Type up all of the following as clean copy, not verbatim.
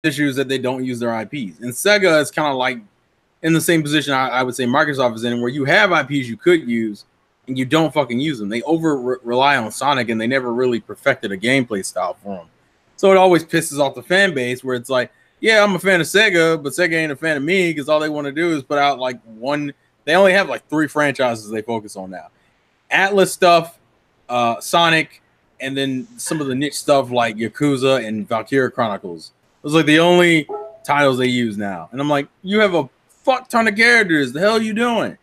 issues that they don't use their IPs. And Sega is kind of like in the same position I would say Microsoft is in, where you have IPs you could use and you don't fucking use them. They rely on Sonic and they never really perfected a gameplay style for them. So it always pisses off the fan base where it's like, yeah, I'm a fan of Sega, but Sega ain't a fan of me because all they want to do is put out like one. They only have like 3 franchises they focus on now: Atlas stuff, Sonic, and then some of the niche stuff like Yakuza and Valkyria Chronicles. Those are like the only titles they use now. And I'm like, you have a fuck ton of characters. The hell are you doing?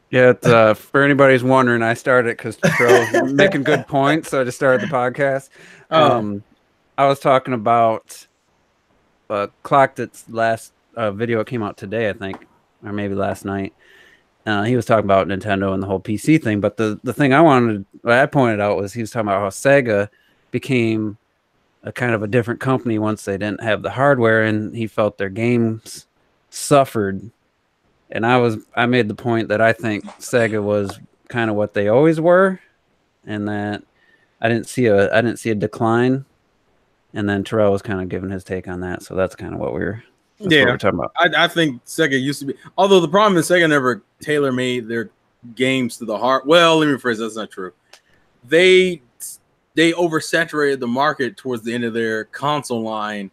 Yeah, it's, for anybody who's wondering, I started because Tro's making good points, so I just started the podcast. I was talking about Clocked its last video. It came out today, I think, or maybe last night. He was talking about Nintendo and the whole PC thing, but the thing I pointed out was he was talking about how Sega became a kind of a different company once they didn't have the hardware, and he felt their games suffered. And I made the point that I think Sega was kind of what they always were, and that I didn't see a decline. And then Terrell was kind of giving his take on that, so that's kind of what we're talking about. I think Sega used to be, although the problem is Sega never tailor-made their games to the heart. Well, let me rephrase, that's not true. They oversaturated the market towards the end of their console line,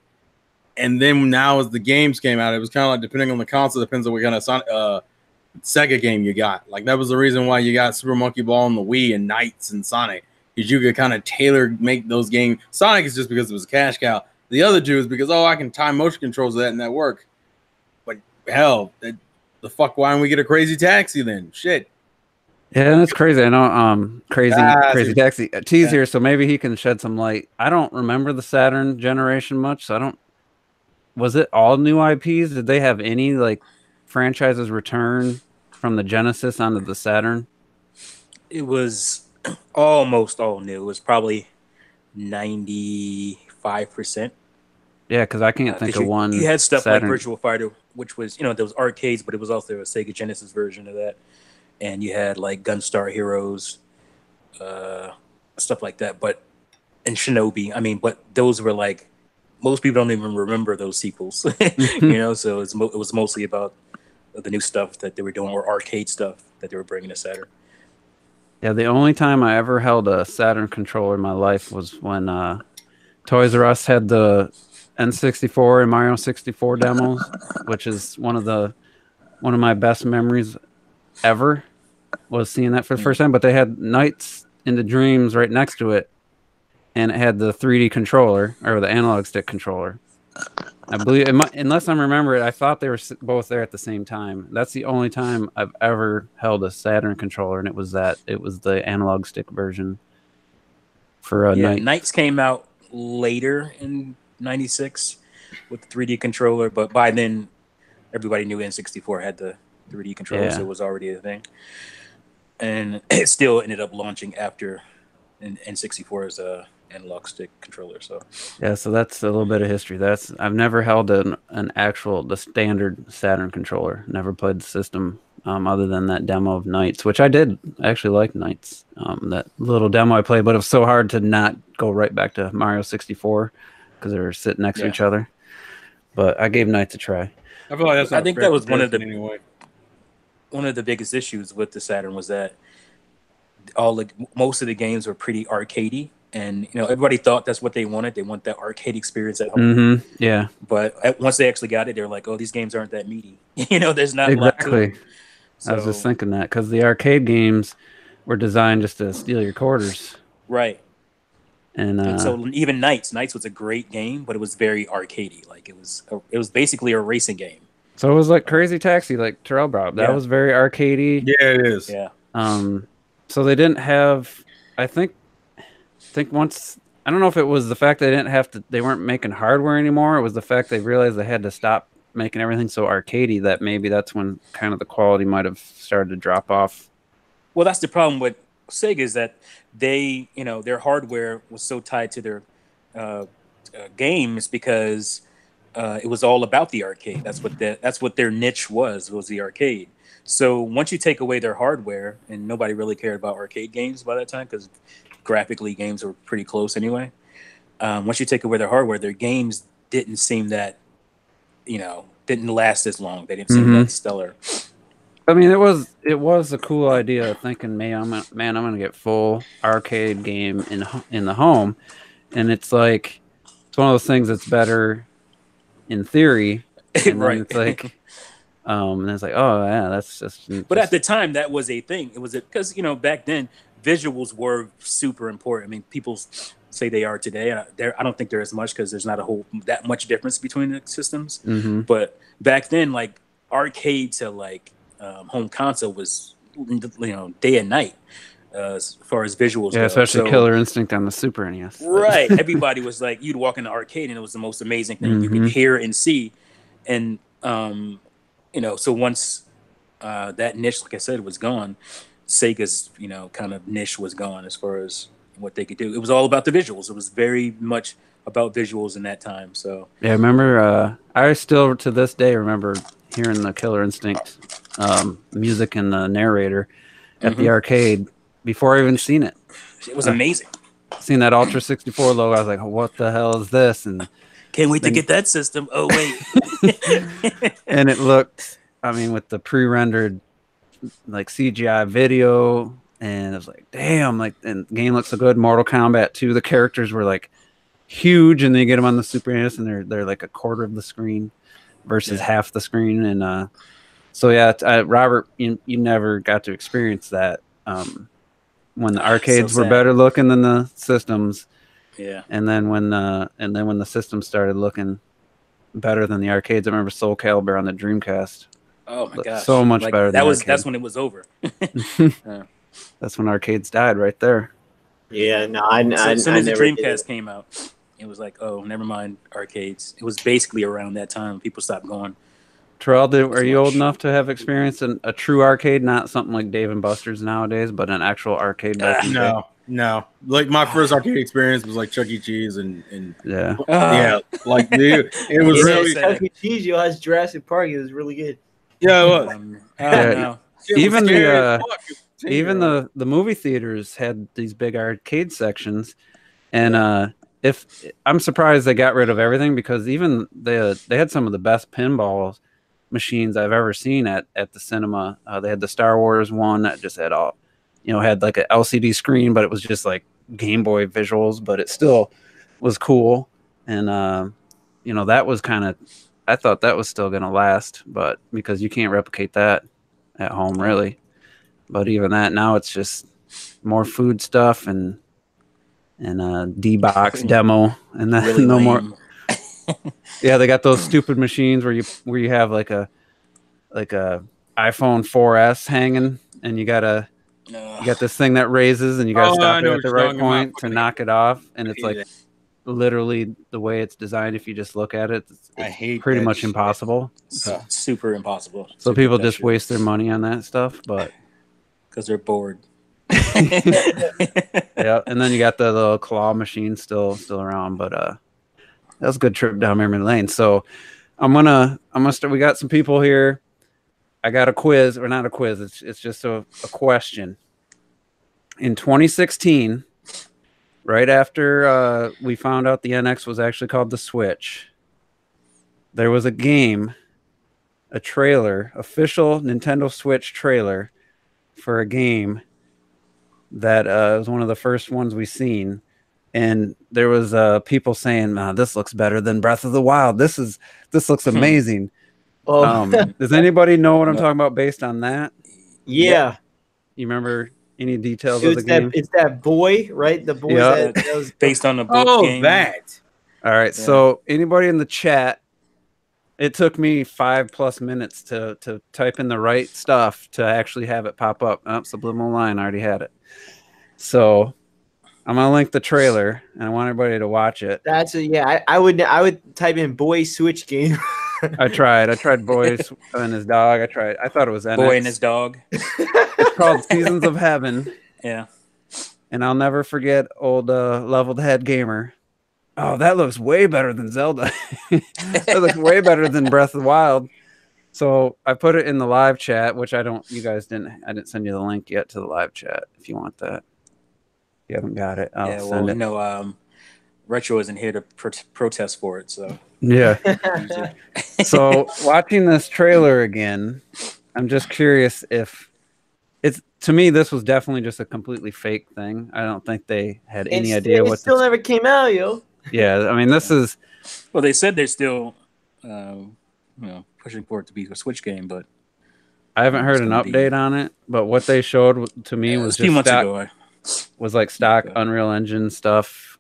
and then now as the games came out, it was kind of like depending on the console, depends on what kind of Sega game you got. Like that was the reason why you got Super Monkey Ball on the Wii and Knights and Sonic, because you could kind of make those games. Sonic is just because it was a cash cow. The other two is because, I can tie motion controls to that and that work. But hell, the fuck, why don't we get a Crazy Taxi then? Shit. Yeah, that's crazy. I know Crazy Taxi. T's here, so maybe he can shed some light. I don't remember the Saturn generation much, so I don't. Was it all new IPs? Did they have any like franchises return from the Genesis onto the Saturn? It was almost all new. It was probably 95%. Yeah, because I can't think of one. You had stuff Saturn. like Virtual Fighter, which was, there was arcades, but it was also a Sega Genesis version of that. And you had like Gunstar Heroes, stuff like that. And Shinobi, but those were like, most people don't even remember those sequels, so it was mostly about the new stuff that they were doing, or arcade stuff that they were bringing to Saturn. Yeah, the only time I ever held a Saturn controller in my life was when Toys R Us had the N64 and Mario 64 demos, which is one of my best memories ever, was seeing that for the first time. But they had Nights into Dreams right next to it, and it had the 3D controller, or the analog stick controller. I believe, unless I remember it, I thought they were both there at the same time. That's the only time I've ever held a Saturn controller, and it was the analog stick version for Nights came out later in '96 with the 3D controller, but by then everybody knew N64 had the 3D controller, so it was already a thing. And it still ended up launching after N64's analog stick controller. So that's a little bit of history. I've never held the standard Saturn controller. Never played the system other than that demo of Nights, which I did actually like Nights. That little demo I played, but it was so hard to not go right back to Mario 64 because they were sitting next to each other. But I gave Nights a try. I feel like I think that was one of the biggest issues with the Saturn was that most of the games were pretty arcadey. And everybody thought that's what they wanted. They want that arcade experience at home. Mm-hmm. Yeah. But once they actually got it, they're like, "Oh, these games aren't that meaty." There's not a lot to them. So, I was just thinking that because the arcade games were designed just to steal your quarters. Right. And so even Nights was a great game, but it was very arcadey. Like it was basically a racing game. So it was like Crazy Taxi, like Terrell brought up. That was very arcadey. Yeah, it is. Yeah. So they didn't have. I think once, I don't know if it was the fact they weren't making hardware anymore. It was the fact they realized they had to stop making everything so arcadey that maybe that's when kind of the quality might have started to drop off. Well, that's the problem with Sega, is that they, their hardware was so tied to their games because it was all about the arcade. That's what their niche was the arcade. So once you take away their hardware, and nobody really cared about arcade games by that time because graphically games were pretty close anyway. Once you take away their hardware, their games didn't seem that, didn't last as long. They didn't seem that stellar. I mean, it was a cool idea thinking, I'm gonna get full arcade game in the home, and it's like it's one of those things that's better in theory, and then it's like, and it's like, oh yeah, that's just. But at the time, that was a thing. It was because back then visuals were super important. I mean, people say they are today. I don't think there is much because there's not that much difference between the systems. But back then, like arcade to like home console was day and night as far as visuals go. Especially Killer Instinct on the Super NES. Right. Everybody was like, you'd walk in the arcade and it was the most amazing thing you could hear and see. And so once that niche, like I said, was gone, Sega's kind of niche was gone as far as what they could do. It was all about the visuals. It was very much about visuals in that time. So yeah, I remember. I still to this day remember hearing the Killer Instinct music and the narrator at the arcade before I even seen it. It was amazing. Seen that Ultra 64 logo, I was like, what the hell is this? And can't wait to get that system. Oh wait. And it looked, I mean, with the pre-rendered like CGI video, and it was like, damn, like, and the game looks so good. Mortal Kombat 2, the characters were like huge, and then you get them on the Super NES and they're like a quarter of the screen versus half the screen. And so yeah, Robert, you never got to experience that when the arcades were better looking than the systems. Yeah. And then when the systems started looking better than the arcades, I remember Soul Calibur on the Dreamcast. Oh my gosh. So much better than that's when it was over. That's when arcades died right there. Yeah, no, as soon as the Dreamcast came out, it was like, oh, never mind arcades. It was basically around that time people stopped going. Terrell, are you old enough to have experienced a true arcade, not something like Dave and Buster's nowadays, but an actual arcade back in the day? No. Like my first arcade experience was like Chuck E. Cheese and yeah. Like dude, it was really Chuck E. Cheese has Jurassic Park. It was really good. Yeah, it was. Even the movie theaters had these big arcade sections, and if I'm surprised they got rid of everything, because even they had some of the best pinball machines I've ever seen at the cinema. They had the Star Wars one that just had had like an LCD screen, but it was just like Game Boy visuals, but it still was cool. And that was kind of, I thought that was still going to last, but because you can't replicate that at home really. But even that, now it's just more food stuff and D-Box demo, and then really no more. Yeah, they got those stupid machines where you have like a iPhone 4S hanging, and you got this thing that raises, and you got to stop it at the right point to knock it off, and it's like literally the way it's designed. If you just look at it, it's pretty much impossible. Super impossible. So people just waste their money on that stuff, but because they're bored. Yeah, and then you got the little claw machine still around, but that was a good trip down memory lane. So I'm gonna start. We got some people here. I got a quiz, or not a quiz. It's just a question. In 2016, right after we found out the NX was actually called the Switch, there was a game, a trailer, official Nintendo Switch trailer for a game that was one of the first ones we seen. And there was people saying, this looks better than Breath of the Wild. This looks amazing. Does anybody know what I'm talking about based on that? Yeah. You remember any details of the game? It's that boy, right? The boy that was based on the book game. That. All right. Yeah. So anybody in the chat, it took me 5+ minutes to type in the right stuff to actually have it pop up. Oh, subliminal line, I already had it. So I'm gonna link the trailer, and I want everybody to watch it. I would type in boy Switch game. I tried boy and his dog. I thought it was NX. Boy and his dog. It's called Seasons of Heaven. Yeah. And I'll never forget old leveled head gamer. Oh, that looks way better than Zelda. That looks way better than Breath of the Wild. So I put it in the live chat, which I didn't send you the link yet to the live chat if you want that. If you haven't got it, I'll send it. Retro isn't here to protest for it, so. Yeah. Use it. So watching this trailer again, I'm just curious if it's, to me, this was definitely just a completely fake thing. I don't think they had any idea It what still never came out, yo. Yeah, I mean, this is, Well, they said they're still, pushing for it to be a Switch game, but I haven't heard it's an gonna be- update on it, but what they showed to me it was was a few just months stock, ago. was like stock Unreal Engine stuff.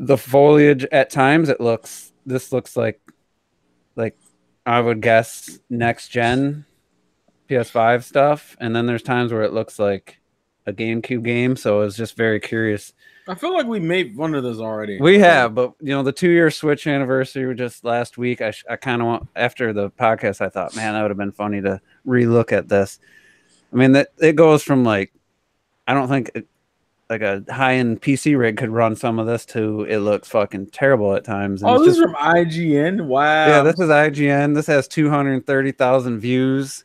The foliage at times this looks like I would guess next gen PS5 stuff, and then there's times where it looks like a GameCube game. So I was just very curious. I feel like we made fun of this already. We have, but the 2-year Switch anniversary was just last week. I kind of want, after the podcast, I thought, man, that would have been funny to relook at this. I mean, that it goes from like, I don't think like a high-end PC rig could run some of this to it looks fucking terrible at times. And Oh, it's this is just from IGN. Wow. Yeah, this is IGN. This has 230,000 views,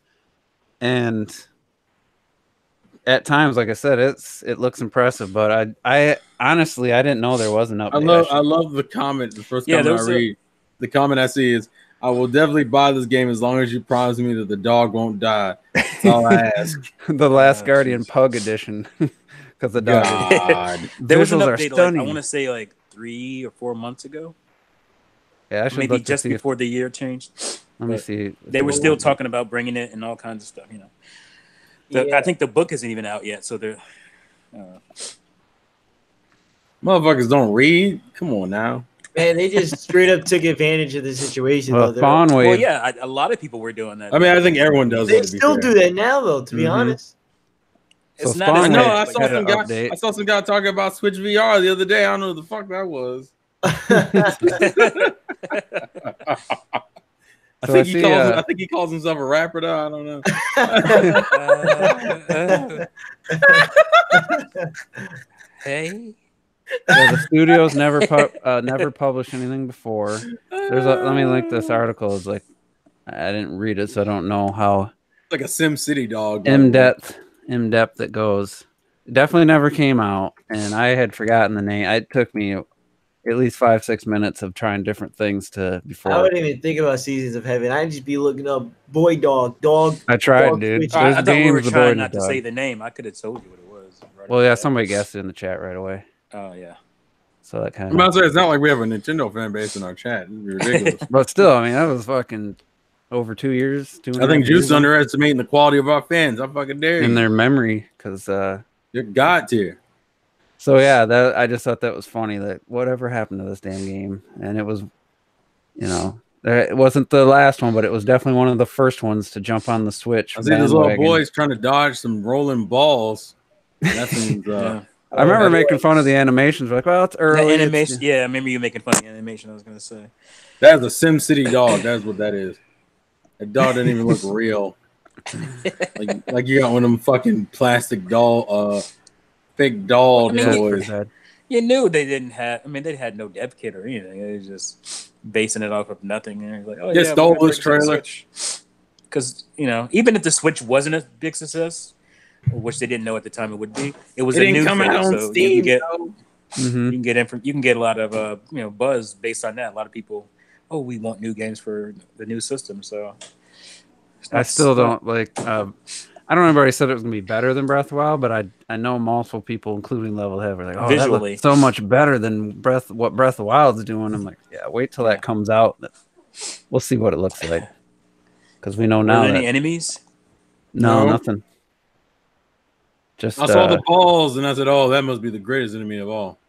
and at times, like I said, it looks impressive. But I honestly, I didn't know there was an update. I love the comment. The first Yeah, comment I there was read, the comment I see is, "I will definitely buy this game as long as you promise me that the dog won't die." That's all I ask. The Last Guardian geez. Pug edition, because the dog. God. There was an Visuals are update, stunning. I want to say 3 or 4 months ago, Yeah, I should maybe look to just see before the year changed. let me but see. They were still talking about bringing it and all kinds of stuff. Yeah. I think the book isn't even out yet, so they're. Motherfuckers don't read. Come on now. Man, they just straight up took advantage of the situation. Well, though. Fawn Well, Wave. yeah, a lot of people were doing that. I mean, I think everyone does. They that, to be still fair. do that now, though. To be Mhm. honest, It's So not Spawn as I Wave know. bad, I but saw had some an guy. update. I saw some guy talking about Switch VR the other day. I don't know who the fuck that was. I So think I he see, calls. I think he calls himself a rapper. Though I don't know. Hey, Yeah, the studios never published anything before. Let me link this article. It's like I didn't read it, so I don't know how Like a Sim City dog. in depth it goes. It definitely never came out, and I had forgotten the name. It took me at least 5-6 minutes of trying different things before I wouldn't even think about Seasons of Heaven. I'd just be looking up boy dog. I tried, dog dude. Switch. There's I thought we were games, the boy trying and not the to dog. say the name. I could have told you what it was. Right Well, off yeah, the bat. somebody guessed it in the chat right away. Oh yeah. So that kind I'm about of. to say it's not like we have a Nintendo fan base in our chat. It'd be ridiculous. But still, I mean, that was fucking over 2 years. I think Juice underestimating the quality of our fans. I fucking dare you. in their memory, because You got to. so yeah, that I just thought that was funny. That whatever happened to this damn game, and it was, it wasn't the last one, but it was definitely one of the first ones to jump on the Switch. I see those little bandwagon. boys trying to dodge some rolling balls. That seems. Yeah. I remember making fun of the animations. We're like, well, it's The early. animation. Yeah, I remember you making fun of the animation. I was gonna say. That's a Sim City dog. That's what that is. That dog doesn't even look real. Like you got one of them fucking plastic doll, fake doll I mean, toys. You knew they didn't have. I mean, they had no dev kit or anything. They was just basing it off of nothing. And it was like, oh Just yeah, stole this trailer. Because even if the Switch wasn't a big success, which they didn't know at the time it would be, it was It a didn't new come thing. out on So Steam. you can get though. Mhm. you can get a lot of buzz based on that. A lot of people, oh, we want new games for the new system. So I still don't like. I don't know anybody said it was gonna be better than Breath of the Wild, but I know multiple people, including Level Head, were like, "Oh, that Visually. looks so much better than what Breath of the Wild's doing." I'm like, "Yeah, wait till that comes out. We'll see what it looks like." Because we know Were now there that any enemies? no, No. nothing. Just I saw the balls and I said, "Oh, that must be the greatest enemy of all."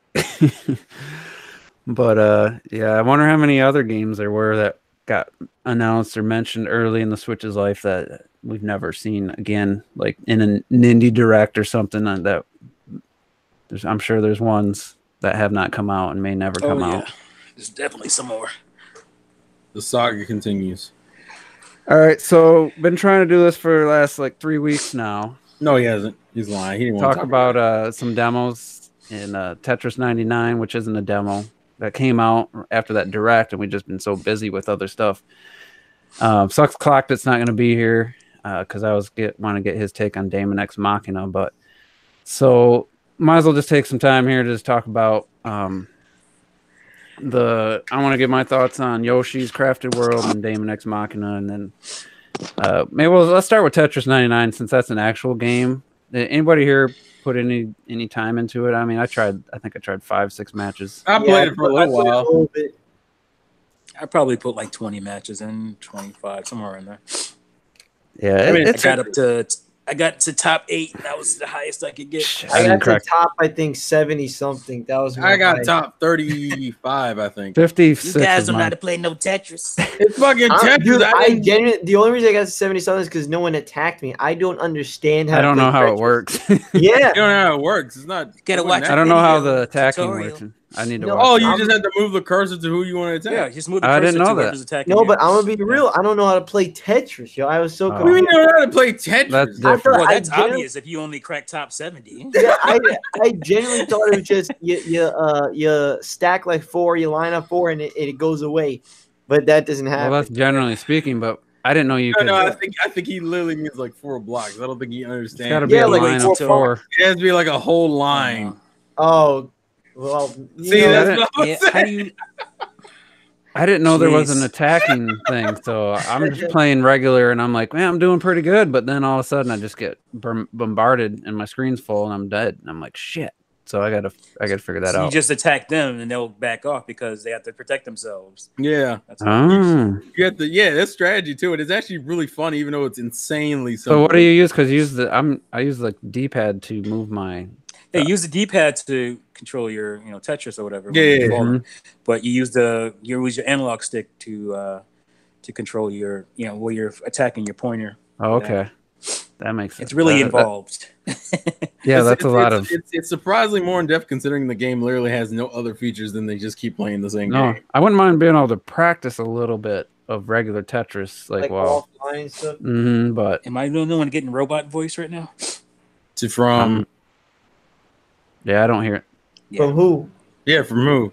But yeah, I wonder how many other games there were that got announced or mentioned early in the Switch's life that we've never seen again, like in an indie direct or something. That I'm sure there's ones that have not come out and may never come out. There's definitely some more. The saga continues. All right, so been trying to do this for the last 3 weeks now. No, he hasn't. He's lying. He didn't want to Talk about some demos in Tetris 99, which isn't a demo, that came out after that direct, and we've just been so busy with other stuff. Sucks Clock that's not going to be here because I want to get his take on Daemon X Machina, but so might as well just take some time here to just talk about I want to give my thoughts on Yoshi's Crafted World and Daemon X Machina, and then maybe let's start with Tetris 99 since that's an actual game. Did anybody here put any time into it? I mean, I think I tried 5-6 matches. I played it for a little while. I probably put like 20 matches in, 25, somewhere in there. Yeah, I mean, I got to top 8. That was the highest I could get. I got to top, I think 70 something. That was I got top 35, I think. 56. You guys don't know how to play no Tetris. It's fucking Tetris. Dude, the only reason I got to 70 something is because no one attacked me. I don't understand how. I don't know how it works. Yeah, you don't know how it works. It's not. Gotta watch. I don't know how the attacking works. I need to. Oh, you just have to move the cursor to who you want to attack. Yeah, just move the cursor. I didn't know to that. whoever's attacking. No, but I'm gonna be real. I don't know how to play Tetris, yo. I was so You mean you know how to play Tetris? That's Well, different. that's obvious if you only crack top 70. Yeah, I genuinely thought it was just you stack like 4, you line up 4, and it goes away, but that doesn't happen. Well, that's generally speaking, but I didn't know you could. No, I think he literally means like 4 blocks. I don't think he understands. It's got to be a like line of 4. It has to be like a whole line. Oh, well. See, that's what I'm saying. How do you? I didn't know there was an attacking thing, so I'm just playing regular, and I'm like, man, I'm doing pretty good. But then all of a sudden, I just get bombarded, and my screen's full, and I'm dead. And I'm like, shit. So I gotta figure that out. You just attack them, and they'll back off because they have to protect themselves. Yeah, Oh. you have to. Yeah, that's strategy to it. It's actually really fun, even though it's insanely simple. So what do you use? Because I use like D-pad to move my. Hey, use the D-pad to control your, Tetris or whatever. Yeah. But you use your analog stick to control your, where you're attacking your pointer. Oh, okay, that makes sense. It's really involved. Yeah, that's a lot of. It's surprisingly more in depth considering the game literally has no other features than they just keep playing the same game. I wouldn't mind being able to practice a little bit of regular Tetris, like while. Offline stuff. But am I the only one getting robot voice right now? From. Yeah, I don't hear it. Yeah. From who? Yeah, from who?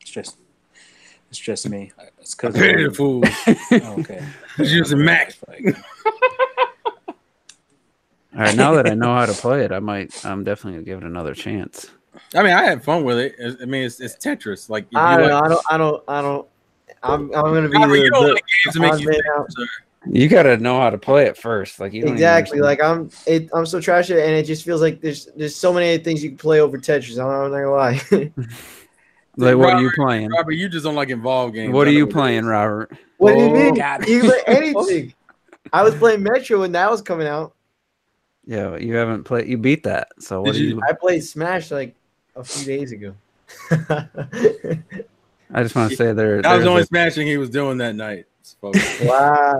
It's just me. It's because The fool. okay. He's using Mac. All right, now that I know how to play it, I'm definitely gonna give it another chance. I mean, I had fun with it. I mean, it's Tetris. Like, if I you don't. I'm gonna be you don't the like games to make you think, out. sir. You gotta know how to play it first. Like you don't Exactly. even Like I'm so trash at it, and it just feels like there's so many things you can play over Tetris. I'm not gonna lie. like, what are you playing? Robert, you just don't like involved games. What are you playing, Robert? What do you mean? got it. You can play anything. I was playing Metro when that was coming out. Yeah, you haven't played. You beat that. So what Did do you- you? I played Smash like a few days ago. I just want to say That was there's the only smashing he was doing that night. folks. Wow.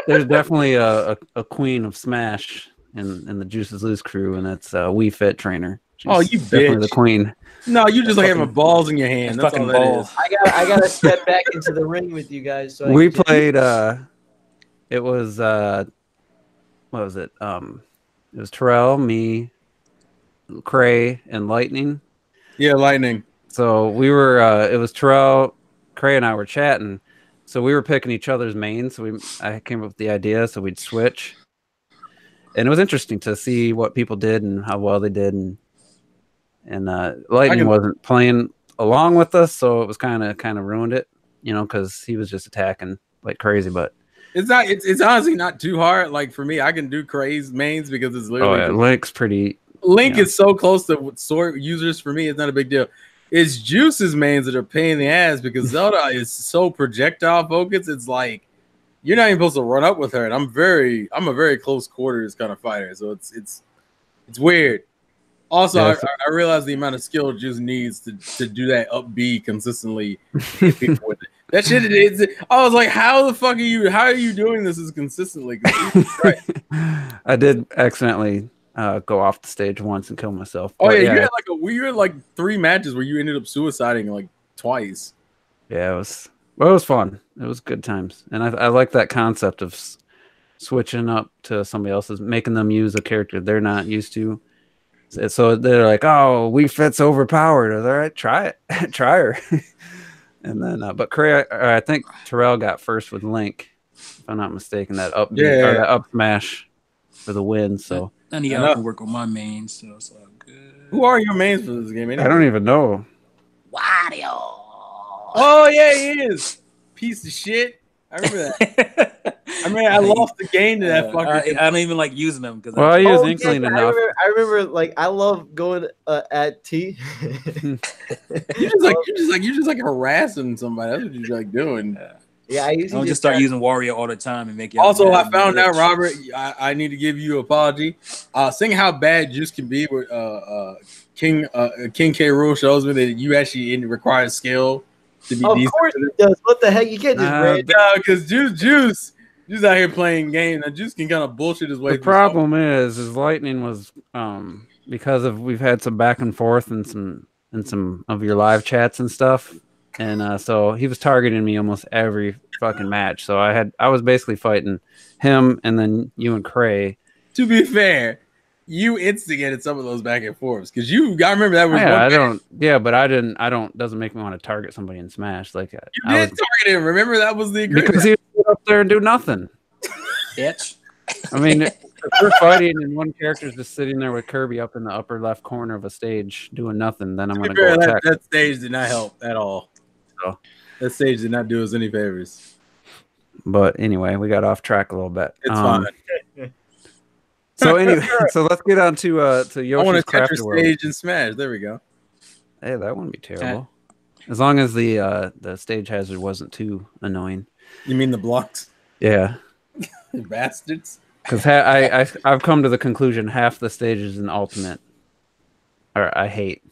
there's definitely a queen of Smash in the Juices Loose crew, and that's Wii Fit Trainer. She's Oh, you definitely bitch. the queen. No, you just like having balls in your hand. That's all fucking that balls. is. I gotta step back into the ring with you guys. So We played. It was what was it? It was Terrell, me, Cray, and Lightning. Yeah, lightning. So we were. It was Terrell, Cray, and I were chatting. So we were picking each other's mains. So I came up with the idea, so we'd switch. And it was interesting to see what people did and how well they did. And Lightning wasn't playing along with us, so it was kind of ruined it, because he was just attacking like crazy. But It's not. It's honestly not too hard. Like for me, I can do Cray's mains because it's literally Link's pretty. Link is so close to sword users. For me, it's not a big deal. It's Juice's mains that are pain in the ass because Zelda is so projectile focused. It's like you're not even supposed to run up with her. And I'm a very close quarters kind of fighter, so it's weird. Also, Yeah, I realize the amount of skill Juice needs to do that up B consistently. Hit people with it. That shit is. I was like, how the fuck are you? How are you doing this as consistently? Right. I did accidentally go off the stage once and kill myself. Oh But yeah, you had like 3 matches where you ended up suiciding like twice. Yeah, it was fun. It was good times, and I like that concept of switching up to somebody else's, making them use a character they're not used to. So they're like, "Oh, Wii Fit's overpowered." All right, try it, try her. And then, but Cray, I think Terrell got first with Link, if I'm not mistaken. That up, that up smash for the win. So none of y'all can work with my mains, so it's all good. Who are your mains for this game? Anyway? I don't even know. Wario. Oh yeah, he is. Piece of shit. I remember that. I mean, I lost the game to that fucker. I don't even like using them because Well, I use Oh, Inkling yeah, enough. I remember, like, I love going at T. you're just like harassing somebody. That's what you're like doing. Yeah, I usually don't just start using Wario all the time and make you. Also, I found out, Robert. I need to give you an apology. Seeing how bad Juice can be with King K. Rool shows me that you actually require skill to be Of decent. course he does. What the heck? You can't just rant. No, because Juice out here playing games, and Juice can kind of bullshit his way. The problem is Lightning was because of we've had some back and forth and some of your live chats and stuff, and so he was targeting me almost every fucking match. So I was basically fighting him and then you and Cray. To be fair, you instigated some of those back and forths because you got to remember that was but I don't doesn't make me want to target somebody in Smash like that. You did target him. Remember that was the agreement. Because he would up there and do nothing. Bitch. I mean, if we're fighting and one character's just sitting there with Kirby up in the upper left corner of a stage doing nothing, then I'm going to go attack. That stage did not help at all. So that stage did not do us any favors. But anyway, we got off track a little bit. It's fine. So anyway, so let's get on to Yoshi's I want to Crafted Tetris World. stage and Smash. There we go. Hey, that wouldn't be terrible. As long as the stage hazard wasn't too annoying. You mean the blocks? Yeah. Bastards. Because I've come to the conclusion half the stages in Ultimate I hate.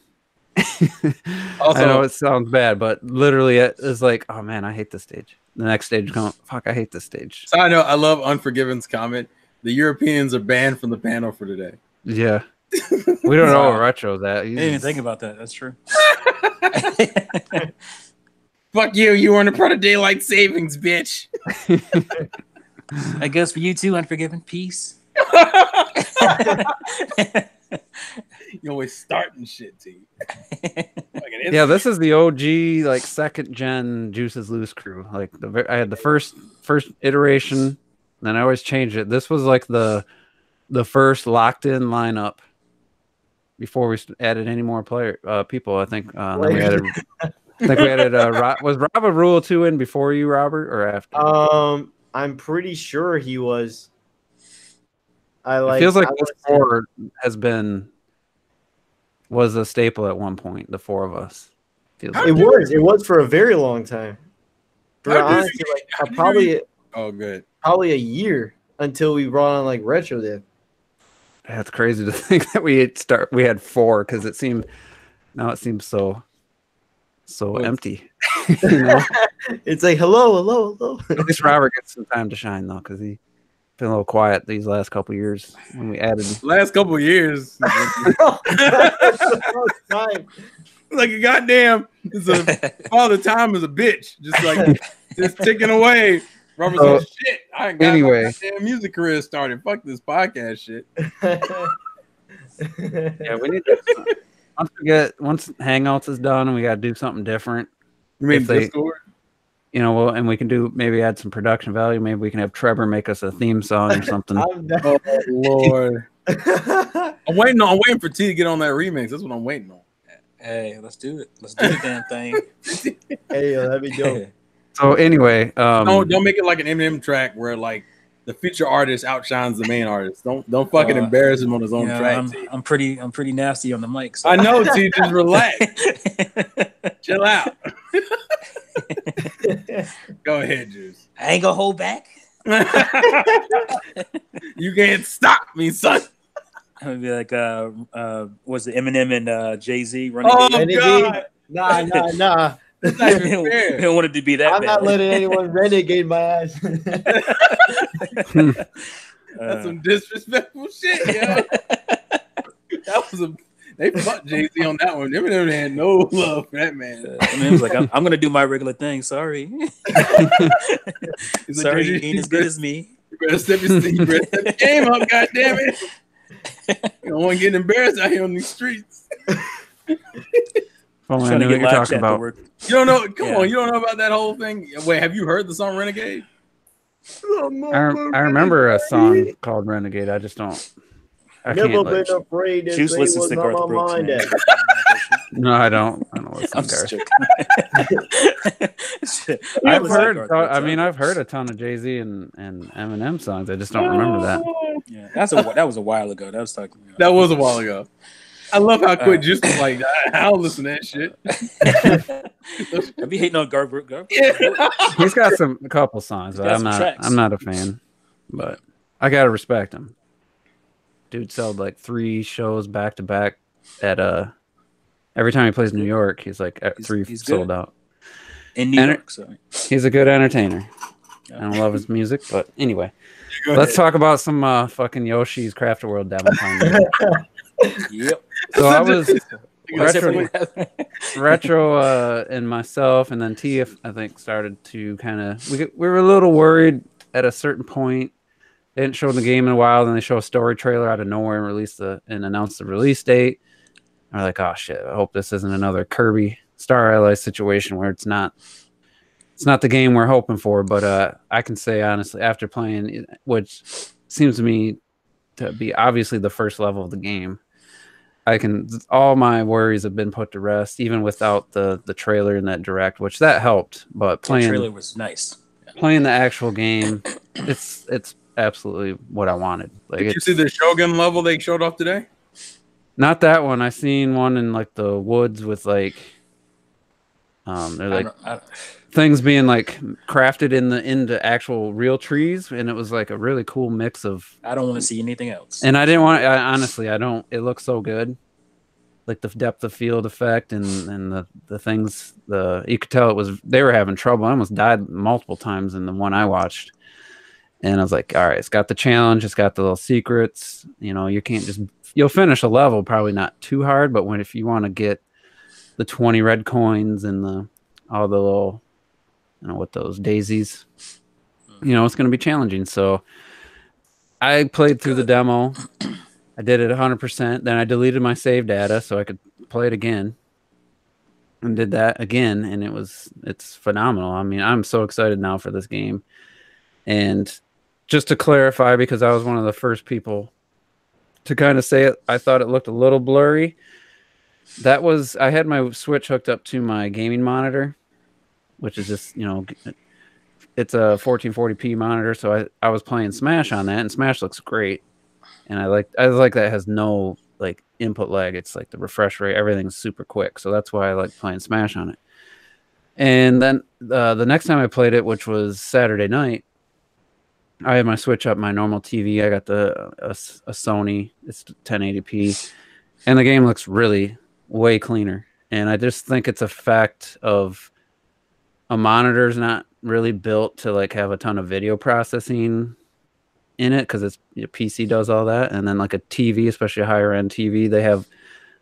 Also, I know it sounds bad, but literally it's like, oh man, I hate this stage. The next stage comes, fuck, I hate this stage. So I know I love Unforgiven's comment. The Europeans are banned from the panel for today. Yeah. We don't know what Retro's at. I didn't even think about that. That's true. Fuck you. You weren't a part of daylight savings, bitch. I guess for you too, Unforgiven. Peace. You always starting shit, T. Yeah, this is the OG like second gen Juices Loose crew. Like I had the first iteration, then I always changed it. This was like the first locked in lineup before we added any more people. I think then we added. I think we added. Was Rob a Rule 2 in before you, Robert, or after? I'm pretty sure he was. It feels like this 4 was a staple at one point. The 4 of us. It was for a very long time. For honestly, probably a year until we brought on like Retro Dev. That's crazy to think that we had 4 because it seemed so empty. You know? It's like hello. At least Robert gets some time to shine though, because he's been a little quiet these last couple of years when we added. Last couple of years, like a goddamn. All the time is a bitch, just ticking away. Robert said, "Shit, I ain't got my goddamn music career started. Fuck this podcast shit." Yeah, we need to. Once Hangouts is done and we got to do something different. You mean Discord? You know, well, and we can maybe add some production value. Maybe we can have Trevor make us a theme song or something. Oh Lord! I'm waiting for T to get on that remix. That's what I'm waiting on. Hey, let's do it. Let's do the damn thing. Hey, that'd be dope. So anyway, don't make it like an Eminem track where like the feature artist outshines the main artist. Don't fucking embarrass him on his own track. I'm pretty nasty on the mic. So. I know, T. Just relax. Chill out. Go ahead, Juice. I ain't gonna hold back. You can't stop me, son. I'm gonna be like, was it Eminem and Jay-Z running? Oh God! Nah. We don't want it to be that. I'm not letting anyone renegade my ass. That's some disrespectful shit, yo. They fucked Jay-Z on that one. Eminem had no love for that man. Eminem was like, I'm gonna do my regular thing. Sorry. Sorry, you ain't as good as me. You better step your game up, goddammit. You don't want to get embarrassed out here on these streets. Oh, I know what you're talking about. You don't know? Come on, you don't know about that whole thing? Wait, have you heard the song Renegade? I remember a song called Renegade. I just don't. Never been afraid to Juice say listens what's to on Garth my Brooks, mind. No, I don't listen I'm to just Garth. joking. I've heard a ton of Jay-Z and Eminem songs. I just don't remember that. Yeah, that was a while ago. That was talking. That was a while ago. I love how quick just like I'll listen to that shit. I be hating on Garth. He's got a couple songs, but I'm not a fan. But I gotta respect him. Dude sold like 3 shows back to back at every time he plays New York, he's like he's sold good. out. In New York, so he's a good entertainer. Yeah. I don't love his music, but anyway. Let's talk about some fucking Yoshi's Crafted World demo time. Yep. So I was retro and myself, and then T, I think, started to kind of. We were a little worried at a certain point. They didn't show the game in a while. Then they show a story trailer out of nowhere and announced the release date. And we're like, oh shit! I hope this isn't another Kirby Star Allies situation where it's not the game we're hoping for. But I can say honestly, after playing, which seems to me to be obviously the first level of the game. All my worries have been put to rest, even without the trailer and that direct, which that helped. But the trailer was nice. Playing the actual game, it's absolutely what I wanted. Like, did you see the Shogun level they showed off today? Not that one. I seen one in like the woods with like, they're like things being like crafted into actual real trees, and it was like a really cool mix of. I don't want to see anything else. And I didn't want. Honestly, I don't. It looks so good, like the depth of field effect and the things. You could tell they were having trouble. I almost died multiple times in the one I watched, and I was like, all right, it's got the challenge, it's got the little secrets. You know, you can't just. You'll finish a level probably not too hard, but if you want to get the 20 red coins and all the little. With those daisies, it's going to be challenging. So I played through the demo. I did it 100%. Then I deleted my save data so I could play it again and did that again. And it's phenomenal. I mean, I'm so excited now for this game. And just to clarify, because I was one of the first people to kind of say it, I thought it looked a little blurry. I had my Switch hooked up to my gaming monitor, which is just, it's a 1440p monitor. So I was playing Smash on that, and Smash looks great. And I like that it has no like input lag. It's like the refresh rate, everything's super quick. So that's why I like playing Smash on it. And then the next time I played it, which was Saturday night, I had my Switch up my normal TV. I got a Sony. It's 1080p, and the game looks really way cleaner. And I just think it's a fact of a monitor is not really built to like have a ton of video processing in it, because PC does all that. And then like a TV, especially a higher end TV,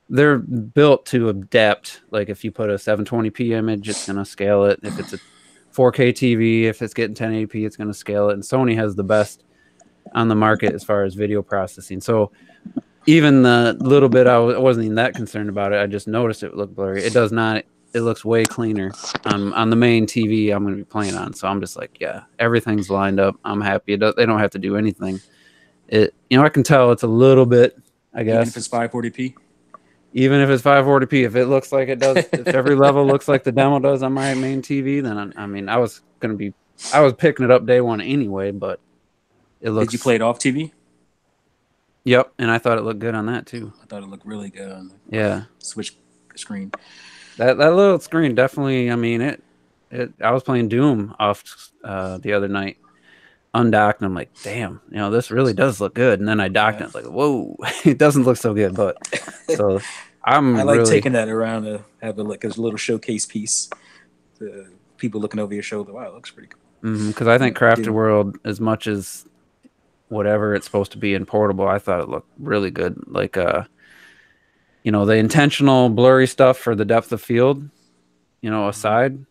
they're built to adapt. Like if you put a 720p image, it's going to scale it. If it's a 4K TV, if it's getting 1080p, it's going to scale it. And Sony has the best on the market as far as video processing. So even the little bit I wasn't even that concerned about it. I just noticed it looked blurry. It does not. It looks way cleaner on the main TV I'm going to be playing on. So I'm just like, yeah, everything's lined up. I'm happy. They don't have to do anything. I can tell it's a little bit, I guess. Even if it's 540p? Even if it's 540p, if it looks like it does, if every level looks like the demo does on my main TV, then I was picking it up day one anyway, but it looks. Did you play it off TV? Yep, and I thought it looked good on that too. I thought it looked really good on the Switch screen. That little screen definitely. I mean, I was playing Doom off the other night, undocked, and I'm like, damn, this really does look good. And then I docked, and it's like, whoa, it doesn't look so good. But so I like taking that around to have a little showcase piece. To people looking over your shoulder. Wow, it looks pretty cool. Because I think Crafted World, as much as whatever it's supposed to be in portable, I thought it looked really good. Like the intentional blurry stuff for the depth of field, aside,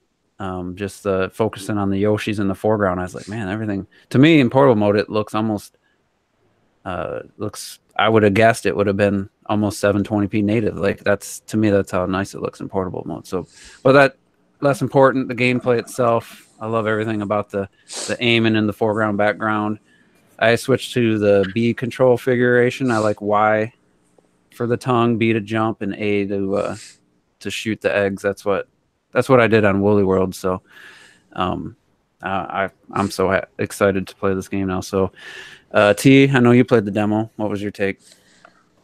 just focusing on the Yoshis in the foreground. I was like, man, everything to me in portable mode, it looks almost I would have guessed it would have been almost 720p native. Like that's how nice it looks in portable mode. So, but that less important, the gameplay itself. I love everything about the aiming in the foreground, background. I switched to the B control configuration. I like Y for the tongue, B to jump, and A to to shoot the eggs. That's what I did on Woolly World. So I'm so excited to play this game now. So T, I know you played the demo. What was your take?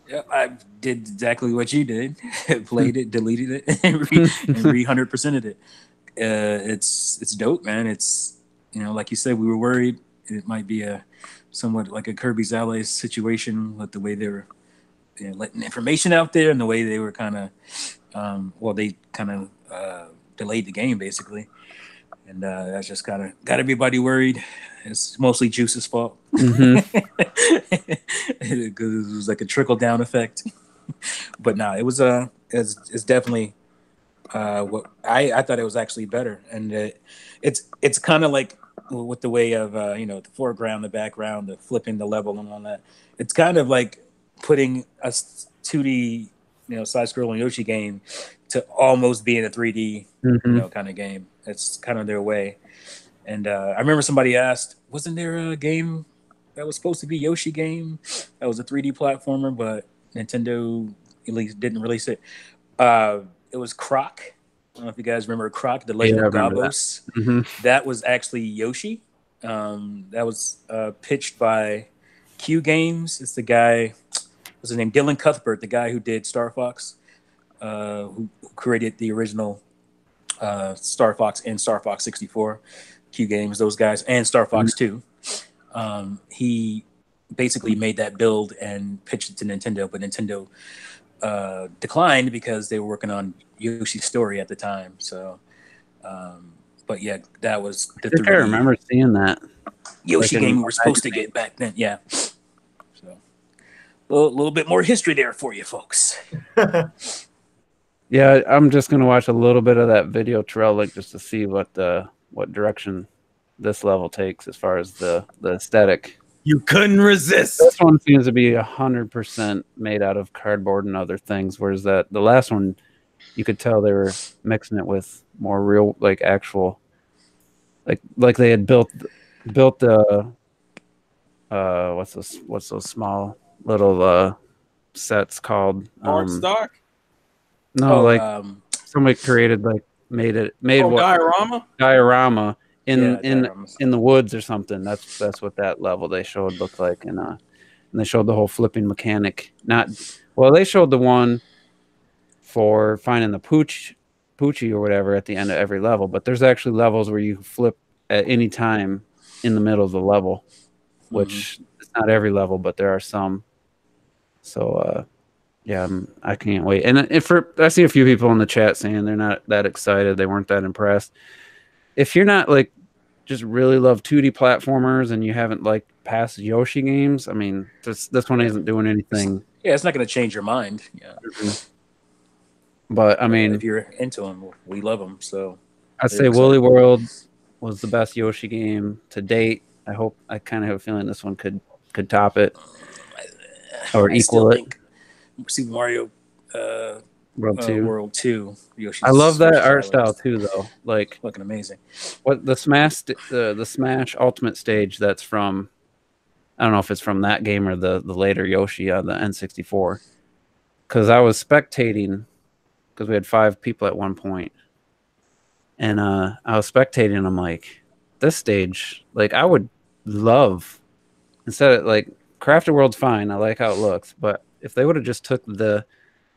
Yeah, I did exactly what you did. Played it, deleted it, and 100%ed it. It's dope, man. It's, like you said, we were worried it might be a somewhat like a Kirby's Allies situation with the way they were letting information out there and the way they were kind of, they kind of delayed the game basically, and that just got everybody worried. It's mostly Juice's fault because it was like a trickle down effect. But no, it was it's definitely what I thought it was actually better, and it's kind of like with the way of the foreground, the background, the flipping the level and all that. It's kind of like putting a 2D side-scrolling Yoshi game to almost being a 3D kind of game. It's kind of their way. And I remember somebody asked, wasn't there a game that was supposed to be Yoshi game that was a 3D platformer, but Nintendo at least didn't release it? It was Croc. I don't know if you guys remember Croc, The Legend of Gabos. That was actually Yoshi. That was pitched by Q Games. It's the guy, what's his name? Dylan Cuthbert, the guy who did Star Fox, who created the original Star Fox and Star Fox 64. Q Games, those guys, and Star Fox 2. He basically made that build and pitched it to Nintendo, but Nintendo declined because they were working on Yoshi's Story at the time. So, but yeah, that was the 3D. I remember seeing that Yoshi game we were supposed to get back then. Yeah. So, a little bit more history there for you folks. Yeah, I'm just gonna watch a little bit of that video trail link just to see what direction this level takes as far as the aesthetic. You couldn't resist. This one seems to be 100% made out of cardboard and other things, whereas the last one, you could tell they were mixing it with more real, like actual, like they had built the what's those small little sets called? Art stock? No, somebody created made what diorama in the woods or something. That's what that level they showed looked like, and they showed the whole flipping mechanic. They showed the one for finding the Poochie or whatever at the end of every level, but there's actually levels where you flip at any time in the middle of the level, which is not every level, but there are some. So yeah, I can't wait. And I see a few people in the chat saying they're not that excited, they weren't that impressed. If you're not just really love 2D platformers and you haven't past Yoshi games, I mean, this one isn't doing anything. Yeah, it's not going to change your mind. Yeah. But I mean, if you're into them, we love them. So I'd say Woolly World was the best Yoshi game to date. I kind of have a feeling this one could top it or equal it. Super Mario World 2. Yoshi's I love that art style too, though. Looking amazing. What the Smash Ultimate stage that's from? I don't know if it's from that game or the later Yoshi on the N64. Because I was spectating, because we had 5 people at one point, and I was spectating. And I'm like, this stage, I would love, instead of Crafted World's fine. I like how it looks, but if they would have just took the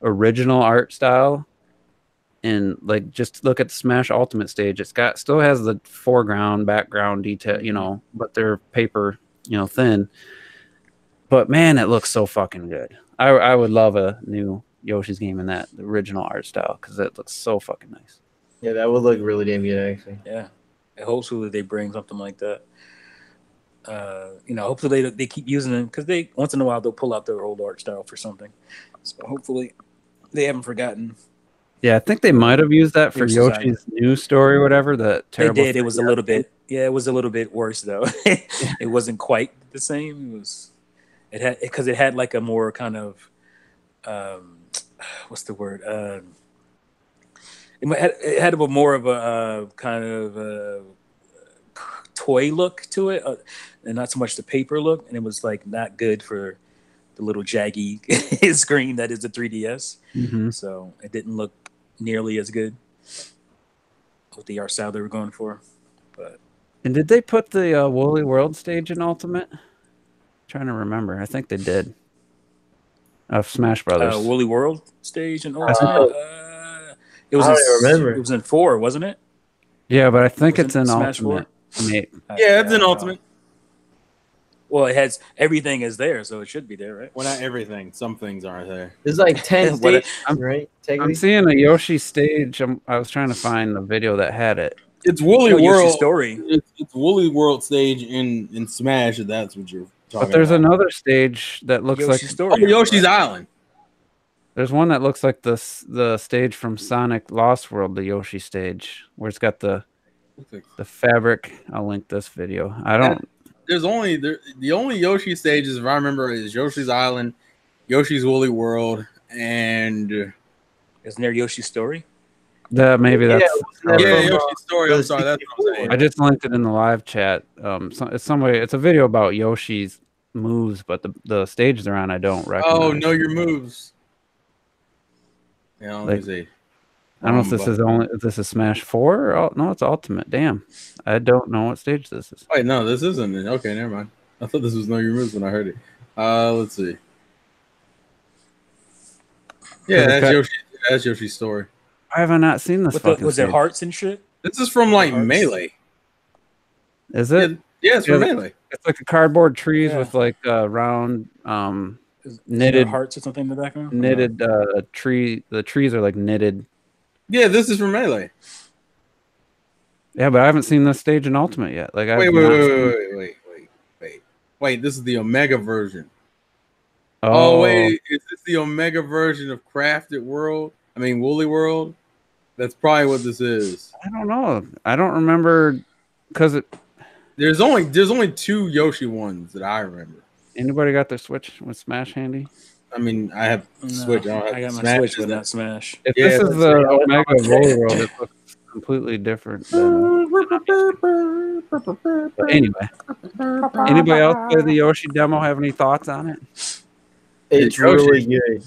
original art style and just look at the Smash Ultimate stage, still has the foreground, background detail, but they're paper, thin. But man, it looks so fucking good. I would love a new Yoshi's game in the original art style because it looks so fucking nice. Yeah, that would look really damn good, actually. Yeah, hopefully they bring something like that. Hopefully they keep using them because they once in a while they'll pull out their old art style for something. So hopefully they haven't forgotten. Yeah, I think they might have used that for Yoshi's new story or whatever. That terrible. They did. It was a little bit. Yeah, it was a little bit worse though. It wasn't quite the same. It had a more kind of what's the word? It had a more of a kind of toy look to it, and not so much the paper look. And it was not good for the little jaggy screen that is a 3DS. Mm-hmm. So it didn't look nearly as good with the art style they were going for. But And did they put the Woolly World stage in Ultimate? I'm trying to remember. I think they did. Of Smash Brothers. Woolly World stage in Ultimate. It was. I don't even remember. It was in 4, wasn't it? Yeah, but I think it's in Smash Ultimate. 4? Yeah, it's in Ultimate. Well, it has everything is there, so it should be there, right? Well, not everything. Some things aren't there. There's like 10 What- stages, right? I'm seeing a Yoshi stage. I was trying to find the video that had it. It's Woolly Yoshi's World Story. It's Woolly World stage in Smash. If that's what you're talking But there's about. another stage that looks Yoshi's like Story. Yoshi's Island. there's one that looks like the stage from Sonic Lost World, the Yoshi stage, where it's got the fabric. I'll link this video. I don't. There's only the only Yoshi stages, if I remember, is Yoshi's Island, Yoshi's Woolly World, and Isn't there Yoshi's Story? Maybe that's. Yoshi's Story. I'm sorry, that's what I'm saying. I just linked it in the live chat. It's a video about Yoshi's moves, but the stage they're on, I don't recognize. Oh, know your moves. Yeah, let me see. I don't know if this is Smash 4 or no, it's Ultimate. Damn, I don't know what stage this is. Wait, no, this isn't it. Okay, never mind. I thought this was Know Your Moves when I heard it. Let's see. Yeah, that's Yoshi's Story. Why have I not seen this? Was there hearts and shit? This is from like Melee. Is it? Yeah, it's from Melee. It's like the cardboard trees with like round knitted hearts or something in the background. Knitted tree. The trees are like knitted. Yeah, this is from Melee. Yeah, but I haven't seen this stage in Ultimate yet. Like, wait. This is the Omega version. Oh, wait, is this the Omega version of Crafted World? I mean, Woolly World. That's probably what this is. I don't know. I don't remember because there's only 2 Yoshi ones that I remember. Anybody got their Switch with Smash handy? I mean, I have Switch. I got my Switch with that Smash. If this is the Omega Woolly World, it looks completely different. But anyway, anybody else play the Yoshi demo? Have any thoughts on it? It's really good.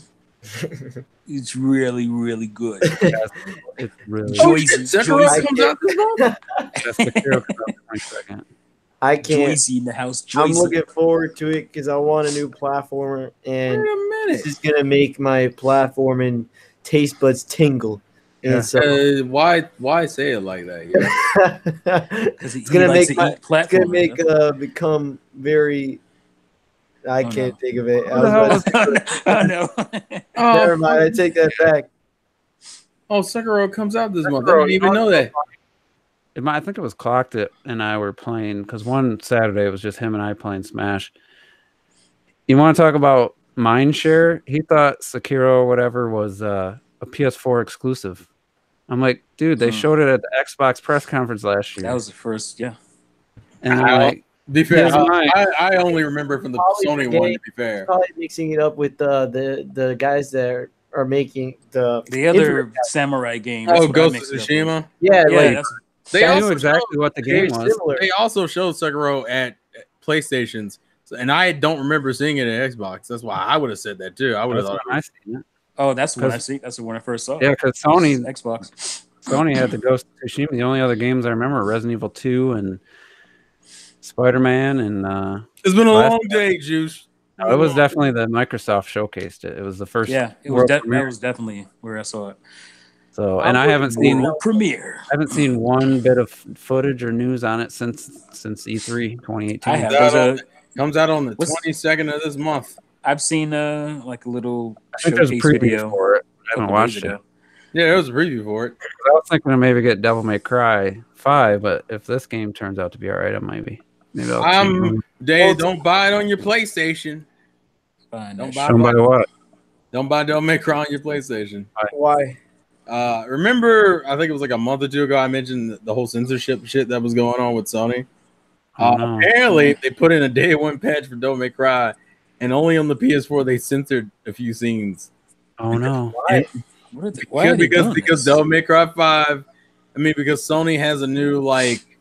It's really, really good. It's really. Sekiro comes out this month. Sekiro comes out in a second. I can't. Joycey in the house. I'm looking forward to it because I want a new platformer, and this is gonna make my platforming taste buds tingle. Yeah. And so, why say it like that? Because it's gonna make become very. I can't think of it. I know. Never mind. I take that back. Oh, Sekiro comes out this month. I didn't even know that. I think it was Clocked It and I were playing because one Saturday it was just him and I playing Smash. You want to talk about mindshare? He thought Sekiro or whatever was a PS4 exclusive. I'm like, dude, they showed it at the Xbox press conference last year. That was the first, yeah. And I'm like, be fair, I only remember from the Sony one. To be fair, probably mixing it up with the guys that are making the other samurai game. Oh, Ghost of Tsushima. Yeah, like. They knew exactly what the game was. Similar. They also showed Sekiro at PlayStations, and I don't remember seeing it at Xbox. That's why I would have said that too. I would have thought I seen it. Oh, that's the one I see. That's the one I first saw. Yeah, because Sony Xbox had the Ghost of Tsushima. The only other games I remember are Resident Evil 2 and Spider-Man. And it's been a long day, Juice. No, it was definitely the Microsoft showcased it. It was the first. Yeah, it was. That was definitely where I saw it. So, and I haven't seen premiere. I haven't seen one bit of footage or news on it since E3 2018. Comes out on the 22nd of this month. I've seen like a little I think there's a preview video for it. I haven't watched it. Yeah, there was a preview for it. I was thinking of maybe get Devil May Cry 5, but if this game turns out to be all right, maybe I'll Dave, don't buy it on your PlayStation. Fine, don't buy what? Don't buy Devil May Cry on your PlayStation. Why? Remember, I think it was like a month or two ago, I mentioned the whole censorship shit that was going on with Sony. Apparently, they put in a day one patch for Devil May Cry, and only on the PS4 they censored a few scenes. Oh no! Why? Because Devil May Cry 5. I mean, because Sony has a new like.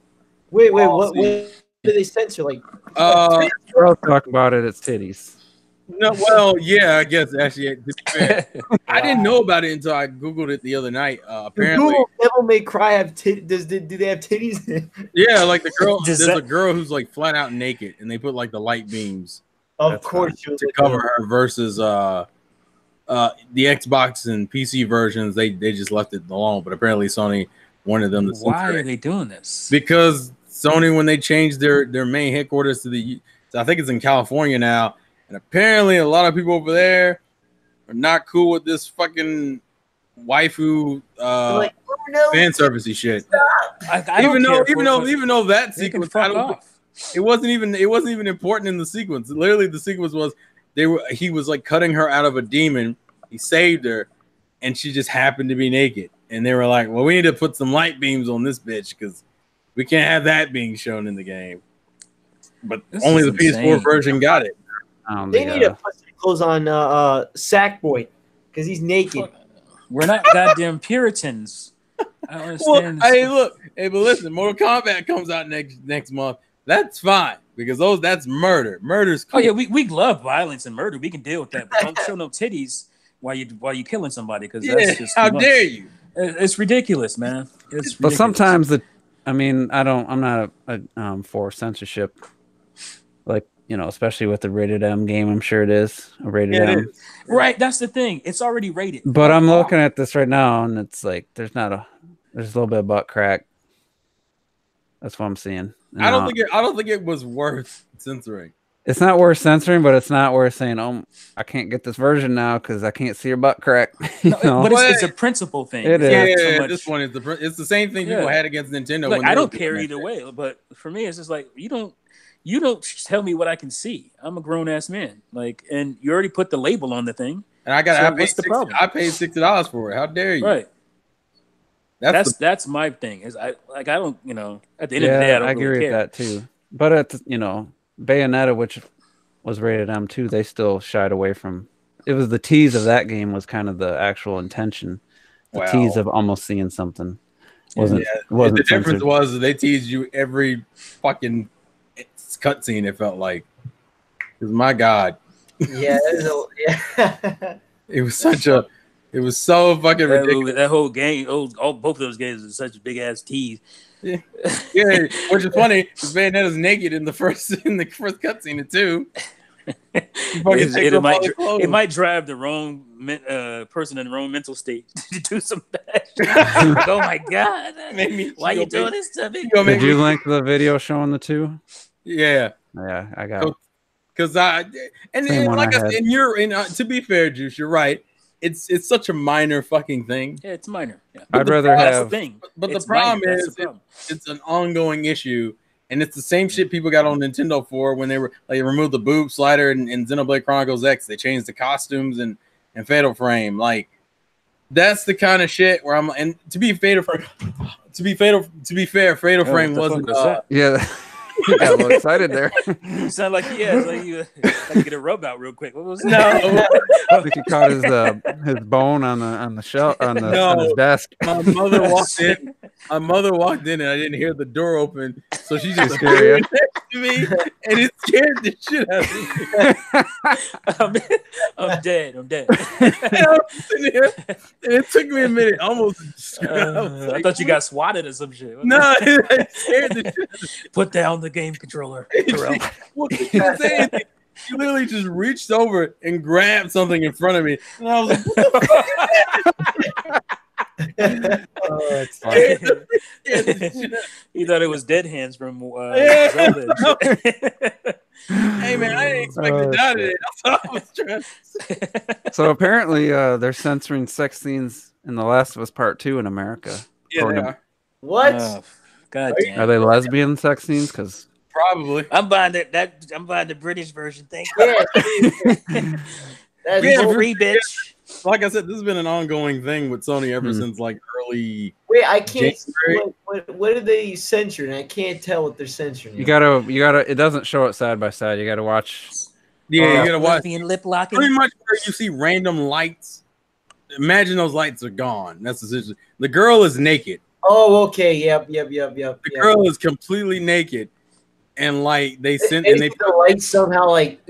What did they censor? Like, I'll talk about it. It's titties. No, well, yeah, I guess actually, to be fair, I didn't know about it until I googled it the other night. Apparently, Devil May Cry have do they have titties? yeah, like the girl. Does There's that- a girl who's like flat out naked, and they put like the light beams Of course, you to cover her versus the Xbox and PC versions. They just left it alone, but apparently Sony wanted them to. Why are they doing this? Because Sony, when they changed their main headquarters to I think it's in California now, and apparently a lot of people over there are not cool with this fucking waifu like, oh, no, fan servicey shit. I don't even though that sequence, it wasn't even important in the sequence. Literally, the sequence was he was like cutting her out of a demon. He saved her, and she just happened to be naked. And they were like, "Well, we need to put some light beams on this bitch because we can't have that being shown in the game." But only the PS4 version got it. They need to put some clothes on Sackboy because he's naked. We're not goddamn Puritans. I don't understand. Well, but listen, Mortal Kombat comes out next month. That's fine because that's murder. Murder's cool. Oh yeah, we love violence and murder. We can deal with that. But don't show no titties while you killing somebody because that's just how dare you? It's ridiculous, man. It's ridiculous. But sometimes I'm not for censorship. Like, especially with the rated M game, I'm sure it is a rated M. Right, that's the thing. It's already rated. But I'm looking at this right now, and it's like there's a little bit of butt crack. That's what I'm seeing. I don't think it was worth censoring. It's not worth censoring, but it's not worth saying, "Oh, I can't get this version now because I can't see your butt crack." But it's a principle thing. It is. This one is it's the same thing people had against Nintendo. Like, I don't care either way, but for me, it's just like you don't tell me what I can see. I'm a grown ass man, and you already put the label on the thing. And I paid $60 for it. How dare you? Right. That's my thing. Is I don't at the end of the day I don't agree really with that too. But at Bayonetta, which was rated M2, they still shied away from. It was the tease of that game was kind of the actual intention. The tease of almost seeing something wasn't. The difference was they teased you every fucking cutscene. It felt like, because my God, it was so fucking ridiculous. That whole game, both of those games are such a big ass tease. Yeah, which is funny because Bayonetta's naked in the first cutscene too. It might drive the wrong person in the wrong mental state to do some bad shit. Oh my God! Why you doing this to me? Did you link the video showing the two? Yeah, I got it. Because to be fair, Juice, you're right. It's such a minor fucking thing. Yeah, it's minor. Yeah. I'd rather have. But the problem is, it's an ongoing issue, and it's the same shit people got on Nintendo for when they removed the boob slider in Xenoblade Chronicles X. They changed the costumes and Fatal Frame. Like, that's the kind of shit where I'm. And to be fair, Fatal Frame wasn't. Yeah. You got a little excited there. You sound like you get a rub out real quick. What was that? No, I think he caught his bone on the shelf on his desk. My mother walked in. And I didn't hear the door open, so she just scared next to me, and it scared the shit out of me. I'm dead. And I was sitting here, and it took me a minute. Almost. I thought you got swatted or some shit. No, it scared the shit. Put down the game controller. Well, she literally just reached over and grabbed something in front of me, and I was like, "What the fuck?" It's funny. He thought it was Dead Hands from Zelda. Hey man, I didn't expect to die today. That's all I was trying to say. So apparently, they're censoring sex scenes in The Last of Us Part 2 in America. Yeah, they are. What? God damn. Are they lesbian sex scenes? Because probably. I'm buying I'm buying the British version. Thank you. That's free, bitch. Like I said, this has been an ongoing thing with Sony ever since like early. Wait, I can't. What are they censoring? I can't tell what they're censoring. You gotta. It doesn't show it side by side. You gotta watch. Yeah, you gotta watch. Lip locking. Pretty much where you see random lights. Imagine those lights are gone. That's essentially. The girl is naked. Oh, okay. Yep. The girl is completely naked, and like they sent and they the light somehow like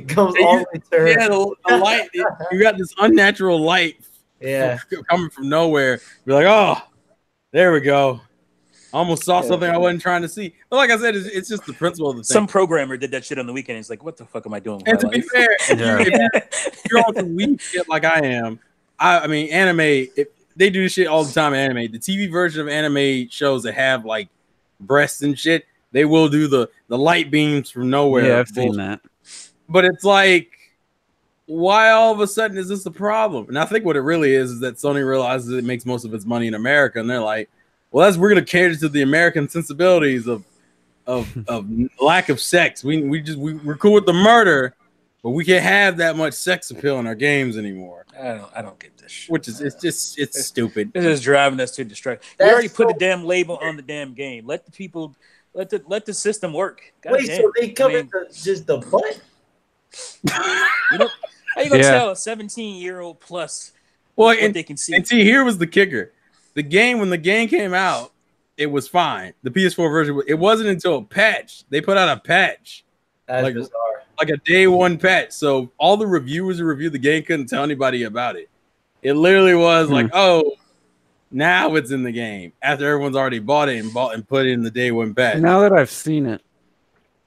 goes all the way to her. Yeah, the light. You got this unnatural light. Yeah, coming from nowhere. Be like, oh, there we go. I almost saw something I wasn't trying to see. But like I said, it's just the principle of the thing. Some programmer did that shit on the weekend. He's like, what the fuck am I doing with and my to life? be fair, if you're on some weak shit like I am, I mean, anime, they do this shit all the time in anime. The TV version of anime shows that have like breasts and shit, they will do the light beams from nowhere. Yeah, I've seen that. But it's like, why all of a sudden is this a problem? And I think what it really is that Sony realizes it makes most of its money in America, and they're like, well, we're going to cater to the American sensibilities of lack of sex. We're cool with the murder, but we can't have that much sex appeal in our games anymore. I don't get this shit. Which is it's stupid. This is driving us to distraction. You already put a damn label on the damn game. Let the people let the system work. God wait, damn. so they covered just the butt? You know, how you gonna tell a 17-year-old plus what they can see? And see, here was the kicker. When the game came out, it was fine. The PS4 version, it wasn't until a patch. They put out a patch. That's bizarre. Like a day one patch. So all the reviewers who reviewed the game couldn't tell anybody about it. It literally was like, oh, now it's in the game. After everyone's already bought it and put it in the day one patch. Now that I've seen it,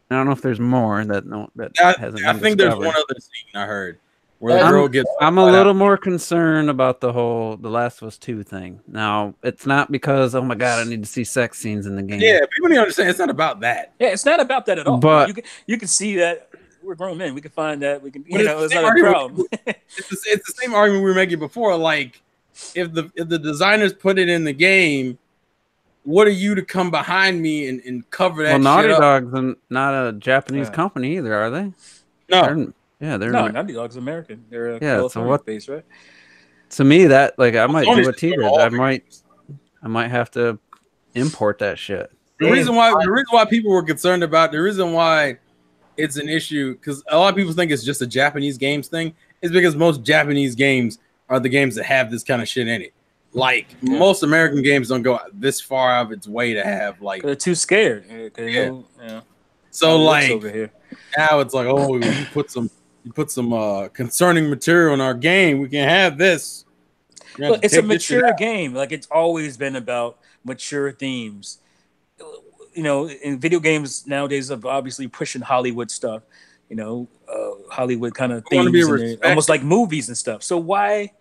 I don't know if there's more that hasn't been I think discovered. there's one other scene I heard. Where the girl gets I'm a little more concerned about the whole The Last of Us 2 thing. Now, it's not because, oh my God, I need to see sex scenes in the game. Yeah, people need to understand it's not about that. Yeah, it's not about that at all. But you can see that we're grown men. We can find that. We can, it's not a problem. It's the same argument we were making before. Like, if the designers put it in the game, what are you to come behind me and cover that? Well, Naughty shit Dog's not a Japanese company either, are they? No. They're Naughty Dog's American. They're California based, right? To me, that I might do what he did. I might have to import that shit. The reason why people were concerned about the reason why it's an issue, because a lot of people think it's just a Japanese games thing, is because most Japanese games are the games that have this kind of shit in it. Like most American games don't go this far out of its way to have like they're too scared. So like over here. Now it's like, oh, you put some concerning material in our game. We can have this. Look, it's a mature game. Like it's always been about mature themes. You know, in video games nowadays of obviously pushing Hollywood stuff. You know, Hollywood kind of themes, almost like movies and stuff. So why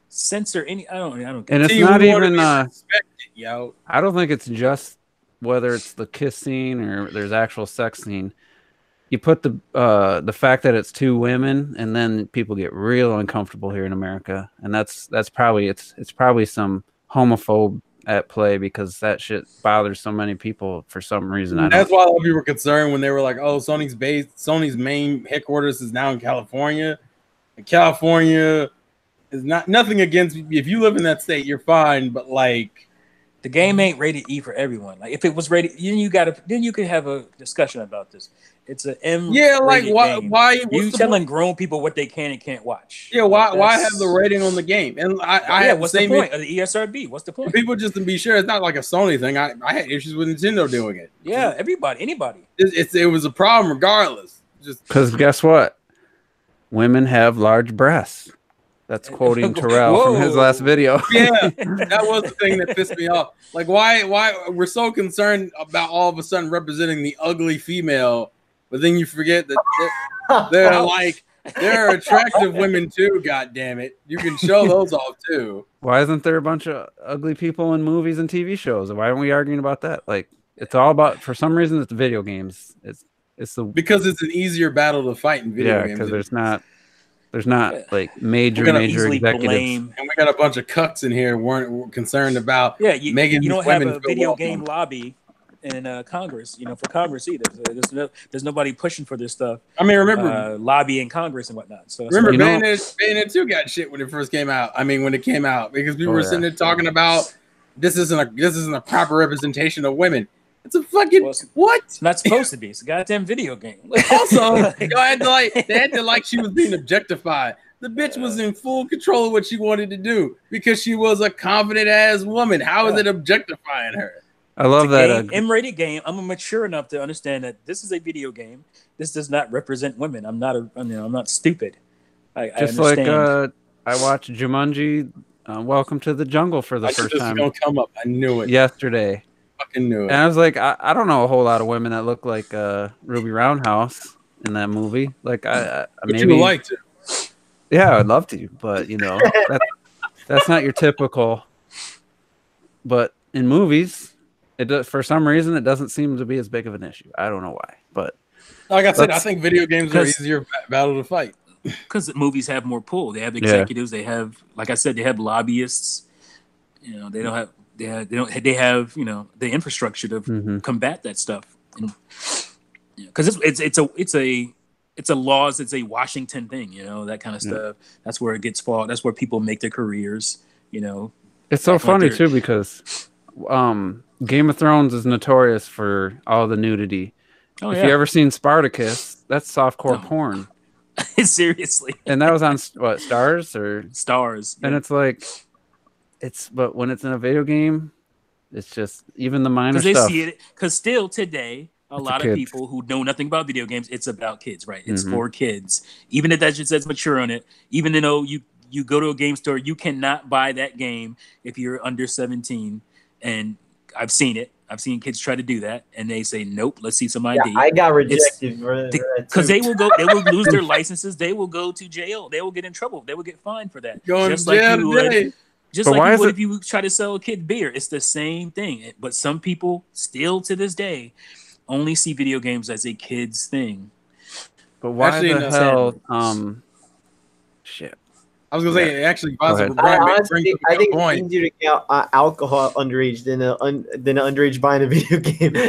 censor any? I don't. And it's not even. I don't think it's just whether it's the kiss scene or there's actual sex scene. You put the fact that it's two women, and then people get real uncomfortable here in America, and that's probably it's probably some homophobe at play because that shit bothers so many people for some reason. That's why a lot of people were concerned when they were like, "Oh, Sony's main headquarters is now in California." And California is nothing against if you live in that state, you're fine, but like the game ain't rated E for everyone. Like if it was rated, then you could have a discussion about this. It's an M. Yeah, like why you telling grown people what they can and can't watch? Yeah, why have the rating on the game? And I what's the point of the ESRB? What's the point? People just to be sure it's not like a Sony thing. I had issues with Nintendo doing it. Yeah, anybody. It was a problem regardless. Just because guess what? Women have large breasts. That's quoting Terrell from his last video. Yeah, that was the thing that pissed me off. Like, why we're so concerned about all of a sudden representing the ugly female, but then you forget that there are attractive women too. God damn it, you can show those off too. Why isn't there a bunch of ugly people in movies and TV shows? Why aren't we arguing about that? Like, it's all about, for some reason, it's video games. Because it's an easier battle to fight in video games. Yeah, because there's not like major executives. And we got a bunch of cucks in here weren't concerned about making you don't have a video game lobby in Congress, for Congress either. There's nobody pushing for this stuff. I mean, remember lobby in Congress and whatnot. So remember Bayonetta 2 got shit when it first came out. I mean, when it came out, because people were sitting there talking about this isn't a proper representation of women. It's a fucking what? It's not supposed to be. It's a goddamn video game. Also, they had to like she was being objectified. The bitch was in full control of what she wanted to do because she was a confident ass woman. How is it objectifying her? I love that. M-rated game. I'm mature enough to understand that this is a video game. This does not represent women. I'm not stupid. I understand. I watched Jumanji, Welcome to the Jungle for the first time. Gonna come up. I knew it yesterday. Fucking knew it. And I was like, I don't know a whole lot of women that look like Ruby Roundhouse in that movie. Like, maybe you would like to. Yeah, I'd love to, but that's not your typical. But in movies, for some reason it doesn't seem to be as big of an issue. I don't know why, but like I said, I think video games are easier battle to fight because movies have more pull. They have executives. They have, like I said, they have lobbyists. They don't have. They have the infrastructure to combat that stuff. Because it's a laws. It's a Washington thing. That kind of stuff. That's where it gets fought. That's where people make their careers. It's so funny too because Game of Thrones is notorious for all the nudity. If you ever seen Spartacus, that's softcore porn. Seriously. And that was on what, Stars or Stars? And it's like, but when it's in a video game, it's just even the minor stuff. Because they see it. Because still today, a lot of people who know nothing about video games, it's about kids, right? It's for kids. Even if that just says mature on it, even though you go to a game store, you cannot buy that game if you're under 17. And I've seen it. I've seen kids try to do that, and they say, "Nope, let's see some ID." Yeah, I got rejected because they will lose their licenses. They will go to jail. They will get in trouble. They will get fined for that. Just like you would if you try to sell a kid beer. It's the same thing. But some people still to this day only see video games as a kid's thing. But why the hell? Shit. I was gonna say actually. I think it's easier to get alcohol underage than an underage buying a video game. I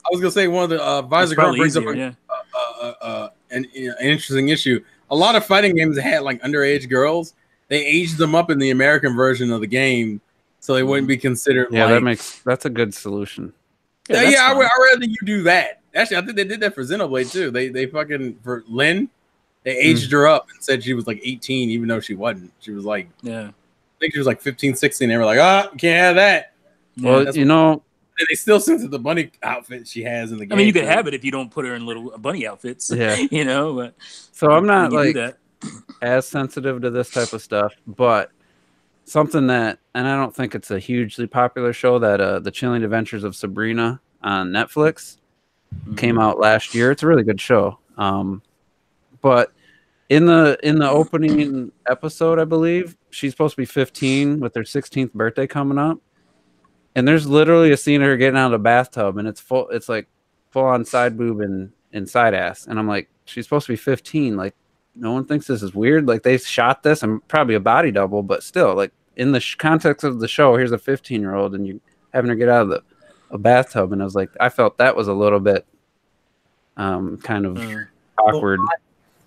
was gonna say one of the Visor Grunt brings up an interesting issue. A lot of fighting games that had like underage girls, they aged them up in the American version of the game, so they wouldn't be considered. Yeah, that's a good solution. Yeah, I'd rather you do that. Actually, I think they did that for Xenoblade too. They fucking for Lynn. They aged her up and said she was like 18, even though she wasn't. She was like, I think she was like 15, 16. They were like, you can't have that. Well, and they still censored the bunny outfit she has in the game. I mean, you could have it if you don't put her in little bunny outfits. Yeah. But so I'm not like as sensitive to this type of stuff, but something that, and I don't think it's a hugely popular show, that The Chilling Adventures of Sabrina on Netflix came out last year. It's a really good show. But in the opening episode, I believe, she's supposed to be 15 with her 16th birthday coming up. And there's literally a scene of her getting out of the bathtub, and it's like full on side boob and side ass. And I'm like, she's supposed to be 15. Like, no one thinks this is weird. Like, they shot this, and probably a body double, but still, like, in the context of the show, here's a 15-year-old, and you're having her get out of a bathtub. And I was like, I felt that was a little bit kind of awkward.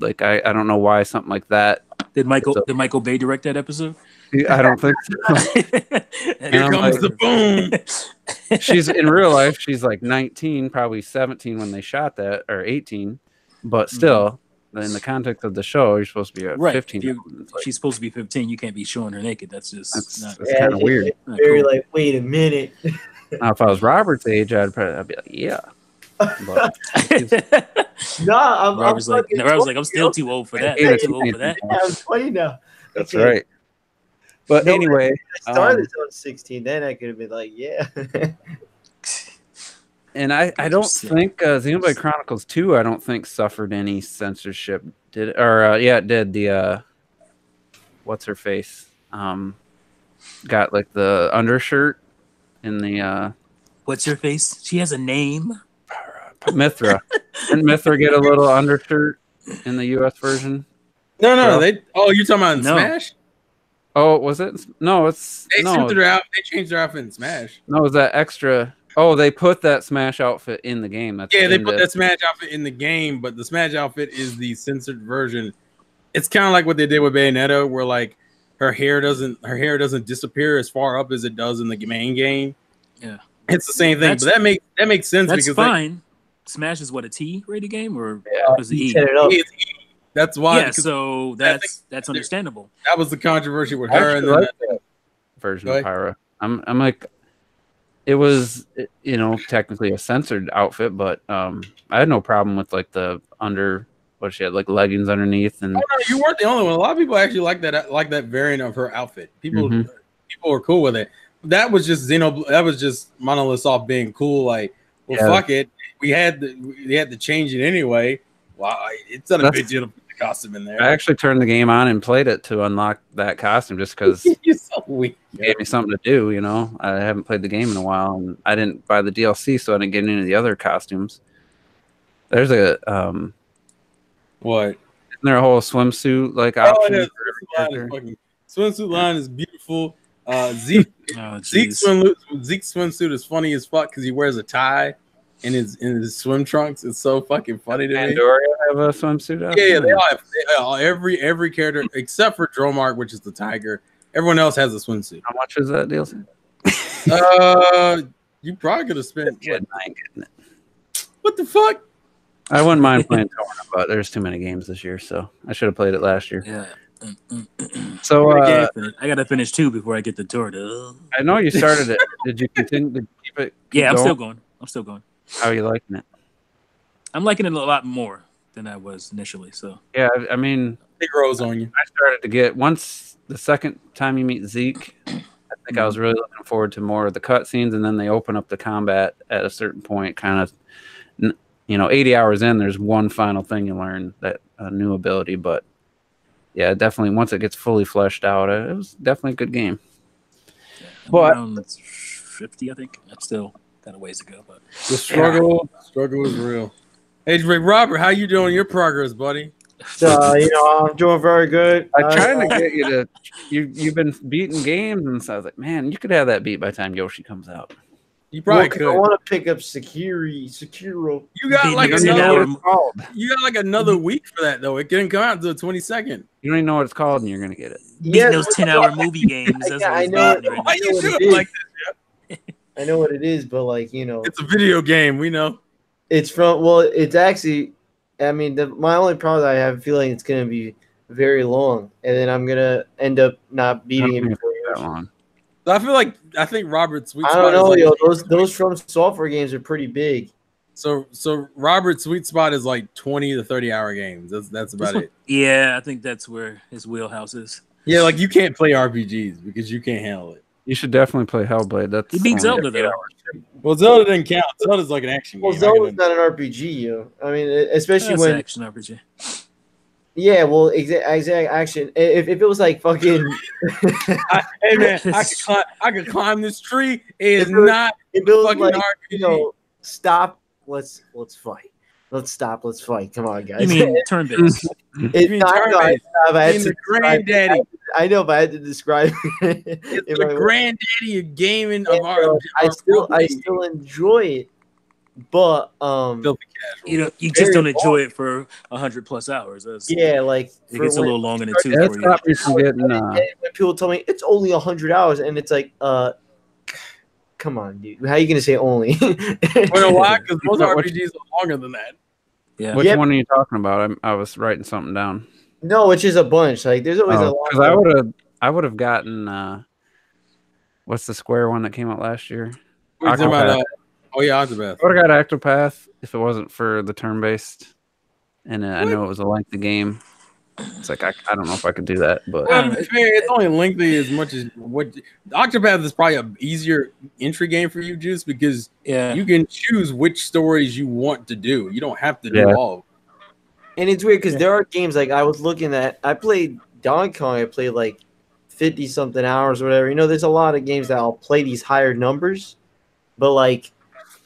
Like, I don't know why something like that. Did Michael Bay direct that episode? I don't think so. Here comes the boom. She's in real life, she's like 19, probably 17 when they shot that, or 18. But still, in the context of the show, you're supposed to be 15. She's supposed to be 15. You can't be showing her naked. That's kind of weird. Very cool. Like, wait a minute. Now, if I was Robert's age, I'd be like, yeah. But Robert's like, I'm still too old for that. I'm too old for that. I'm 20 now. That's right. But anyway, I started on 16. Then I could have been like, yeah. And I don't think Xenoblade Chronicles 2, I don't think suffered any censorship. Did it? Or it did. The what's her face? Got like the undershirt in the what's her face? She has a name. Mithra. Didn't Mithra get a little undershirt in the US version? No. You're talking about in Smash? Oh, was it? No, they changed their outfit in Smash. No, it was that extra. Oh, they put that Smash outfit in the game. They put that Smash outfit in the game, but the Smash outfit is the censored version. It's kind of like what they did with Bayonetta, where like her hair doesn't disappear as far up as it does in the main game. Yeah, it's the same thing. But that makes sense. That's because fine. Smash is what, a T rated game, or was it E? It's E. That's why. Yeah, so that's understandable. That was the controversy with her and that version of Pyra. I'm like, it was, technically a censored outfit, but I had no problem with like the what she had, like leggings underneath. And no, you weren't the only one. A lot of people actually like that variant of her outfit. People were cool with it. That was just that was just Monolith Soft being cool. Like, well, fuck it. We had to change it anyway. Well, it's not a big deal to put the costume in there. I actually turned the game on and played it to unlock that costume just because you're so weak. It gave me something to do. I haven't played the game in a while, and I didn't buy the DLC, so I didn't get any of the other costumes. There's a what? Isn't there a whole swimsuit option? Swimsuit line is beautiful. Zeke swimsuit is funny as fuck because he wears a tie in his swim trunks. It's so fucking funny to me. Pandora have a swimsuit outfit? Yeah, they all have every character except for Dromark, which is the tiger. Everyone else has a swimsuit. How much is that DLC? You probably could have spent. I ain't getting it. What the fuck? I wouldn't mind playing Torna, but there's too many games this year, so I should have played it last year. Yeah. So I gotta finish 2 before I get the tour. I know you started it. Did you continue to keep it? Yeah, I'm still going. How are you liking it? I'm liking it a lot more than I was initially. So yeah, I mean, it grows on you. I started to get once the second time you meet Zeke. I think I was really looking forward to more of the cutscenes, and then they open up the combat at a certain point. Kind of, 80 hours in, there's one final thing you learn, that new ability. But yeah, definitely once it gets fully fleshed out, it was definitely a good game. Yeah, but around 50, I think. That's still kind of ways to go, but the struggle is real. Hey, Robert, how you doing? Your progress, buddy? I'm doing very good. I'm trying to get you to. You've been beating games, and so I was like, man, you could have that beat by the time Yoshi comes out. You probably could. I want to pick up Sekiro. You got like another week for that though. It didn't come out until the 22nd. You don't even know what it's called, and you're gonna get it. Beating those 10-hour movie games. I know. Why you do it like this? I know what it is, but it's a video game. We know. It's from. Well, it's actually. I mean, my only problem is I have a feeling it's gonna be very long, and then I'm gonna end up not beating it before that long. I think Robert's sweet spot. I don't know, those From Software games are pretty big. So Robert's sweet spot is like 20 to 30 hour games. That's about it. Yeah, I think that's where his wheelhouse is. Yeah, like you can't play RPGs because you can't handle it. You should definitely play Hellblade. He beat Zelda though. Well, Zelda didn't count. Zelda's like an action game. Well, Zelda's not an RPG, I mean, especially when action RPG. Yeah, well, exact action. If it was like fucking, hey man, I could climb this tree. It is not fucking like, RPG. Stop. Let's fight. Let's stop. Let's fight. Come on, guys. You mean turn-based? It's not turn-based. The granddaddy. I know, but I had to describe it. It's the granddaddy of gaming of our. I still enjoy it. But you just don't enjoy it for 100+ hours. Like it gets a little long in the tooth for you. When people tell me it's only 100 hours, and it's like, come on, dude. How are you gonna say only? Well, why? Because most RPGs are longer than that. Yeah. Which one are you talking about? I was writing something down. No, it's just a bunch. Like there's always a lot. Because I would have gotten what's the Square one that came out last year? Oh yeah, Octopath. I would have got Octopath if it wasn't for the turn-based, and I know it was a lengthy game. It's like I don't know if I could do that, but it's only lengthy as much as what Octopath is probably an easier entry game for you, Juice, because you can choose which stories you want to do. You don't have to do all. And it's weird because there are games like I was looking at. I played Donkey Kong. I played like 50-something hours or whatever. There's a lot of games that I'll play these higher numbers, but like.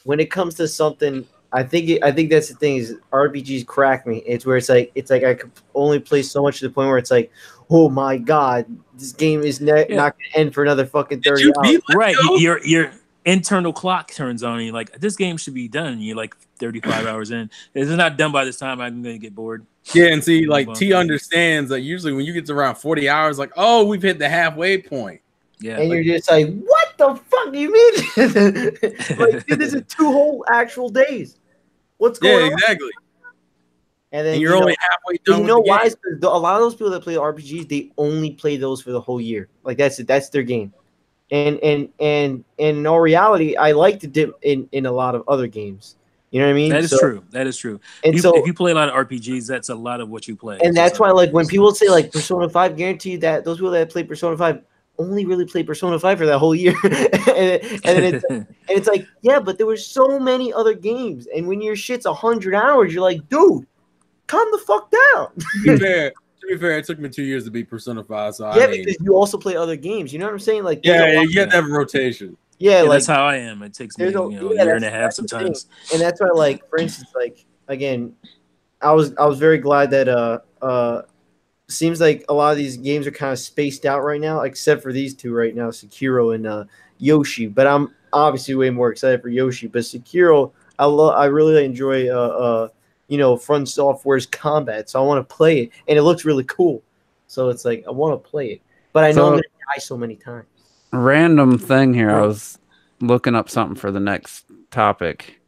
When it comes to something, I think that's the thing is RPGs crack me. It's where it's like I could only play so much to the point where it's like, oh my god, this game is not going to end for another fucking 30 hours. Right, your internal clock turns on. And you're like, this game should be done. And you're like 35 hours in. If it's not done by this time, I'm going to get bored. Yeah, and see, like T understands that usually when you get to around 40 hours, like, oh, we've hit the halfway point. Yeah, and you're just like, what the fuck do you mean? Like, dude, this is 2 whole actual days. What's going on? Yeah, exactly. And then you're only halfway done. Why? A lot of those people that play RPGs, they only play those for the whole year. Like that's their game. and in all reality, I like to dip in a lot of other games. You know what I mean? That is true. That is true. And If you play a lot of RPGs, that's a lot of what you play. And that's why, like, when people say like Persona 5, guarantee that those people that play Persona 5 only really play Persona 5 for that whole year. and it's like, yeah, but there were so many other games, and when your shit's 100 hours, you're like, dude, calm the fuck down. To be fair, it took me 2 years to beat Persona 5, so yeah, because you also play other games. You know what I'm saying? Like, you have to have a rotation. Yeah, like, that's how I am. It takes me a year and a half sometimes. And that's why, like, for instance, like, again, I was very glad that seems like a lot of these games are kind of spaced out right now, except for these two right now, Sekiro and Yoshi. But I'm obviously way more excited for Yoshi. But Sekiro, I really enjoy From Software's combat, so I want to play it, and it looks really cool. So it's like I want to play it, but I know I'm gonna die so many times. Random thing here. I was looking up something for the next topic.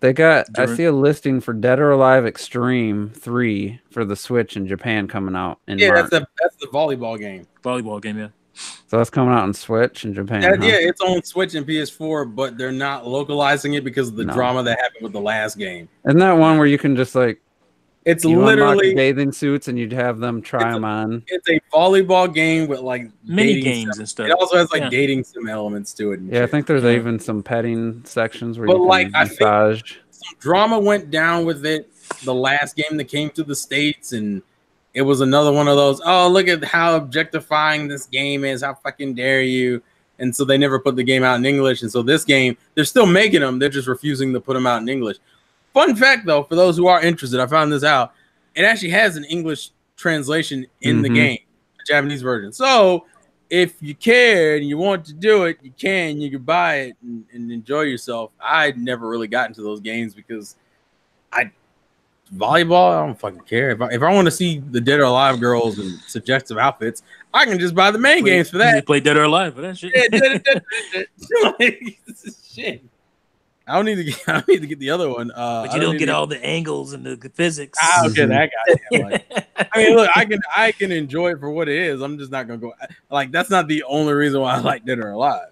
I see a listing for Dead or Alive Extreme 3 for the Switch in Japan coming out in March. That's the volleyball game. Volleyball game, yeah. So that's coming out on Switch in Japan. Yeah, it's on Switch and PS4, but they're not localizing it because of the drama that happened with the last game. Isn't that one where you can just like it's literally bathing suits and you'd have them try them on? It's a volleyball game with like mini games and stuff. It also has like dating sim elements to it. Yeah, shit. I think there's even some petting sections where you can massage. I think some drama went down with it the last game that came to the States, and it was another one of those, oh, look at how objectifying this game is, how fucking dare you. And so they never put the game out in English. And so this game, they're still making them, they're just refusing to put them out in English. Fun fact, though, for those who are interested, I found this out. It actually has an English translation in the game, the Japanese version. So if you care and you want to do it, you can buy it and enjoy yourself. I never really got into those games because volleyball, I don't fucking care. If I want to see the Dead or Alive girls in suggestive outfits, I can just buy the main games for that. You play Dead or Alive for that shit. Shit. I don't need to get the other one. But you don't get all the angles and the physics. I don't get that guy. I mean, look, I can enjoy it for what it is. I'm just not gonna go like that's not the only reason why I like Dead or Alive.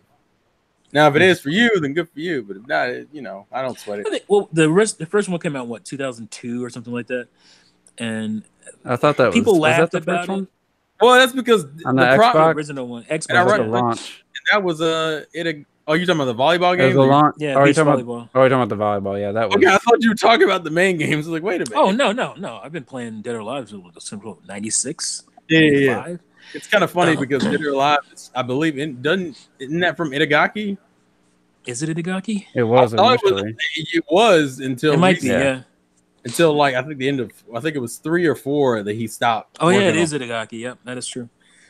Now, if it is for you, then good for you. But if not, I don't sweat it. The first one came out 2002 or something like that, and I thought that people laughed was, about it. Well, that's because on the Xbox, original one, Xbox the launch. And that was oh, you're talking about the volleyball game? Yeah, you're talking volleyball. You're talking about the volleyball. Yeah, that was. Okay, I thought you were talking about the main games. I was like, wait a minute. Oh no! I've been playing Dead or Alive since 96. Yeah. It's kind of funny because Dead or Alive, I believe, isn't that from Itagaki? Is it Itagaki? It was initially. It was until it might be, yeah. Until like I think it was 3 or 4 that he stopped. Oh yeah, it is Itagaki. Yep, that is true.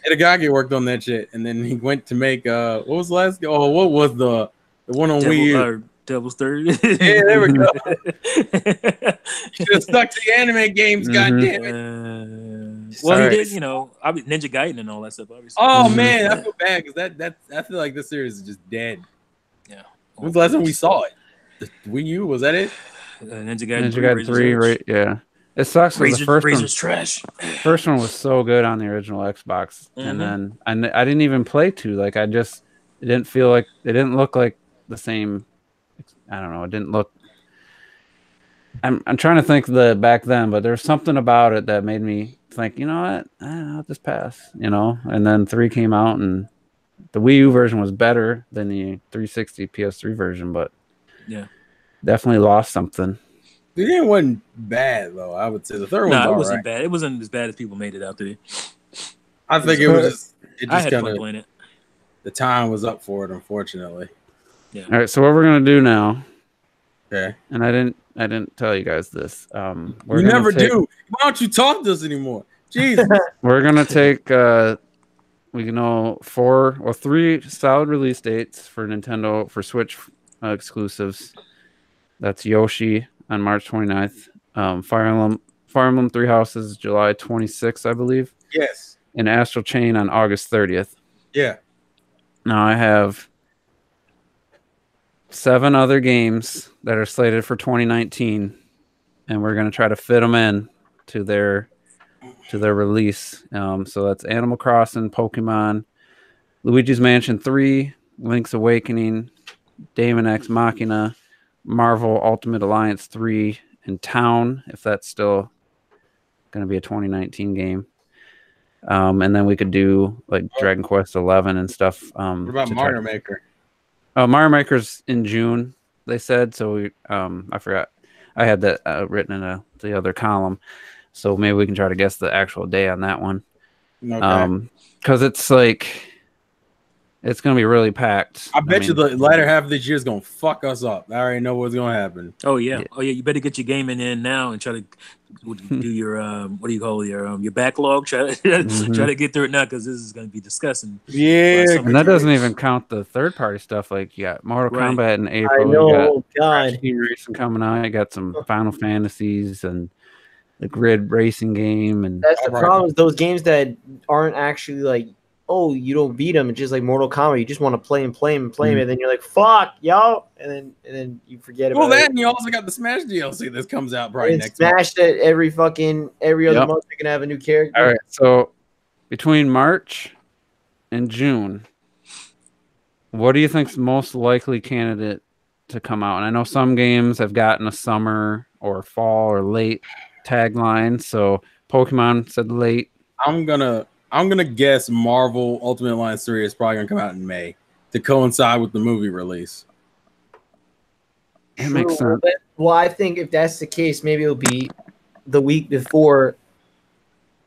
Itagaki worked on that shit, and then he went to make what was the last? Oh, what was the one on Wii U? Devil's Third. Yeah, there we go. You should have stuck to the anime games, goddammit. Well, he did, Ninja Gaiden and all that stuff, obviously. Oh man, I feel bad because I feel like this series is just dead. Yeah. When's the last time we saw it? The Wii U, was that it? Ninja Gaiden 3, right? Yeah. It sucks because the first Razor's trash. First one was so good on the original Xbox, and then I didn't even play 2. Like it didn't feel like it didn't look like the same. I don't know. It didn't look. I'm trying to think back then, but there's something about it that made me think, you know what, I'll just pass. And then 3 came out, and the Wii U version was better than the 360 PS3 version, but yeah, definitely lost something. The game wasn't bad though. I would say the third one. No, it wasn't bad. It wasn't as bad as people made it out to be. I think it was just I had kind fun playing it. The time was up for it, unfortunately. Yeah. All right, so what we're gonna do now? Okay. And I didn't tell you guys this. We never do. Why don't you talk to us anymore? Jesus. We're gonna take 3 solid release dates for Nintendo for Switch exclusives. That's Yoshi on March 29th. Fire Emblem 3 Houses July 26th, I believe. Yes. And Astral Chain on August 30th. Yeah. Now I have 7 other games that are slated for 2019, and we're going to try to fit them in to their release. So that's Animal Crossing, Pokemon, Luigi's Mansion 3, Link's Awakening, Daemon X Machina, Marvel Ultimate Alliance 3, and Town, if that's still going to be a 2019 game. And then we could do like Dragon Quest 11 and stuff. What about Mario Maker? Mario Maker's in June, they said. So we, I forgot. I had that written in the other column. So maybe we can try to guess the actual day on that one. Okay. Because it's like, it's going to be really packed. I bet you the latter half of this year is going to fuck us up. I already know what's going to happen. Oh yeah. You better get your gaming in now and try to do your what do you call your backlog? Try to get through it now because this is going to be disgusting. Yeah, and that doesn't even count the third-party stuff. Like you got Mortal Kombat in April. I know, you got God. Team Racing coming out. You got some Final Fantasies and the Grid Racing game. And that's the problem. Is those games that aren't actually like, oh, you don't beat them. It's just like Mortal Kombat. You just want to play and play and play, and then you're like, fuck, yo, and then you forget about it. Well, then you also got the Smash DLC that comes out probably next Smash that every other month you're gonna have a new character. All right, so between March and June, what do you think's the most likely candidate to come out? And I know some games have gotten a summer or fall or late tagline. So Pokemon said late. I'm gonna guess Marvel Ultimate Alliance 3 is probably gonna come out in May to coincide with the movie release. That makes sense. Well, I think if that's the case, maybe it'll be the week before,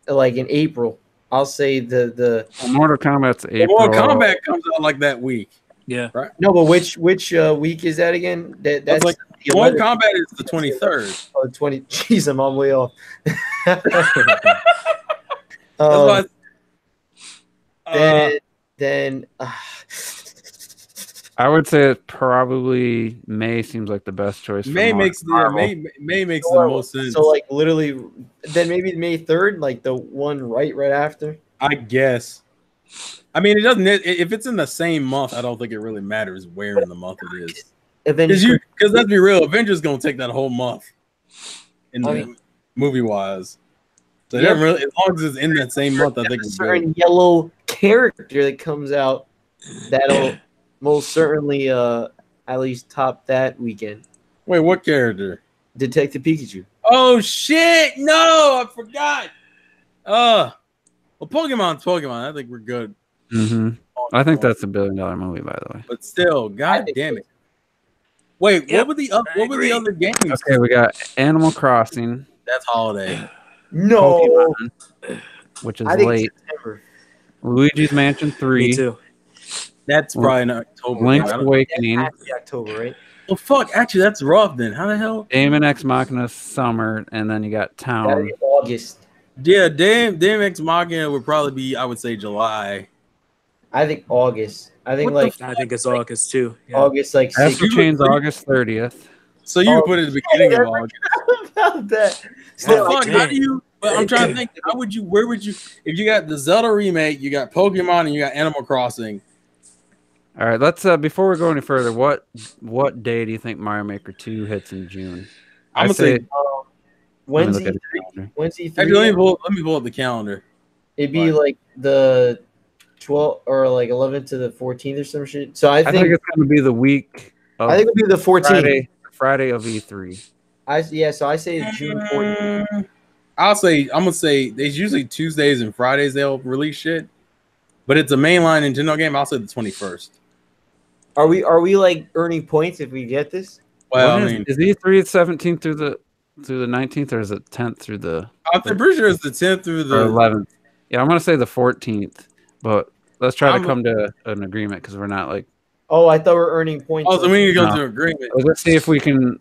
like in April. I'll say the Mortal Kombat's April. Mortal Kombat comes out like that week. Yeah. Right. No, but which week is that again? That's like Mortal Kombat is the 23rd. Oh, 20. Jeez, I'm way off. Then I would say it probably May seems like the best choice. May makes the most sense. So like literally, then maybe May 3rd, like the one right after. I guess. I mean, it doesn't. If it's in the same month, I don't think it really matters where in the month it is. Because let's be real, Avengers gonna take that whole month in the movie wise. So it doesn't really, as long as it's in that same month, I think it's a certain yellow character that comes out that'll most certainly at least top that weekend. Wait, what character? Detective Pikachu. Oh shit! No, I forgot. Well, Pokemon's Pokemon. I think we're good. Mm-hmm. I think that's $1 billion movie, by the way. But still, god damn it. Wait, what were the other games? Okay, we got Animal Crossing. That's holiday. No, Pokemon, which is late. September. Luigi's Mansion 3. Me too. That's probably in October. Link's Awakening. October, right? Oh fuck! Actually, that's rough. Then how the hell? Daemon X Machina Summer, and then you got Town. August. Yeah, Daemon X Machina would probably be, I would say, July. I think August. I think I think it's August too. Yeah. August, like Astral Chain's August 30th. So you put it at the beginning of August. About that. So how do you? But I'm trying to think. How would you? Where would you? If you got the Zelda remake, you got Pokemon, and you got Animal Crossing. All right, let's before we go any further, what day do you think Mario Maker 2 hits in June? I'm gonna say Wednesday. Actually, let me pull up the calendar. It'd be like the 12th or like 11th to the 14th or some shit. So I think it's gonna be the week. I think it'll be the 14th. Friday of E3. So I say June 14th. I'm gonna say there's usually Tuesdays and Fridays they'll release shit, but it's a mainline Nintendo game. I'll say the 21st. Are we like earning points if we get this? Well, is E3 17th through the 19th, or is it 10th through the? I'm pretty sure it's the 10th through the 11th. Yeah, I'm gonna say the 14th, but let's try to come to an agreement because we're not like. Oh, I thought we were earning points. Oh, so we need to go to an agreement. Let's see if we can.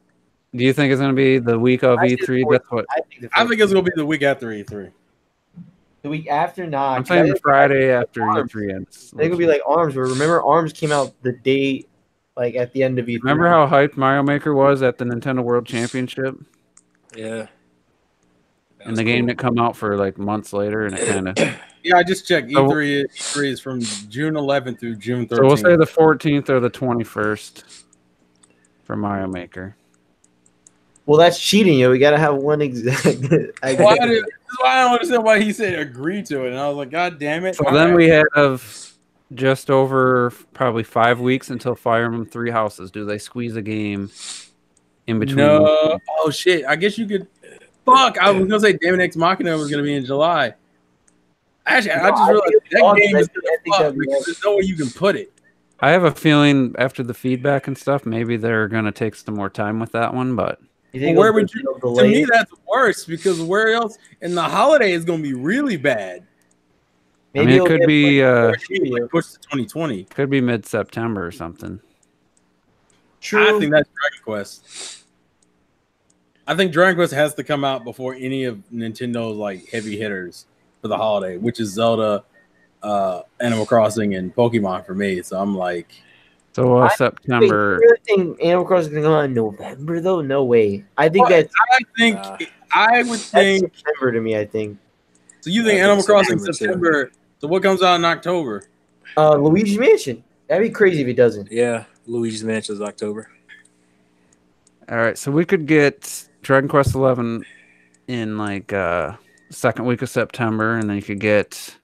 Do you think it's going to be the week of E3? That's what I think it's going to be the week after E3. The week after, nah. I'm saying the Friday after E3 ends. I think it'll be like ARMS. But remember, ARMS came out the day, like at the end of E3. Remember how hyped Mario Maker was at the Nintendo World Championship? Yeah. And the game didn't come out for like months later, and it kind of. Yeah, I just checked. E3 is from June 11th through June 13th. So we'll say the 14th or the 21st for Mario Maker. Well, that's cheating, yo. We gotta have one exact. This is why I don't understand why he said agree to it, and I was like, God damn it! So then we have just over probably 5 weeks until Fire Emblem Three Houses. Do they squeeze a game in between? No. Oh shit. I guess you could. Fuck. I was gonna say Daemon X Machina was gonna be in July. Actually, I just realized that game is gonna fuck because there's no way you can put it. I have a feeling after the feedback and stuff, maybe they're gonna take some more time with that one. But well, where would you? To me, that's worse because where else? And the holiday is gonna be really bad. Maybe it could be pushed to 2020. Could be mid-September or something. True. I think that's Dragon Quest. I think Dragon Quest has to come out before any of Nintendo's like heavy hitters for the holiday, which is Zelda, Animal Crossing, and Pokemon for me. So I'm like, September. I really think Animal Crossing is going to come out in November though. No way. I think I would think September to me. I think. So you think Animal Crossing September? So what comes out in October? Luigi's Mansion. That'd be crazy if it doesn't. Yeah, Luigi's Mansion is October. All right, so we could get Dragon Quest 11 in like second week of September, and then you could get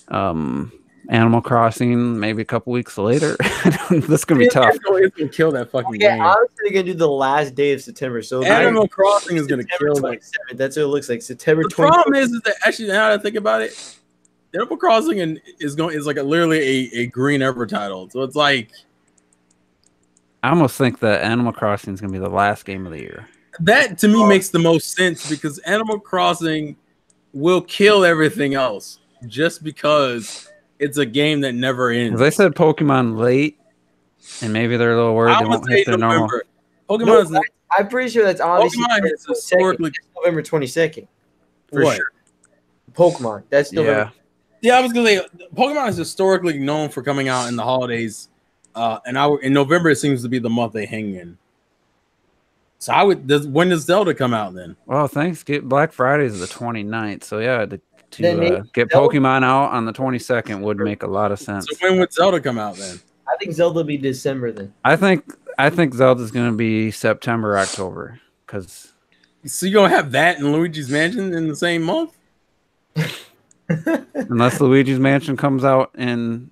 Animal Crossing maybe a couple weeks later. This is gonna be tough. It's gonna kill that fucking game. Honestly, they're gonna do the last day of September. So Animal Crossing is gonna kill that. That's what it looks like. September. The problem is that actually now that I think about it, Animal Crossing is like literally a green ever title. So it's like I almost think that Animal Crossing is gonna be the last game of the year. That to me makes the most sense because Animal Crossing will kill everything else just because it's a game that never ends. They said Pokemon late, and maybe they're a little worried they won't hit their normal. Pokemon is I'm pretty sure that's obviously historically November 22nd. For sure. Pokemon. That's November. Yeah, I was gonna say Pokemon is historically known for coming out in the holidays, and in November it seems to be the month they hang in. So when does Zelda come out then? Well, Black Friday is the 29th, so yeah, to get Pokemon out on the 22nd would make a lot of sense. So when would Zelda come out then? I think Zelda will be December then. I think Zelda's gonna be September, October, because. So you're gonna have that and Luigi's Mansion in the same month? Unless Luigi's Mansion comes out in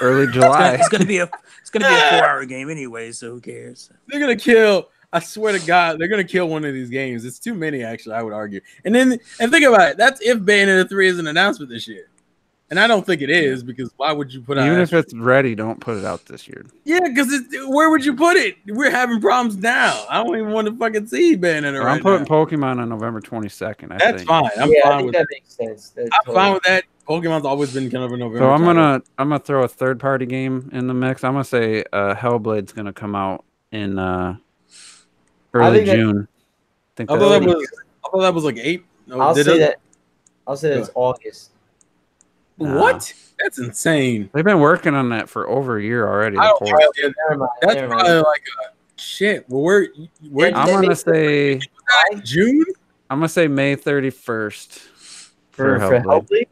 early July. It's gonna be a 4-hour game anyway, so who cares? They're gonna kill. I swear to God, they're gonna kill one of these games. It's too many, actually. I would argue. And think about it. That's if Bayonetta 3 is an announcement this year, and I don't think it is because why would you put out? Even if it's ready, don't put it out this year. Yeah, because where would you put it? We're having problems now. I don't even want to fucking see Bayonetta. I'm putting Pokemon on November 22nd. That's fine. I'm fine with that. Makes sense. I'm fine with that. Pokemon's always been kind of a November. So I'm gonna throw a third party game in the mix. I'm gonna say Hellblade's gonna come out in early June. I thought that was like 8. No, I'll say that's August. What? That's insane. They've been working on that for over a year already. That's probably like shit. Well, I'm gonna say June. I'm gonna say May 31st for Hellblade.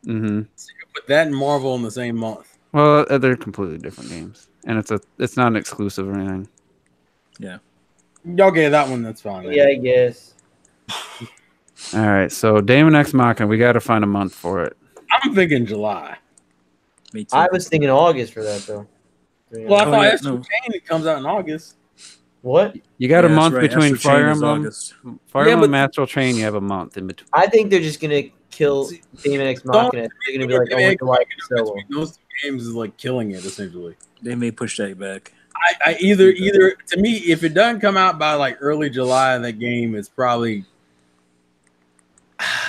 Mm-hmm. So you put that and Marvel in the same month. Well, they're completely different games, and it's not an exclusive or anything. Yeah. Okay, that one that's fine. Yeah, I guess. All right, so Daemon X Machina, we got to find a month for it. I'm thinking July. Me too. I was thinking August for that though. Well, I thought Astral Chain it comes out in August. What? You got a month between Fire Emblem, Astral Chain. You have a month in between. I think they're just gonna kill Daemon X Machina. They're gonna be like, those two games is like killing it essentially. They may push that back. I either to me, if it doesn't come out by like early July, that game is probably.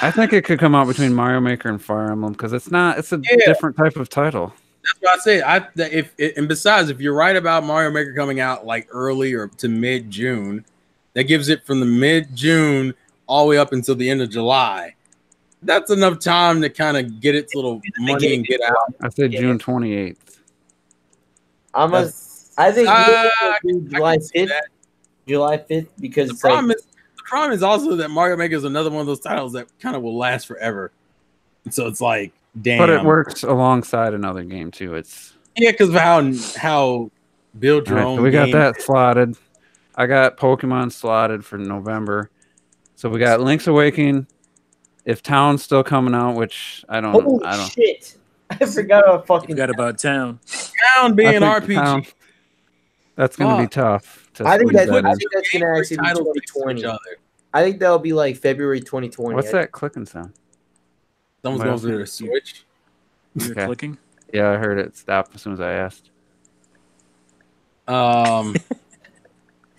I think it could come out between Mario Maker and Fire Emblem because it's a different type of title. That's what I say. And besides, if you're right about Mario Maker coming out like early or to mid-June, that gives it from the mid-June all the way up until the end of July. That's enough time to kind of get its little money and get out. I say June 28th. I think July 5th. July 5th because the problem is also that Mario Maker is another one of those titles that kind of will last forever. And so it's like, damn. But it works alongside another game too. Because of how build your own. So we got that slotted. I got Pokemon slotted for November. So we got Link's Awakening. If Town's still coming out, which I don't. Shit! I forgot about fucking. Forgot about Town. Town being I think RPG. Town- That's going to be tough. I think squeeze that's that in. gonna actually be Titles next to 2020. each other. I think that'll be like February 2020. What's that clicking sound? Someone's going through their Switch. You're Okay. clicking. Yeah, I heard it stop as soon as I asked.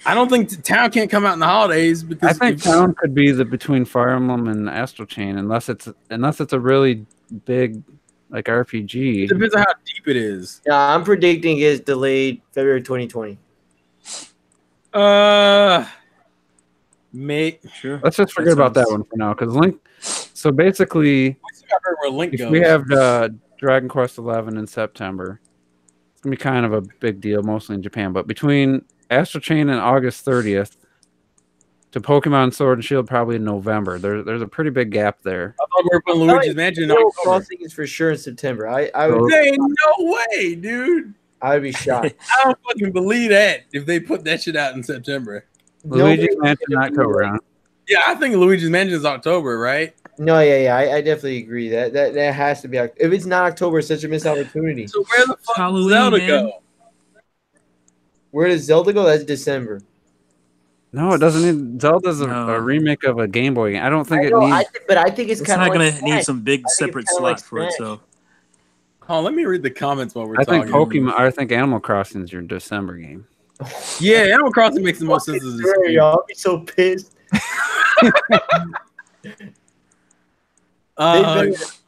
I don't think Town can't come out in the holidays because I think Town could be the between Fire Emblem and Astral Chain, unless it's a really big like RPG. it depends on how deep it is. Yeah, I'm predicting it's delayed February 2020. Sure. Let's just forget about that one for now, because Link. So basically, Where Link if goes. we have Dragon Quest XI in September, it's gonna be kind of a big deal, mostly in Japan. But between Astral Chain and August 30th, to Pokemon Sword and Shield probably in November. There's a pretty big gap there. I thought we were putting Luigi's Mansion in Animal October. Crossing is for sure in September. I would There ain't no way, dude. I would be shocked. I don't fucking believe that if they put that shit out in September. Luigi's Mansion in October, huh? Yeah, I think Luigi's Mansion is October, right? No, yeah, I definitely agree. That has to be. If it's not October, it's such a missed opportunity. So where the fuck Halloween, does Zelda man. go? Where does Zelda go? That's December. No, it doesn't need. Zelda's No. a remake of a Game Boy game. I don't think I it know, needs. but I think it's It's kind not of gonna like need Smash. some big I think it's separate kinda slot like for it. Smash. So Oh, let me read the comments while we're I talking. think Pokemon. I think Animal Crossing is your December game. Yeah, Animal Crossing makes the most sense as this game. I'll be so pissed.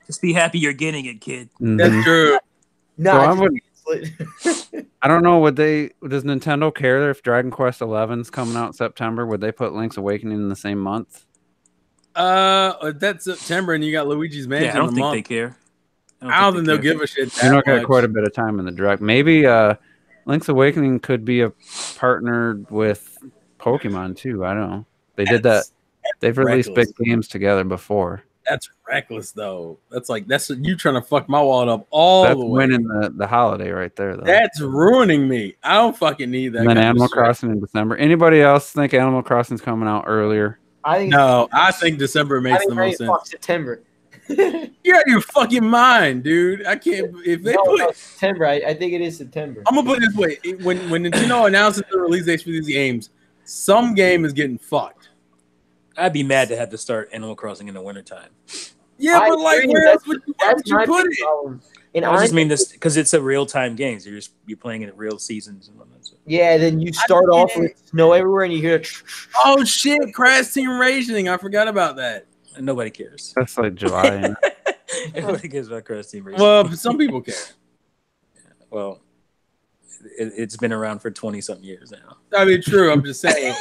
just be happy you're getting it, kid. Mhm. That's true. No, So I I would. just- I don't know. Does Nintendo care if Dragon Quest XI's coming out in September? Would they put Link's Awakening in the same month? That's September, and you got Luigi's Mansion Yeah, I don't in the think month. they care. I don't think they they'll care. give a shit. You know, That got much. quite a bit of time in the direct. Maybe Link's Awakening could be a partnered with Pokemon too. I don't know. They did that. They've released reckless. big games together before. That's reckless, though. That's you trying to fuck my wallet up all That's the way. winning the holiday right there, though. That's ruining me. I don't fucking need that. And then kind of Animal shit. Crossing in December. Anybody else think Animal Crossing's coming out earlier? I think No, I think December makes the most sense. fuck September. You're out of your fucking mind, dude. I can't. If they put, September. I think it is September. I'm gonna put it this way: when Nintendo announces the release dates for these games, some game is getting fucked. I'd be mad to have to start Animal Crossing in the wintertime. Yeah, I but like, agree. where else would you my put big it? problem. And I just I mean this because it's a real time game. So you're playing in real seasons and whatnot. So. yeah, then you start off with snow everywhere, and you hear. Oh shit, Crash Team Racing! I forgot about that. And nobody cares. That's like July. And Nobody cares about Crash Team Racing. Well, some people care. Well, it's been around for 20-something years now. I mean, true. I'm just saying,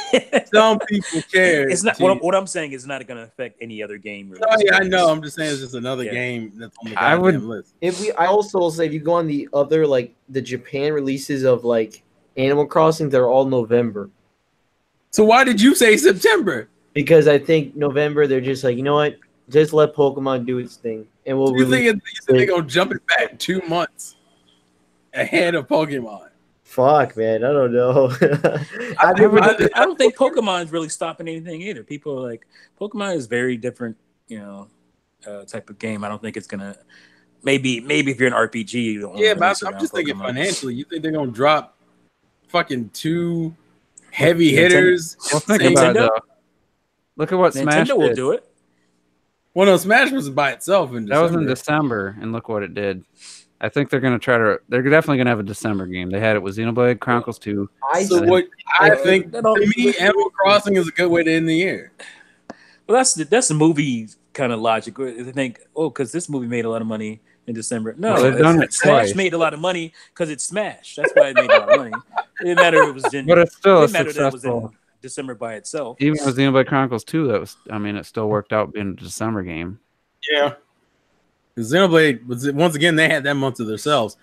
some people care. It's not what I'm saying is not going to affect any other game. Oh yeah, I know. I'm just saying it's just another Yeah. game that's on the I would- goddamn list. I also will say if you go on the other like the Japan releases of like Animal Crossing, they're all November. So why did you say September? Because I think November they're just like, you know what? Just let Pokemon do its thing. And we'll You release think they're gonna jump it back 2 months ahead of Pokemon? fuck, man. I don't know. I don't think Pokemon is really stopping anything either. People are like, Pokemon is very different, type of game. I don't think it's gonna. Maybe if you're an RPG, you don't. Yeah, but release I'm around just thinking Pokemon. financially. You think they're gonna drop fucking 2 heavy hitters? well, think Same- about it. Nintendo? Though. Look at what Smash Nintendo will did. do it. Well, no, Smash was by itself in That was in December. December, and look what it did. I think they're going to try to. They're definitely going to have a December game. They had it with Xenoblade Chronicles 2. So what I think to me, Animal Crossing is a good way to end the year. Well, that's the movie kind of logic. They think, because this movie made a lot of money in December. No, Well, they've done it Smash twice. made a lot of money because it's Smash. That's why it made a lot of money. It didn't matter if it was in. But it's still it a didn't matter that it was successful. in December by itself. Even with Xenoblade Chronicles 2, it still worked out being a December game. Yeah. Xenoblade was once again they had that month to themselves.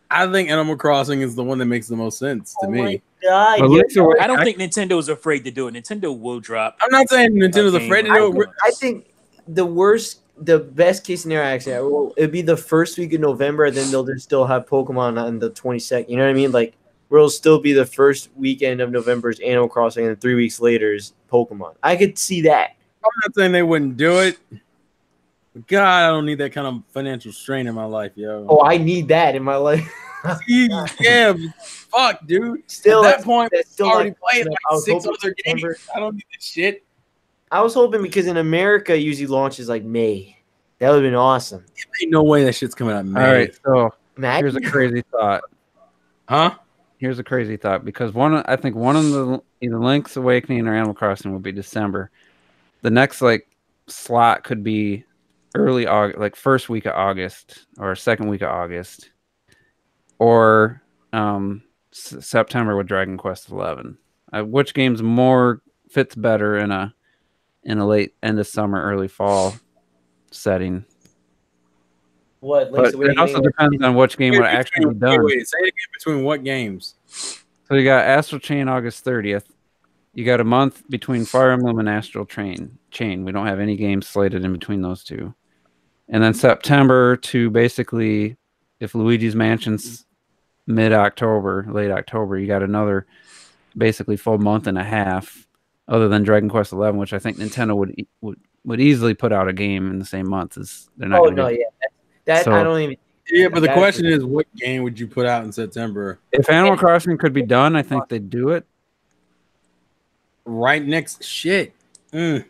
I think Animal Crossing is the one that makes the most sense to me. God, But yeah. Link's Awakening- I don't think Nintendo is afraid to do it. Nintendo will drop. I'm not saying Nintendo's a game afraid to or- do it. I think the best case scenario actually, it'd be the first week of November, and then they'll just still have Pokemon on the 22nd. You know what I mean? Like, where it'll still be the first weekend of November's Animal Crossing, and then 3 weeks later is Pokemon. I could see that. I'm not saying they wouldn't do it. God, I don't need that kind of financial strain in my life, yo. Oh, I need that in my life. Yeah, fuck, dude. Still, at that point, that's still already not played close enough. like I was 6 hoping other games. September. I don't need this shit. I was hoping because in America it usually launches like May. That would have been awesome. Ain't no way that shit's coming out in May. All right, so Imagine. here's a crazy thought. Huh? Here's a crazy thought because I think one of the either Link's Awakening or Animal Crossing will be December. The next like slot could be early August, like first week of August or second week of August, or September with Dragon Quest XI. Which game's more fits better in a late end of summer, early fall setting? What? But it also depends on which game would actually be done. Wait, say it again. Between what games? So you got Astral Chain August 30th. You got a month between Fire Emblem and Astral Chain. We don't have any games slated in between those two. And then September to basically, if Luigi's Mansion's mid-October, late October, you got another basically full month and a half, other than Dragon Quest XI, which I think Nintendo would easily put out a game in the same month. They're not. Oh no, yeah, that I don't even. Yeah, but the question is, what game would you put out in September? If Animal Crossing could be done, I think they'd do it. Right next shit. I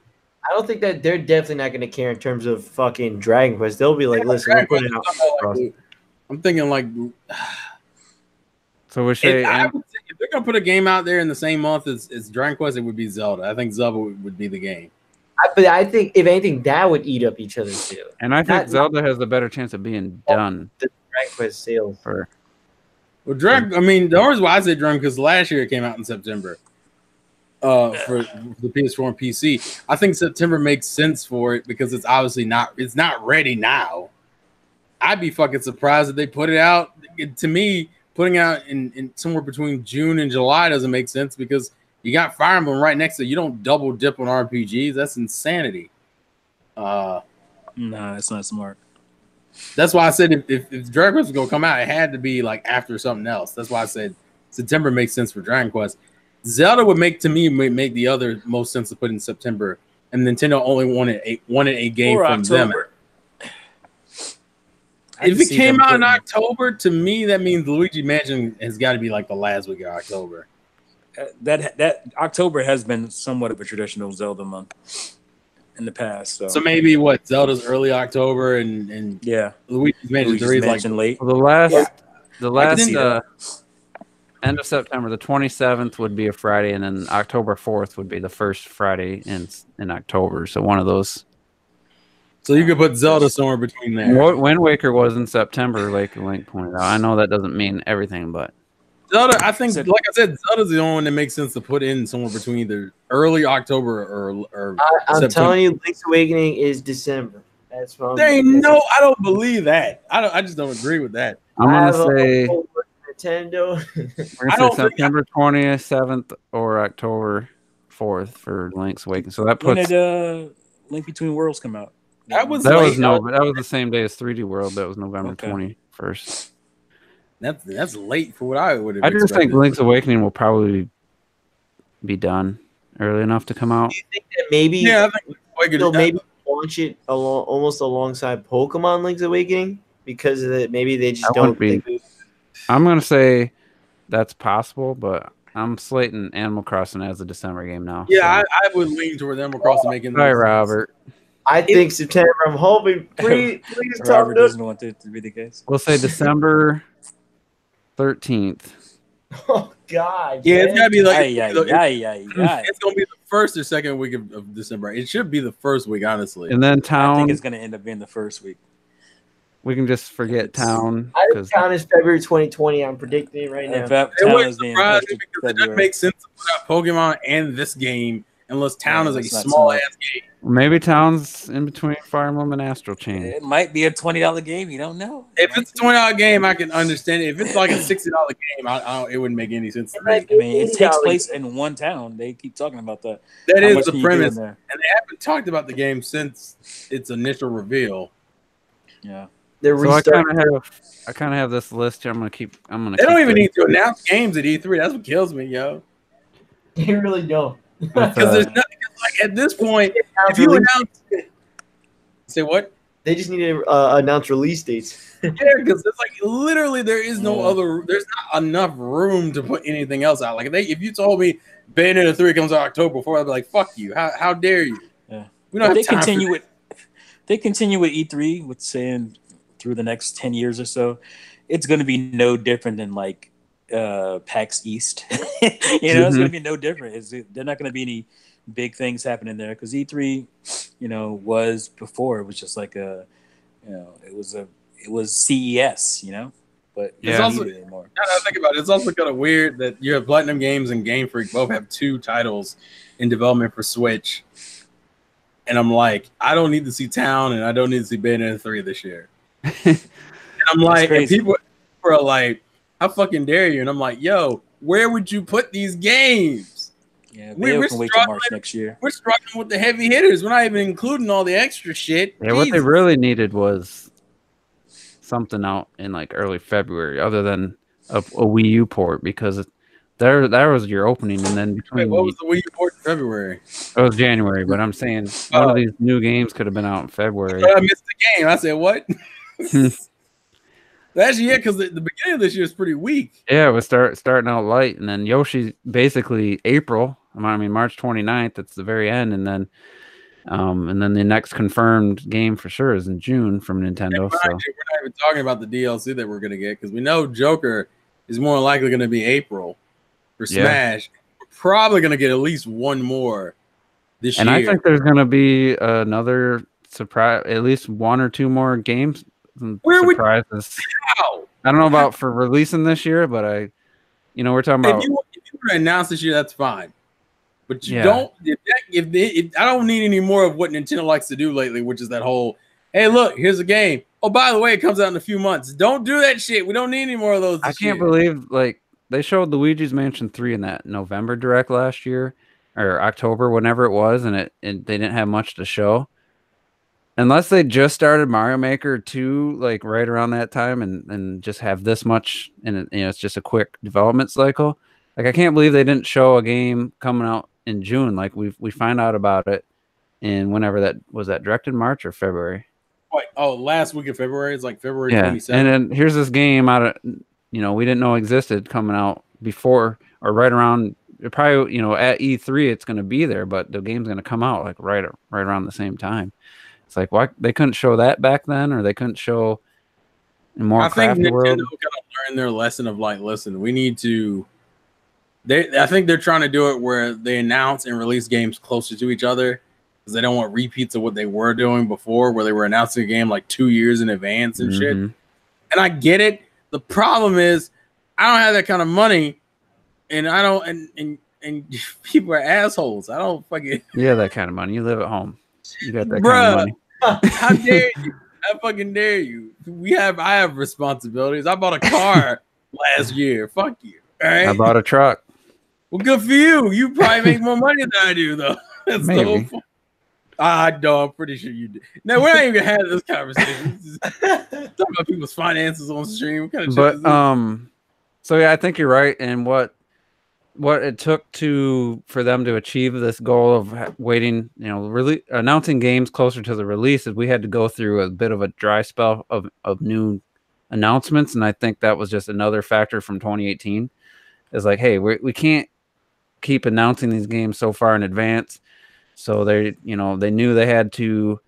don't think that they're definitely not going to care in terms of fucking Dragon Quest. They'll be like, listen, we'll put it out. I'm thinking like. So we say if they're gonna put a game out there in the same month as Dragon Quest, it would be Zelda. I think Zelda would be the game. But I think if anything, that would eat up each other too. And I think Zelda has the better chance of being done. The Dragon Quest sales. Well, the only reason why I said Dragon because last year it came out in September. For the PS4 and PC, I think September makes sense for it because it's obviously not ready now. I'd be fucking surprised if they put it out. To me, putting out in somewhere between June and July doesn't make sense because you got Fire Emblem right next to it. You don't double dip on RPGs. That's insanity. Nah, it's not smart. That's why I said if Dragon Quest was gonna come out, it had to be like after something else. That's why I said September makes sense for Dragon Quest. Zelda would make the other most sense to put in September, and Nintendo only wanted a game from them. If it came out in October, to me that means Luigi Mansion has got to be like the last week of October. That October has been somewhat of a traditional Zelda month in the past. So maybe Zelda's early October and yeah, Luigi's Mansion 3 is like late. Well, the last end of September, the 27th would be a Friday, and then October 4th would be the first Friday in October. So one of those. So you could put Zelda somewhere between there. Wind Waker was in September, like Link pointed out. I know that doesn't mean everything, but Zelda, I think, like I said, Zelda's the only one that makes sense to put in somewhere between either early October or I'm September. telling you, Link's Awakening is December. That's what I don't believe that. I just don't agree with that. I'm gonna say Nintendo. We're gonna say September 27th or October 4th for Link's Awakening. So that puts. When did Link Between Worlds come out? That was the same day as 3D World. That was November 21st. That's late for what I would have. I just think Link's Awakening will probably be done early enough to come out. Do you think that maybe? Yeah, I think they'll maybe launch it almost alongside Pokemon Link's Awakening because of that. Maybe they just don't. I'm gonna say that's possible, but I'm slating Animal Crossing as a December game now. Yeah, so. I would lean toward Animal Crossing making. Hi, Robert. I think September. I'm hoping. Please Robert doesn't want it to be the case. We'll say December 13th. Oh God! Yeah, it's gotta be like it's gonna be the first or second week of December. It should be the first week, honestly. And then Town. I think it's gonna end up being the first week. We can just forget Town. I think Town is February 2020. I'm predicting it right now. It wouldn't surprise me because it doesn't make sense to put out Pokemon and this game unless Town is a small ass game. Maybe Town's in between Fire Emblem and Astral Chain. It might be a $20 game. You don't know. If it's a $20 game, I can understand it. If it's like a $60 game, it wouldn't make any sense to me. I mean, it takes place in one town. They keep talking about that. That is the premise, and they haven't talked about the game since its initial reveal. Yeah. So I kind of have this list here. They don't even need to announce games at E3. That's what kills me, yo. They really don't. Because there's nothing like at this point. If you announce, say what? They just need to announce release dates. Yeah, because it's like literally there is no other. There's not enough room to put anything else out. Like if you told me Bayonetta 3 comes out October 4th, I'd be like, fuck you. How dare you? Yeah. We don't If have time continue for with they continue with E3 with saying through the next 10 years or so, it's going to be no different than like PAX East. It's going to be no different. They're not going to be any big things happening there because E3, was before. It was just like it was CES, but It's also, now that I think about it, it's also kind of weird that you have Platinum Games and Game Freak both have 2 titles in development for Switch. And I'm like, I don't need to see Town and I don't need to see Bayonetta 3 this year. And I'm like, and people are like, how fucking dare you? And I'm like, yo, where would you put these games? Yeah, we're can wait till March next year. We're struggling with the heavy hitters. We're not even including all the extra shit. Yeah, what they really needed was something out in like early February, other than a Wii U port, because that was your opening, and then between what was the Wii U port in February? It was January, but I'm saying one of these new games could have been out in February. I missed the game. I said what? Actually, yeah, because the beginning of this year is pretty weak. Yeah, it was starting out light, and then Yoshi basically April. I mean March 29th. That's the very end, and then the next confirmed game for sure is in June from Nintendo. We're not even talking about the DLC that we're gonna get because we know Joker is more likely going to be April for Smash. We're probably going to get at least one more this year. And I think there's going to be another surprise, at least 1 or 2 more games. Surprises. I don't know about for releasing this year, but we're talking about. If you were to announce this year, that's fine. But you don't. I don't need any more of what Nintendo likes to do lately, which is that whole, hey, look, here's a game. Oh, by the way, it comes out in a few months. Don't do that shit. We don't need any more of those. I can't believe they showed Luigi's Mansion 3 in that November Direct last year or October, whenever it was, and they didn't have much to show. Unless they just started Mario Maker 2 like right around that time and just have this much, and it's just a quick development cycle. Like I can't believe they didn't show a game coming out in June. Like we find out about it in whenever that was, that direct in March or February. Last week of February. It's like February 27th. And then here's this game out of we didn't know existed coming out before or right around. Probably at E3 it's going to be there, but the game's going to come out like right around the same time. It's like, why they couldn't show that back then, or they couldn't show more. I think Nintendo kind of learned their lesson of like, listen, we need to. I think they're trying to do it where they announce and release games closer to each other because they don't want repeats of what they were doing before, where they were announcing a game like 2 years in advance and shit. And I get it. The problem is, I don't have that kind of money, and I don't. And people are assholes. I don't fucking. You have that kind of money. You live at home. You got that kind of money. How dare you? I fucking dare you. I have responsibilities. I bought a car last year. Fuck you. All right. I bought a truck. Well, good for you. You probably make more money than I do, though. That's Maybe. The whole point. No, I'm pretty sure you did. Now we're not even gonna have this conversation. Talking about people's finances on stream. What kind of shit is this? So yeah, I think you're right. And what it took for them to achieve this goal of waiting, really announcing games closer to the release, is we had to go through a bit of a dry spell of new announcements, and I think that was just another factor from 2018. Is like, hey, we can't keep announcing these games so far in advance, so they knew they had to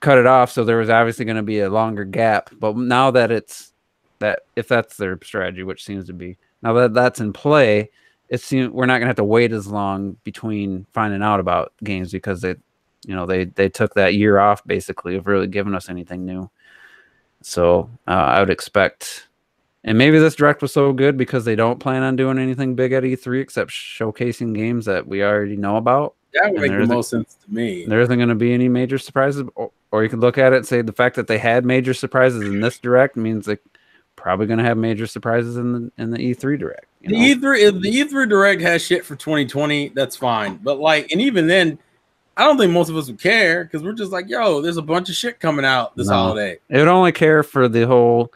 cut it off. So there was obviously going to be a longer gap. But now that if that's their strategy, which seems to be, now that that's in play, we're not gonna have to wait as long between finding out about games because they took that year off basically of really giving us anything new. So I would expect, and maybe this direct was so good because they don't plan on doing anything big at E3 except showcasing games that we already know about. That would make the most sense to me. There isn't going to be any major surprises, or you could look at it and say the fact that they had major surprises in this direct means they probably going to have major surprises in the E3 direct. The E3 direct has shit for 2020. That's fine, but and even then, I don't think most of us would care because we're just like, yo, there's a bunch of shit coming out this holiday. It would only care for the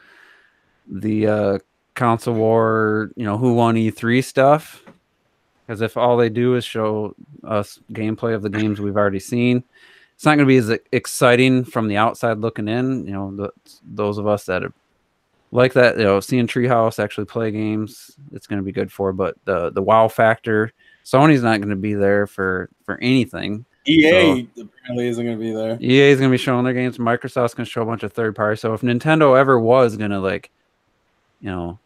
console war, who won E3 stuff. Because if all they do is show us gameplay of the games we've already seen, it's not going to be as exciting from the outside looking in. You know, those of us that are like that, you know, seeing Treehouse actually play games, it's going to be good for. But the wow factor, Sony's not going to be there for anything. EA apparently isn't going to be there. EA is going to be showing their games. Microsoft's going to show a bunch of third party. So if Nintendo ever was going to, like, you know,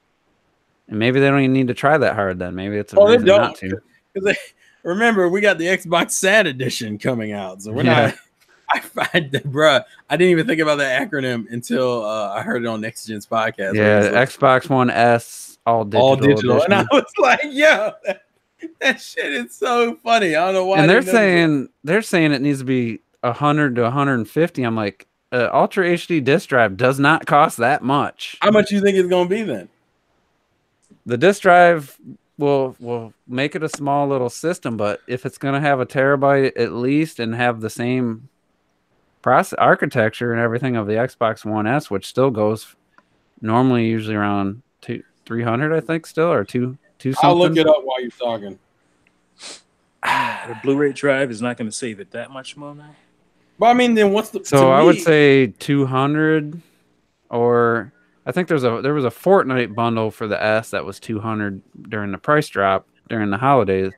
and maybe they don't even need to try that hard then. Maybe it's a reason not to. Because remember, we got the Xbox Sad Edition coming out. So we're not... Bruh, I didn't even think about that acronym until I heard it on Next Gen's podcast. Yeah, like, Xbox One S, all digital. Edition. And I was like, yo... That shit is so funny. I don't know why. And they're saying it needs to be 100 to 150. I'm like, Ultra HD disc drive does not cost that much. How much you think it's gonna be then? The disc drive will make it a small little system, but if it's gonna have a terabyte at least and have the same process architecture and everything of the Xbox One S, which still goes normally usually around 300, I think, still, or two. I'll look it up while you're talking. The Blu-ray drive is not going to save it that much more now. But I mean, then what's the? So I would say 200, or I think there was a Fortnite bundle for the S that was 200 during the price drop during the holidays.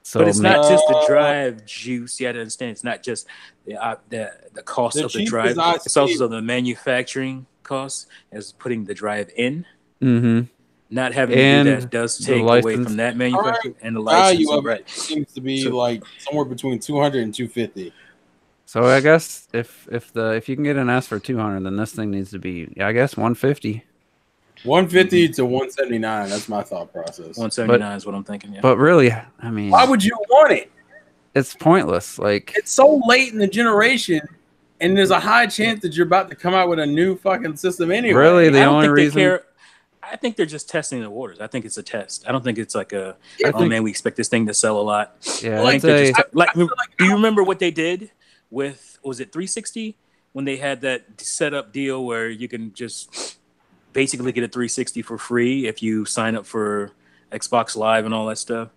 So, but it's not just the drive juice. You have to understand, it's not just the cost of the drive. It's also the manufacturing cost as putting the drive in. Mm-hmm. Not having to do that does take away from that manufacturer and the license. Right. Seems to be like somewhere between 200 and 250. So I guess if you can get an S for 200, then this thing needs to be, I guess, 150. 150 to 179. That's my thought process. 179 is what I'm thinking. Yeah. But really, I mean, why would you want it? It's pointless. Like, it's so late in the generation, and there's a high chance that you're about to come out with a new fucking system anyway. Really, the only reason. I think they're just testing the waters. I think it's a test. I don't think it's like man, we expect this thing to sell a lot. Yeah, do you remember what they did with, was it 360 when they had that setup deal where you can just basically get a 360 for free if you sign up for Xbox Live and all that stuff?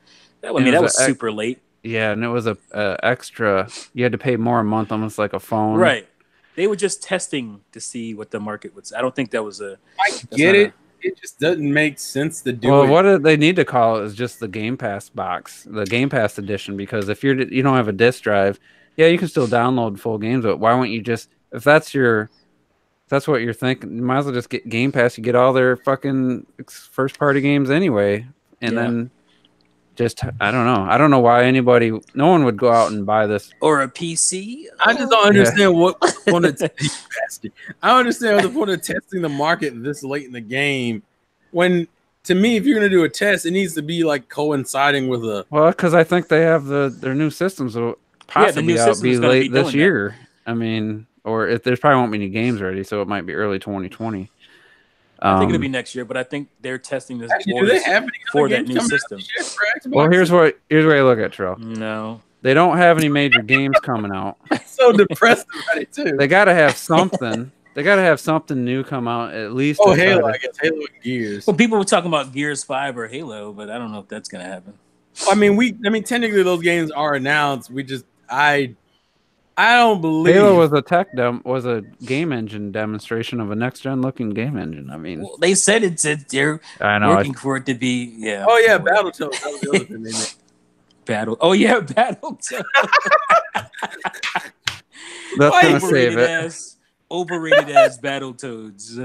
That was super late. Yeah, and it was a extra. You had to pay more a month, almost like a phone. Right. They were just testing to see what the market would say. I don't think that was a. I get it. It just doesn't make sense to do it. Well, what they need to call it is just the Game Pass box, the Game Pass edition, because if you don't have a disc drive, yeah, you can still download full games, but why won't you just, if that's what you're thinking, you might as well just get Game Pass. You get all their fucking first party games anyway, and then just, I don't know why no one would go out and buy this. Or a PC. I just don't understand what point of I don't understand the point of testing the market this late in the game. When, to me, if you're going to do a test, it needs to be like coinciding with a. Well, because I think they have their new systems will possibly be late this year. I mean, or if there's probably won't be any games ready, so it might be early 2020. I think it'll be next year, but I think they're testing this for that new system. Well, here's where I look at it, Terrell. No, they don't have any major games coming out. I'm so depressed about it too. They got to have something. They got to have something new come out at least. Oh, Halo! I guess Halo and Gears. Well, people were talking about Gears 5 or Halo, but I don't know if that's gonna happen. I mean, technically those games are announced. I don't believe Halo was a game engine demonstration of a next gen looking game engine. I mean, well, they said they're working for it to be. Yeah. Oh yeah, Battletoads. That was the other thing they made. Oh yeah, Battletoads. That's gonna save it. Overrated as Battletoads.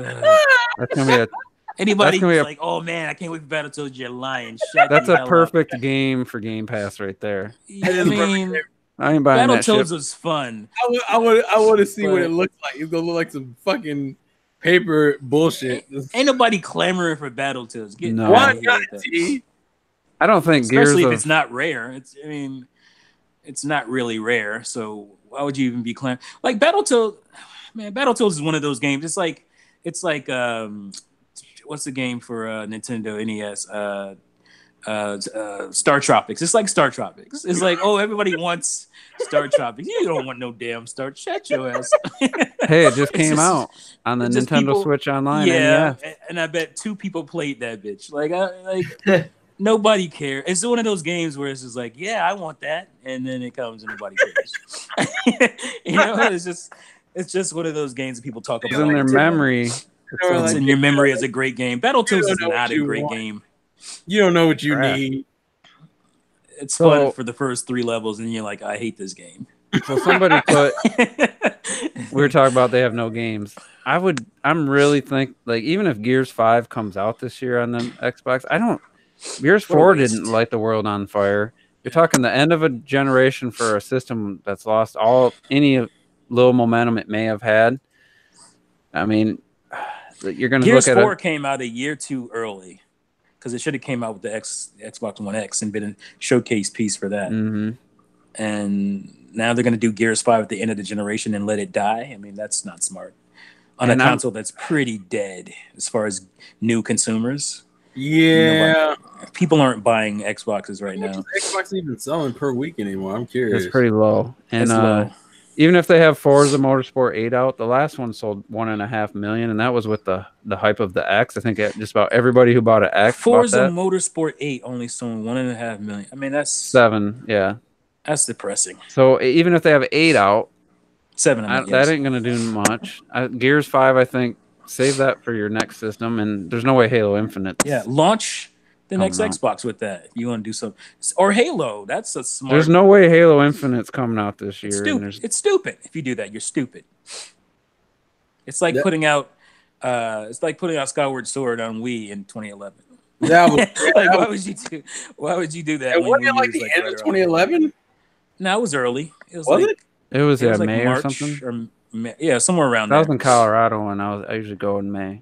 That's gonna be anybody who's like, oh man, I can't wait for Battletoads. You're lying. That's a perfect game for Game Pass right there. I mean. I ain't buying that shit. Battletoads was fun. I want to see what it looks like. It's gonna look like some fucking paper bullshit. Ain't nobody clamoring for Battletoads. I don't think especially if it's not rare. It's not really rare. So why would you even be clamoring? Like Battletoads, man. Battletoads is one of those games. It's like what's the game for Nintendo NES? Star Tropics. It's like Star Tropics. It's like, oh, everybody wants Star Tropics. You don't want no damn Star. Shut your ass. Hey, it just came out on the Nintendo Switch Online. Yeah, and I bet 2 people played that bitch. Nobody cares. It's one of those games where it's just like, yeah, I want that, and then it comes and nobody cares. It's just one of those games that people talk It's about. in all their the time. memory. It's in your memory as a great game. Battletoads is not a great game. You don't know what you need. It's fun for the first 3 levels, and you're like, I hate this game. So somebody put. We were talking about they have no games. I'm really think like even if Gears 5 comes out this year on the Xbox, Gears 4 didn't light the world on fire. You're talking the end of a generation for a system that's lost any little momentum it may have had. I mean, you're going to look at Gears 4 came out a year too early because it should have came out with the Xbox One X and been a showcase piece for that. Mm-hmm. And now they're going to do Gears 5 at the end of the generation and let it die. I mean, that's not smart. On a console that's pretty dead as far as new consumers. Yeah. People aren't buying Xboxes right now. Xbox even selling per week anymore? I'm curious. It's pretty low. And it's low. Even if they have Forza Motorsport 8 out, the last one sold 1.5 million, and that was with the hype of the X. I think just about everybody who bought an X Forza Motorsport 8 only sold 1.5 million. I mean, that's 7, yeah. That's depressing. So even if they have 8 out, 7, that ain't going to do much. Gears 5, I think, save that for your next system, and there's no way Halo Infinite. Yeah, launch the next Xbox with that. If you want to do something. Or Halo. That's a smart. There's no way Halo Infinite's coming out this year. It's stupid. If you do that, you're stupid. It's like putting out Skyward Sword on Wii in 2011. Why would you do that? And wasn't it like the end of 2011? No, it was early. It was May March or something. Somewhere around there. I was in Colorado, and I usually go in May.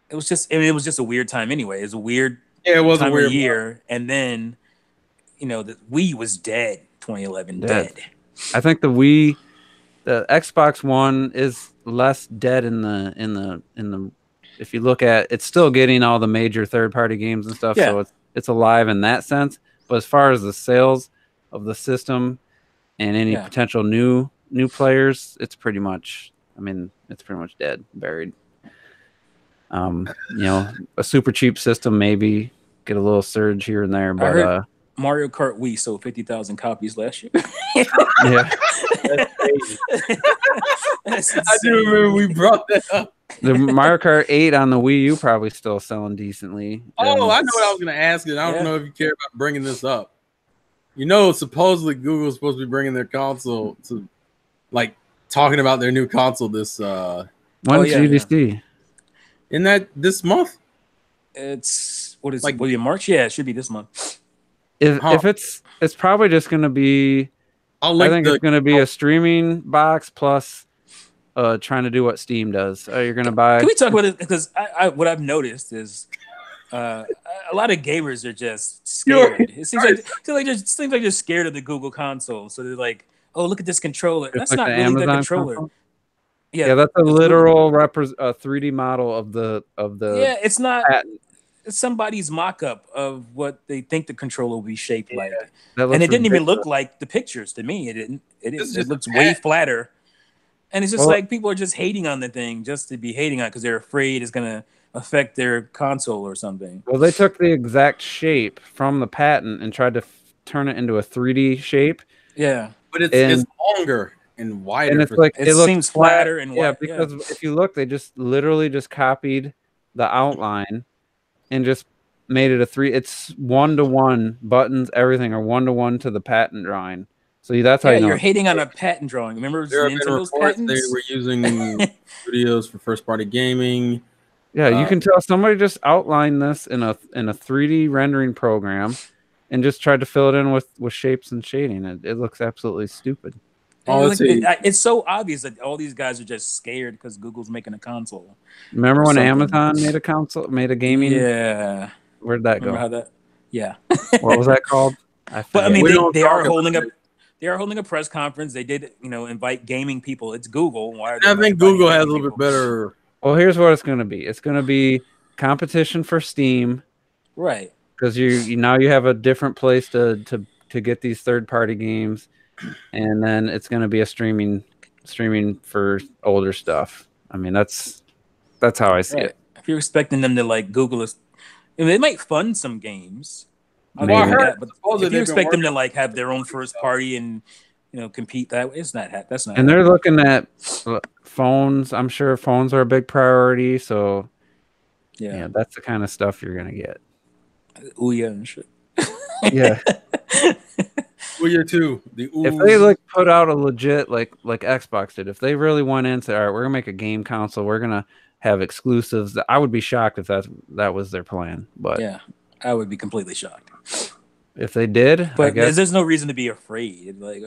It was just a weird time anyway. It was a weird it was time a weird of year, and then the Wii was dead. 2011 dead. I think the Xbox One is less dead in the. If you look at, it's still getting all the major third-party games and stuff, so it's alive in that sense. But as far as the sales of the system and any potential new players, it's pretty much dead, buried. A super cheap system maybe get a little surge here and there, but I heard Mario Kart Wii sold 50,000 copies last year. Yeah, That's crazy. I do remember we brought that up. The Mario Kart 8 on the Wii U probably still selling decently. Oh, I know what I was going to ask, and I don't know if you care about bringing this up. Supposedly Google's supposed to be bringing their console to, like, talking about their new console this. When's GDC? Isn't that this month? It's in March? Yeah, it should be this month. If it's probably just going to be. I think it's going to be a streaming box plus trying to do what Steam does. You're going to buy. Can we talk about it? Because what I've noticed is a lot of gamers are just scared. It seems like they're scared of the Google console. So they're like, "Oh, look at this controller. That's not really Amazon the controller." Console? Yeah, that's a literal 3D model of the. Yeah, it's not. It's somebody's mock-up of what they think the controller will be shaped like, and it didn't even look like the pictures to me. It didn't. It looks way flatter, and it's just like people are just hating on the thing just to be hating on it because they're afraid it's gonna affect their console or something. Well, they took the exact shape from the patent and tried to turn it into a 3D shape. Yeah, but it's longer and wider, and it's like it seems flatter and wider. Yeah, because if you look, they just literally copied the outline and just made it it's 1-to-1 buttons, everything are 1-to-1 to the patent drawing. So that's how you're hating on a patent drawing. Remember Nintendo's patents? They were using studios for first-party gaming. Yeah, you can tell somebody just outlined this in a 3D rendering program and just tried to fill it in with shapes and shading. It looks absolutely stupid. It's so obvious that all these guys are just scared because Google's making a console. Remember when Amazon made a gaming? Yeah. Where'd that Remember go? how that? Yeah. What was that called? But I mean, they are holding a press conference. They did, invite gaming people. It's Google. I think Google has a little bit better. Well, here's what it's going to be. It's going to be competition for Steam, right? Because you have a different place to get these third-party games. And then it's going to be a streaming for older stuff. I mean, that's how I see it. If you're expecting them to like Google they might fund some games, I'll Well, I give you heard that. But supposedly if you they've been expect them to working like have their own first party and compete, that's not And happening. they're looking at phones. I'm sure phones are a big priority. So yeah, that's the kind of stuff you're gonna get. Ouya and shit. Yeah. Ouya too. The If they put out a legit like Xbox did, if they really went into, all right, we're gonna make a game console, we're gonna have exclusives, I would be shocked if that was their plan. But yeah, I would be completely shocked. If they did, but I guess there's no reason to be afraid. Like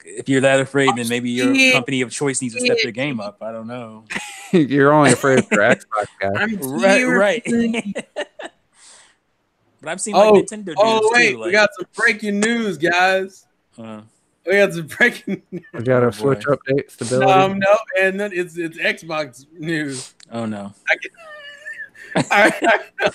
if you're that afraid, then maybe your company of choice needs to step their game up. I don't know. You're only afraid of your Xbox guy. Right. But I've seen like Nintendo dudes wait, too. Like, we got some breaking news, guys. We got some breaking news. We got a Switch update stability. No, and then it's Xbox news. Oh no! All right,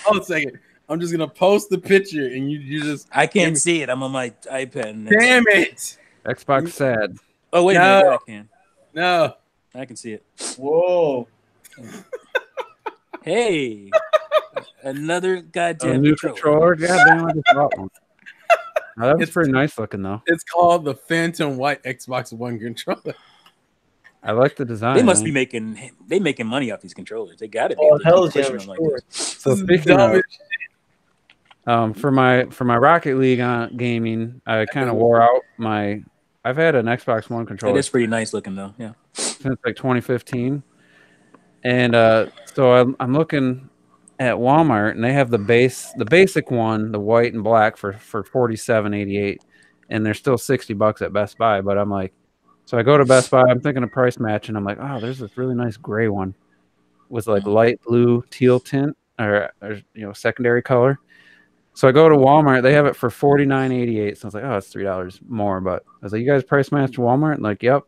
hold a second. I'm just gonna post the picture, and you just. I can't see it. I'm on my iPad. Damn it! Xbox sad. Oh wait a minute, I can. No, I can see it. Whoa! Hey, another goddamn new controller. Goddamn, I just bought one. Oh, that was pretty nice looking though. It's called the Phantom White Xbox One controller. I like the design. They must be making money off these controllers. They got to be. Oh, hell yeah, yeah, sure. So speaking of, for my Rocket League gaming, I kind of wore out my. I've had an Xbox One controller. It is pretty nice looking though. Yeah. Since like 2015, and so I'm looking at Walmart, and they have the basic one, the white and black for $47.88, and they're still $60 at Best Buy. But I'm like, so I go to Best Buy, I'm thinking of price match, and I'm like, oh, there's this really nice gray one with like light blue teal tint or secondary color. So I go to Walmart, they have it for $49.88. So I was like, oh, it's $3 more. But I was like, you guys price match Walmart? And like, yep.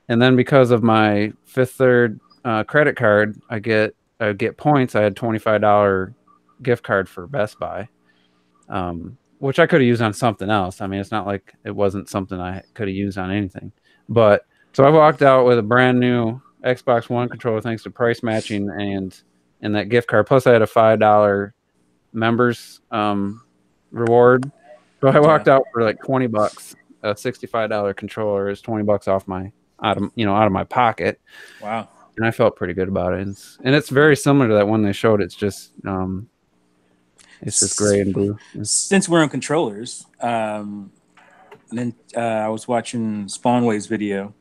And then because of my Fifth Third credit card, I get points. I had $25 gift card for Best Buy, which I could have used on something else. I mean, it's not like it wasn't something I could have used on anything. But so I walked out with a brand new Xbox One controller thanks to price matching and that gift card. Plus, I had a $5 members reward. So I walked out for like $20. A $65 controller is $20 off out of my pocket. Wow. And I felt pretty good about it. And it's very similar to that one they showed. It's just gray and blue. Since we're on controllers, then I was watching Spawnwave's video,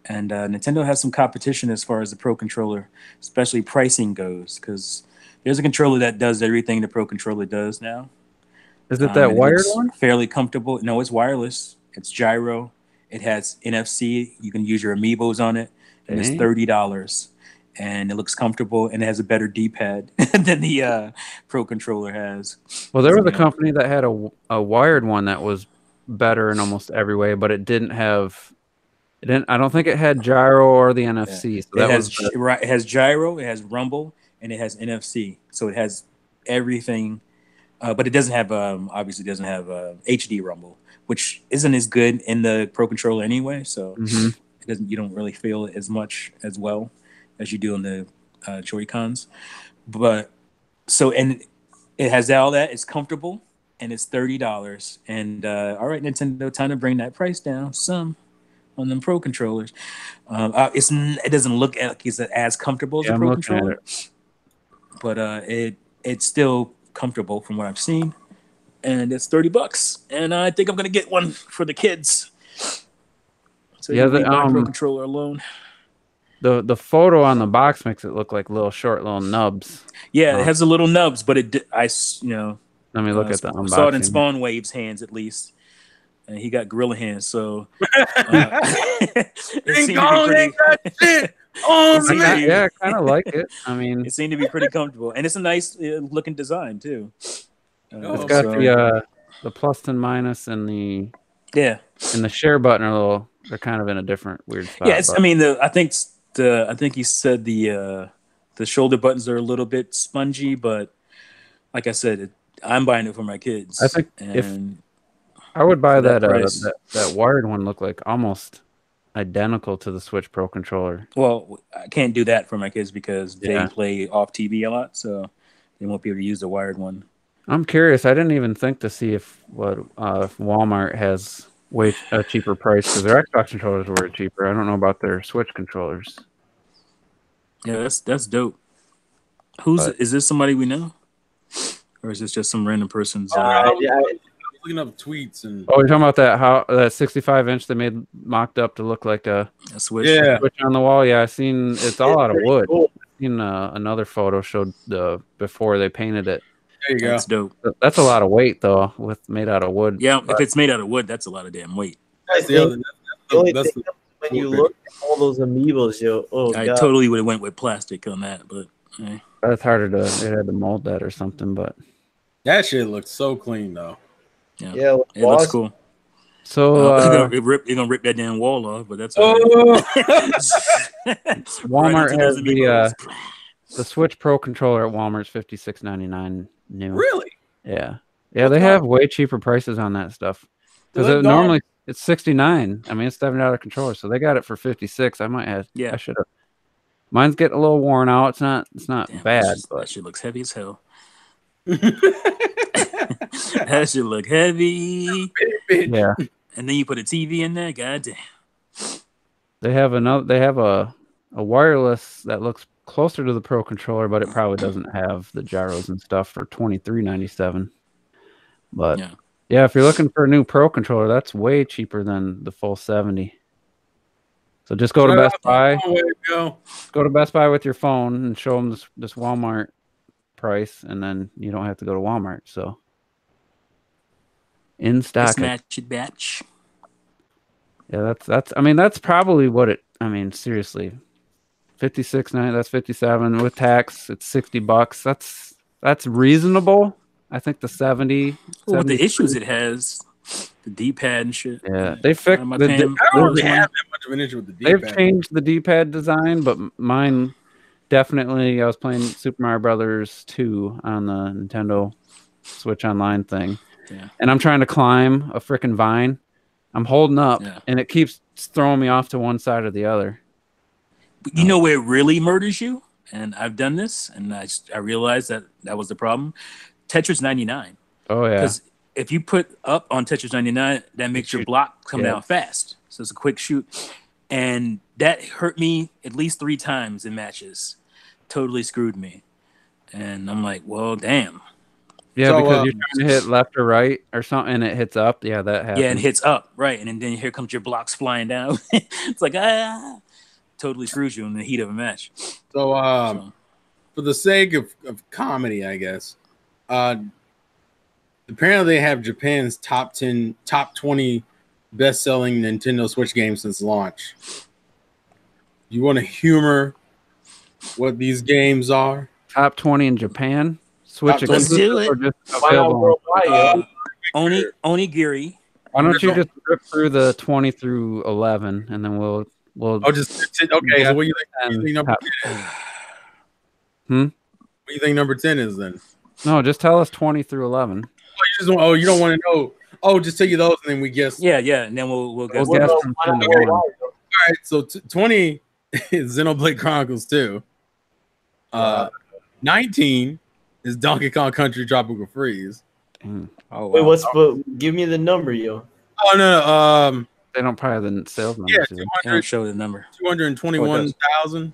and Nintendo has some competition as far as the Pro Controller, especially pricing goes, because there's a controller that does everything the Pro Controller does now. Is it that wired one? Fairly comfortable. No, it's wireless. It's gyro. It has NFC. You can use your amiibos on it, and it's $30. And it looks comfortable, and it has a better D-pad than the Pro Controller has. Well, there was a company that had a wired one that was better in almost every way, but it didn't have. I don't think it had gyro or the NFC. So it has gyro, it has rumble, and it has NFC. So it has everything, but it doesn't have obviously doesn't have HD rumble, which isn't as good in the Pro Controller anyway. So it doesn't. You don't really feel it as much as well as you do on the Joy-Cons. But and it has all that. It's comfortable, and it's $30. And all right, Nintendo, time to bring that price down some on them Pro controllers. It doesn't look like it's as comfortable as a Pro controller, but it's still comfortable from what I've seen, and it's $30. And I think I'm gonna get one for the kids. So yeah, the Pro controller alone. The photo on the box makes it look like little nubs. Yeah, it has the little nubs, but let me look at the unboxing. Saw it in Spawnwave's hands at least, and he got gorilla hands. So it seemed to be pretty. Yeah, I kind of like it. I mean, it seemed to be pretty comfortable, and it's a nice looking design too. It's got the plus and minus and the share button they're kind of in a different weird spot. Yeah, I think he said the shoulder buttons are a little bit spongy, but like I said, I'm buying it for my kids. I think if I would buy that wired one, look like almost identical to the Switch Pro controller. Well, I can't do that for my kids because they play off TV a lot, so they won't be able to use the wired one. I'm curious. I didn't even think to see if Walmart has way a cheaper price because their Xbox controllers were cheaper. I don't know about their Switch controllers. Yeah, that's dope. Is this somebody we know, or is this just some random person's? I was looking up tweets and. Oh, you're talking about that 65-inch they made mocked up to look like a Switch. Yeah. Switch on the wall. Yeah, I seen it's all out of wood. Cool. I seen another photo showed before they painted it. There you go. That's dope. That's a lot of weight though, with made out of wood. Yeah, if it's made out of wood, that's a lot of damn weight. That's The only that's thing when you look at all those amiibos, I god, totally would have went with plastic on that, but That's harder to. It had to mold that or something, but that shit looks so clean though. yeah, it looks cool. so you're gonna rip that damn wall off, but that's Walmart has the Switch Pro controller at Walmart's $56.99 new. Really? Yeah, they have way cheaper prices on that stuff because normally it's $69. I mean, it's $70 controller, so they got it for $56. I might have. Yeah, I should have. Mine's getting a little worn out. It's not bad, but that shit looks heavy as hell. That should look heavy. Yeah. And then you put a TV in there. God damn. They have a wireless that looks closer to the Pro controller, but it probably doesn't have the gyros and stuff for $23.97. But yeah, if you're looking for a new Pro controller, that's way cheaper than the full $70. So just go to Best Buy. Go to Best Buy with your phone and show them this Walmart price, and then you don't have to go to Walmart. So in stock. Match it batch. Yeah, that's. I mean, that's probably what it. I mean, seriously, $56.90. That's $57 with tax. It's $60. That's reasonable. I think the 70. Well, with the issues it has, the D-pad and shit. Yeah, they fixed. I don't really have that much of an issue with the D-pad. They've changed the D-pad design, but mine definitely. I was playing Super Mario Brothers 2 on the Nintendo Switch Online thing, and I'm trying to climb a freaking vine. I'm holding up, and it keeps throwing me off to one side or the other. But you know where it really murders you? And I've done this, and I realized that was the problem. Tetris 99. Oh, yeah. Because if you put up on Tetris 99, that makes your block come down fast. So it's a quick shoot. And that hurt me at least 3 times in matches. Totally screwed me. And I'm like, well, damn. Yeah, so, because you're trying to hit left or right or something, and it hits up. Yeah, that happens. Yeah, it hits up, right. And then here comes your blocks flying down. It's like, totally screws you in the heat of a match. So for the sake of comedy, I guess, apparently they have Japan's top 20 best-selling Nintendo Switch games since launch. You want to humor what these games are? Top 20 in Japan? Switch Let's do it. Onigiri. Why don't you just rip through the 20 through 11, and then we'll. Just okay. So what do you think number 10 is? What do you think number 10 is then? No, just tell us 20 through 11. You don't want to know. Oh, just tell you those, and then we guess. Yeah, and then we'll guess. All right, so 20 is Xenoblade Chronicles 2. 19 is Donkey Kong Country Tropical Freeze. Oh, wow. Wait, give me the number, yo. Oh no, they don't probably have the sales number. Yeah, they don't show the number. 221,000.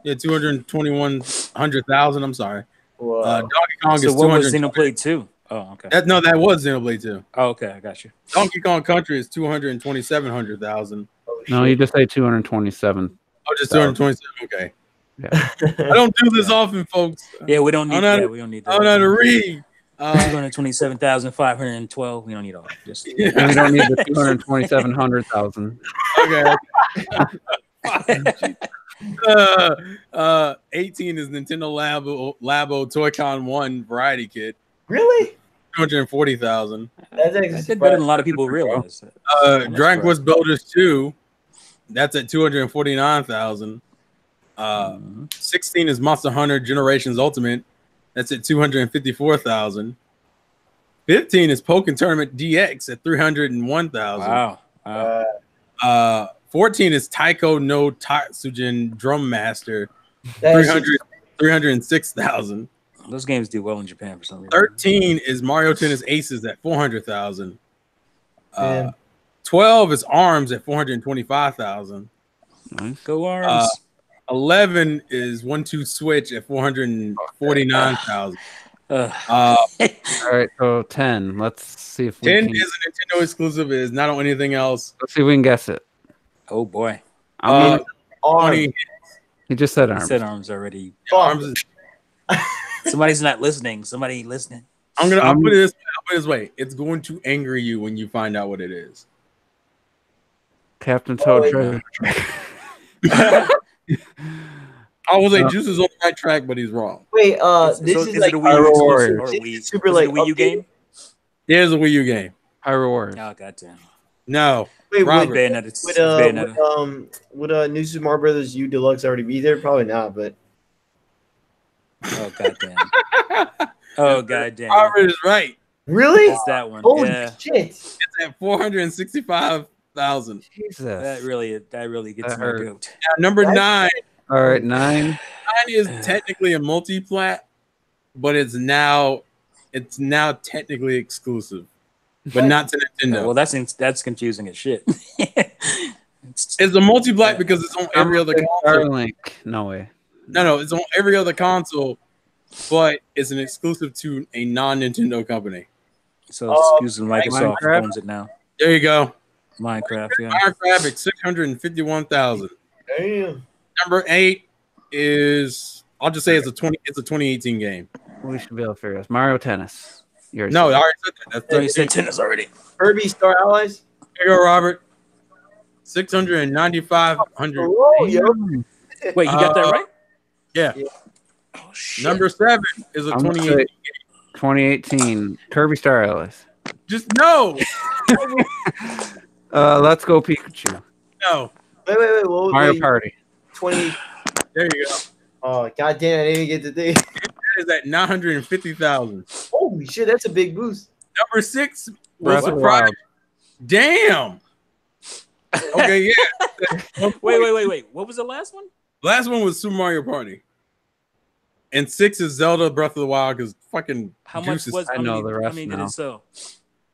Yeah, 221,000. I'm sorry. Donkey Kong is 200. So what was Xenoblade 2? Oh, okay. That was Xenoblade 2. Oh, okay, I got you. Donkey Kong Country is 227,000. No, you just say 227. Oh, just 227. Okay. Yeah. I don't do this often, folks. Yeah, we don't need that. We don't need that. I don't know how to read. 227,512. We don't need all that. Just we don't need the 227,100,000. Okay. 18 is Nintendo Labo Toy-Con 1 Variety Kit. Really? 240,000. That's better than a lot of people realize. Dragon Quest Builders 2. That's at 249,000. 16 is Monster Hunter Generations Ultimate. That's at 254,000. 15 is Pokken Tournament DX at 301,000. Wow. 14 is Taiko no Tatsujin Drum Master, 306,000. Those games do well in Japan for some reason. 13 is Mario Tennis Aces at 400,000. Man. 12 is Arms at 425,000. Nice. Go Arms. 11 is 1-2 Switch at 449,000. All right, so 10. Let's see if we 10 can. is a Nintendo exclusive. It is not on anything else. Let's see if we can guess it. Oh boy. I'm gonna, 20. he just said He Arms. said Arms already. Arms is, Somebody's not listening. Somebody listening. I'll put it this way. It's going to anger you when you find out what it is. Captain Toad Treasure. I was like, Juice is on the right track, but he's wrong. Wait, this So is is like it a Wii U exclusive Warriors. or Is Wii? it super, Is like, it a Wii U updated? game? Here's a Wii U game. Hyrule Warriors. Oh goddamn. No. Wait, Robert. Bayonetta. It's would Bayonetta. New Super Mario Brothers U Deluxe already be there? Probably not, but Oh goddamn. Oh goddamn. Robert is right. really? It's that one. Holy Yeah. shit! It's at 465,000. Jesus. That really gets That my hurt. goat. Now, number What? 9. All right, 9. 9 is technically a multi-plat, but it's now technically exclusive, but not to Nintendo. Well, that's confusing as shit. It's a multi-plat because it's on every other console. Starlink. No way. No, it's on every other console, but it's an exclusive to a non-Nintendo company. So excuse me, Microsoft Minecraft? owns it now. There you go. Minecraft, yeah. Minecraft at 651,000. Damn. Number 8 is I'll just say it's a 2018 game. We should be able to figure this. Mario Tennis. Yours. No, I already said that. Oh, you said tennis already. Kirby Star Allies. There you go, Robert. 695,000. Oh, yo. Wait, you got that right? Yeah. Oh shit. Number 7 is a I'm gonna 2018 say 2018 Kirby Star Allies. Just no. Let's go Pikachu. No. Wait. What, Mario wait, Party. 20. There you go. Oh, goddamn! I didn't even get the thing. That is at 950,000. Holy shit, that's a big boost. Number 6 was Breath of the surprised. Wild. Damn. Okay, yeah. Wait. What was the last one? Last one was Super Mario Party. And 6 is Zelda Breath of the Wild because fucking How much Juice was? I how know many- the rest How many did now. it sell?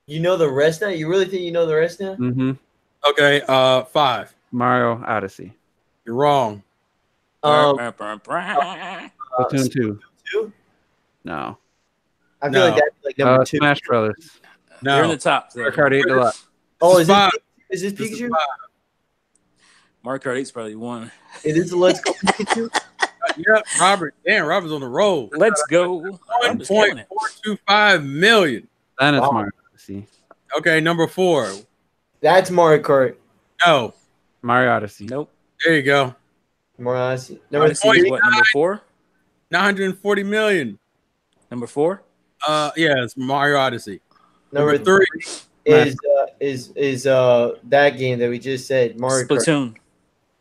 You know the rest now? You really think you know the rest now? Mm-hmm. Okay, 5. Mario Odyssey. You're wrong. Splatoon 2. Two? No. I feel No. like that's like number 2. Smash Brothers. They're in No. the top. Mario Kart 8 Deluxe. Oh, This is 5. is this This is Pikachu? 5. Mario Kart 8's probably one. It is the Let's Go Pikachu. Yep, Robert. Damn, Robert's on the roll. Let's go. I'm just killing it. 1.425 million. Then it's Wow. Mario Odyssey. Okay, number 4. That's Mario Kart. No. Mario Odyssey. Nope. There you go. Mario Odyssey. Number Odyssey is 3. what, number 4? 940 million. Number 4? Yeah, it's Mario Odyssey. Number Number 3. is that game that we just said, Mario Kart. Splatoon.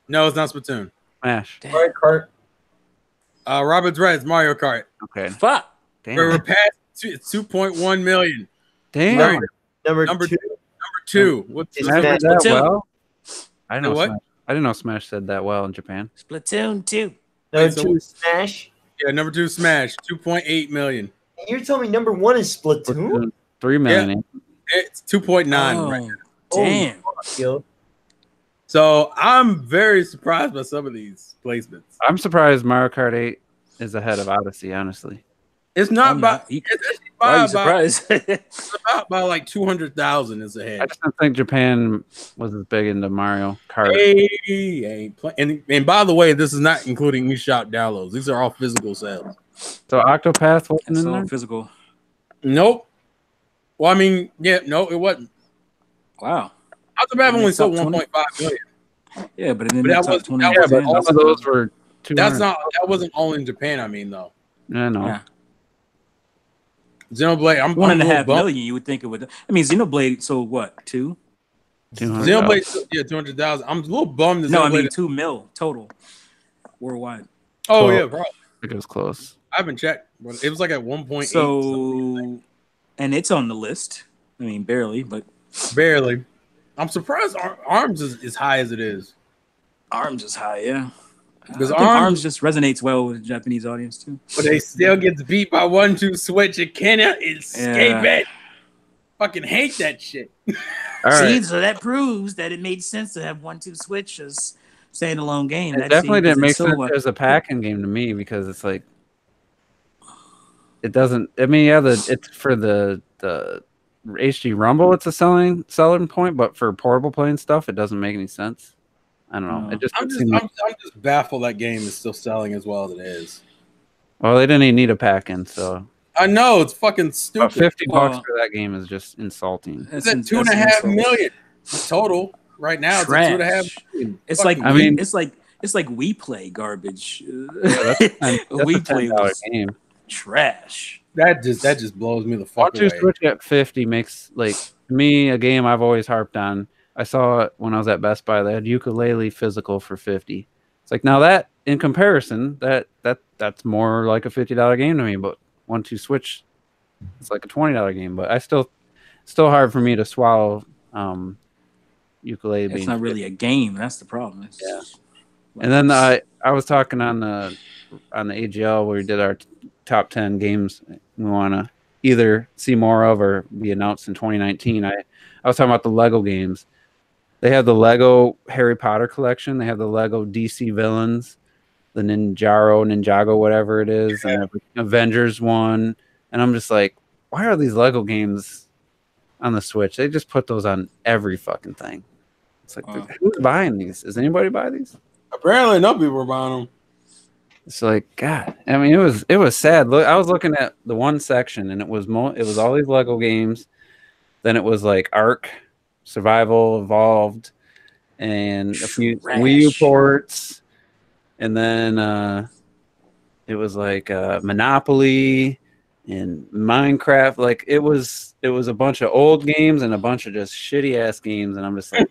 No, it's not Splatoon. Smash. Mario Kart. Robert's right. It's Mario Kart. Okay. Fuck. We're Damn. past it's 2.1 million. Damn. Sorry. Number Number 2. Number 2. What's Is Smash Smash did that Splatoon. well. I didn't know what? Smash. I didn't know Smash said that well in Japan. Splatoon 2. Number so- 2 is Smash. Yeah, number 2 Smash, 2.8 million. And you're telling me number 1 is Splatoon? 3 million. It's 2.9 Oh, right now. damn. Yo. So I'm very surprised by some of these placements. I'm surprised Mario Kart 8 is ahead of Odyssey, honestly. It's not I'm by not- it's actually Why are you by surprised? it's about by like 200,000 is I ahead. just don't think Japan was as big into Mario Kart. And by the way, this is not including eShop downloads. These are all physical sales. So Octopath wasn't It's in all there? physical. Nope. Well, I mean, yeah, no, it wasn't. Wow. Octopath only Top sold 20? 1.5 million. Yeah, but in But the that top was- 20 that Yeah, was but Japan, all of those were 200. That wasn't all in Japan, I mean though. I know. Yeah. Xenoblade, I'm One and a a little half bummed. million, you would think it would. I mean, Xenoblade sold what? 2? 200. Xenoblade, yeah, 200,000. I'm a little bummed that No, I Xenoblade- mean 2 mil total worldwide. oh Well, yeah, bro. I think it was close. I haven't checked, but it was like at 1.8. So, and it's on the list. I mean, barely, but Barely. I'm surprised Arms is as high as it is. Arms is high. Yeah. Because I think Arms just resonates well with the Japanese audience too. But they still gets beat by 1-2 switch. It cannot escape it. Fucking hate that shit. All right. So that proves that it made sense to have 1-2 switch as standalone game. It definitely didn't make sense as a packing game to me because it's like it doesn't. I mean, yeah, it's for the HD Rumble. It's a selling point, but for portable playing stuff, it doesn't make any sense. I don't know. I'm just baffled that game is still selling as well as it is. Well, they didn't even need a pack-in, so I know it's fucking stupid. $50 for that game is just insulting. It's at 2.5 million total right now. Trash. It's at 2.5 million. It's like I mean, it's like we play garbage. Yeah, that's we play $10 game. Trash. That just blows me the fuck away. 1-2 switch at 50 makes like me a game I've always harped on. I saw it when I was at Best Buy. They had Ukulele Physical for 50. It's like now that in comparison, that's more like a $50 game to me. But 1-2 switch, it's like a $20 game. But I still hard for me to swallow Ukulele. It's not really a game. That's the problem. Yeah. And then I was talking on the AGL where we did our top 10 games we want to either see more of or be announced in 2019. I was talking about the Lego games. They have the Lego Harry Potter collection. They have the Lego DC villains, the Ninjago, whatever it is, and Avengers one. And I'm just like, why are these Lego games on the Switch? They just put those on every fucking thing. It's like, who's buying these? Does anybody buy these? Apparently, no people were buying them. It's like, God. I mean, it was sad. Look, I was looking at the one section, and it was all these Lego games. Then it was like Ark, Survival, Evolved, and a few Wii U ports, and then it was like Monopoly and Minecraft. Like it was a bunch of old games and a bunch of just shitty ass games, and I'm just like,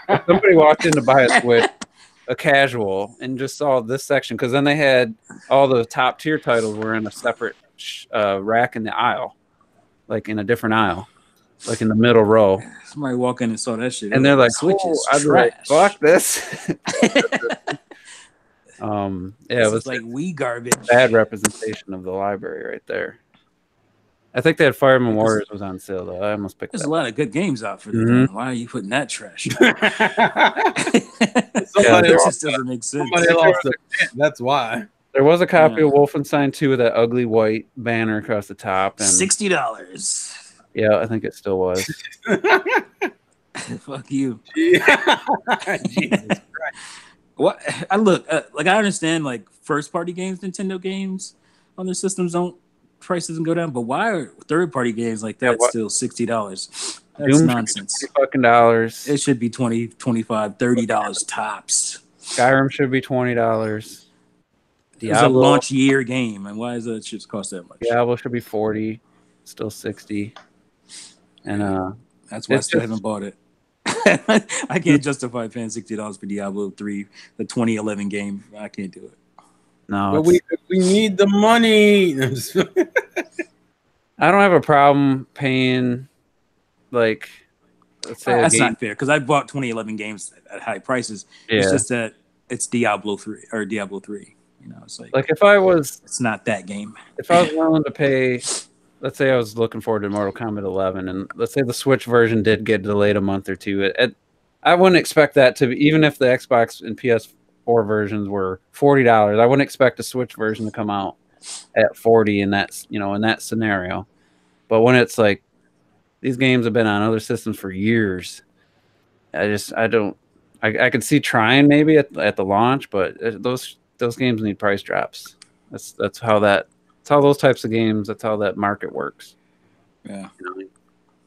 if somebody walked in to buy a Switch, a casual, and just saw this section, because then they had all the top tier titles were in a separate rack in the aisle, like in a different aisle. Like in the middle row. Somebody walk in and saw that shit. And they're like, Switches, I'd be like, fuck this. Yeah, it was like garbage. Bad representation of the library right there. I think that Fireman Warriors was on sale though. I almost picked. There's that a lot of good games out for them. Why are you putting that trash? Somebody just doesn't make sense. Somebody lost their shit. That's why. There was a copy of Wolfenstein 2 with that ugly white banner across the top. And $60. yeah, I think it still was. Fuck you. Jesus Christ. What? I look like I understand like first party games, Nintendo games on their systems price doesn't go down, but why are third party games like that still $60? That's nonsense. $20. It should be $20, $25, $30 tops. Skyrim should be $20. It's a launch year game, and why does that shit cost that much? Diablo should be $40, still $60. And that's why I still haven't bought it. I can't justify paying $60 for Diablo 3, the 2011 game. I can't do it. No, but we need the money. I don't have a problem paying, like, let's say that's not fair because I bought 2011 games at high prices. Yeah. It's just that it's Diablo 3 or Diablo 3. You know, it's like if I was, it's not that game. If I was willing to pay, let's say I was looking forward to Mortal Kombat 11, and let's say the Switch version did get delayed a month or two, I wouldn't expect that to be, even if the Xbox and PS4 versions were $40, I wouldn't expect a Switch version to come out at $40 in that scenario. But when it's like these games have been on other systems for years, I could see trying maybe at the launch, but those games need price drops. That's how those types of games, that's how that market works. Yeah.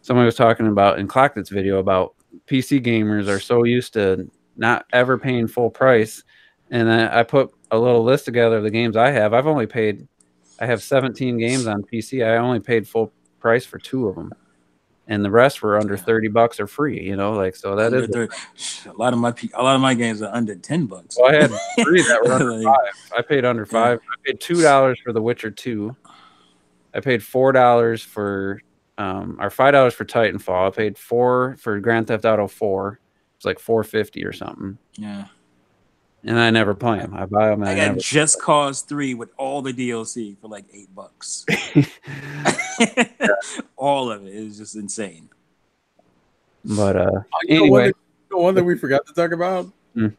Somebody was talking about in Clocket's video about PC gamers are so used to not ever paying full price. And I put a little list together of the games I have. I have 17 games on PC. I only paid full price for 2 of them. And the rest were under $30 or free, so that is a lot of my games are under $10. Well, I had 3 that were under 5. I paid under 5. I paid $2 for The Witcher 2. I paid $4 for or $5 for Titanfall. I paid $4 for Grand Theft Auto 4. It's like $4.50 or something. Yeah. And I never play them. I buy them. And I I got never. Just Cause 3 with all the DLC for like $8. All of it is just insane. But Anyway, anyway, one that we forgot to talk about, the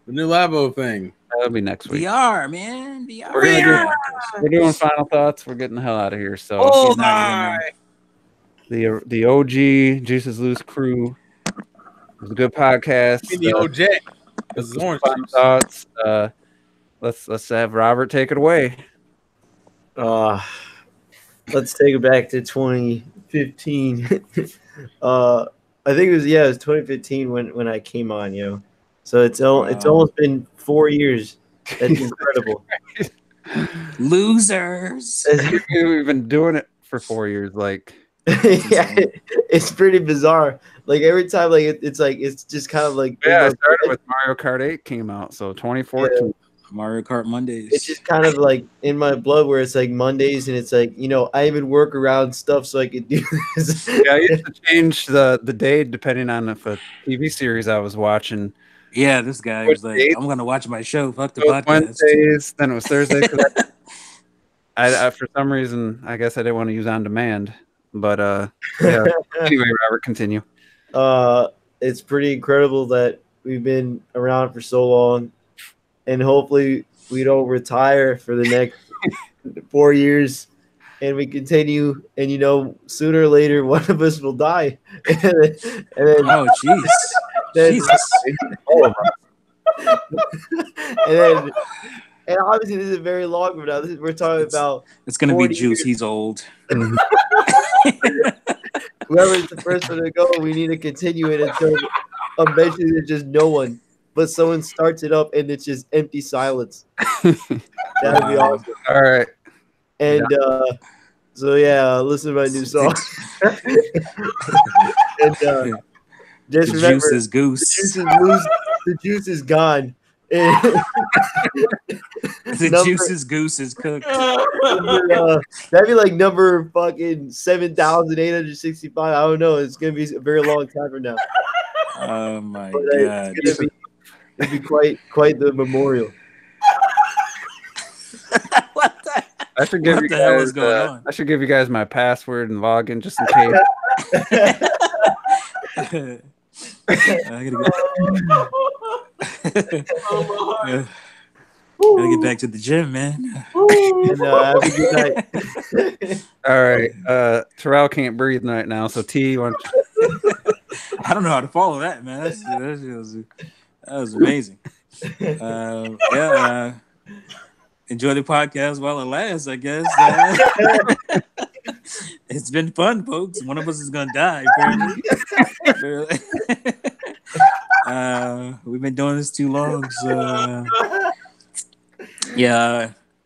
new Labo thing. that'll be next week. VR, man, VR. We're doing final thoughts. We're getting the hell out of here. So Oh my! The OG Juices Loose crew. It was a good podcast. The OJ. This is orange Final juice. thoughts. Let's have Robert take it away. Let's take it back to 2015. I think it was 2015 when I came on, yo. So it's almost been 4 years. That's incredible. Losers. We've been doing it for 4 years. Like, Yeah, it's pretty bizarre. Like every time, like it's just kind of like I started with Mario Kart 8 came out, so 2014. Mario Kart Mondays. It's just kind of like in my blood where it's like Mondays and it's like, I even work around stuff so I could do this. Yeah, I used to change the day depending on if a TV series I was watching. Yeah, this guy was like, I'm going to watch my show. Fuck the podcast. Wednesdays, then it was Thursday. I for some reason, I guess I didn't want to use on demand. But yeah. Anyway, Robert, continue. It's pretty incredible that we've been around for so long, and hopefully we don't retire for the next 4 years, and we continue. And sooner or later, one of us will die. and then, oh, jeez. Jesus. And obviously, this is very long from now. We're talking about. It's going to be Juice. He's old. Whoever's the first one to go, we need to continue it until eventually there's just no one. But someone starts it up and it's just empty silence. That'd be awesome. All right. And listen to my new song. And just the remember, juice is goose. The juice is gone. The juice is goose is cooked. That'd be like number fucking 7,865. I don't know. It's gonna be a very long time from now. Oh my god! It'd be quite the memorial. What the? I should give what you the guys. hell is going on? I should give you guys my password and login just in case. I gotta get back to the gym, man. And, have a good night. All right. Terrell can't breathe right now, so T. I don't know how to follow that, man. That was amazing. Enjoy the podcast while it lasts, I guess. It's been fun, folks. One of us is gonna die, apparently. We've been doing this too long, so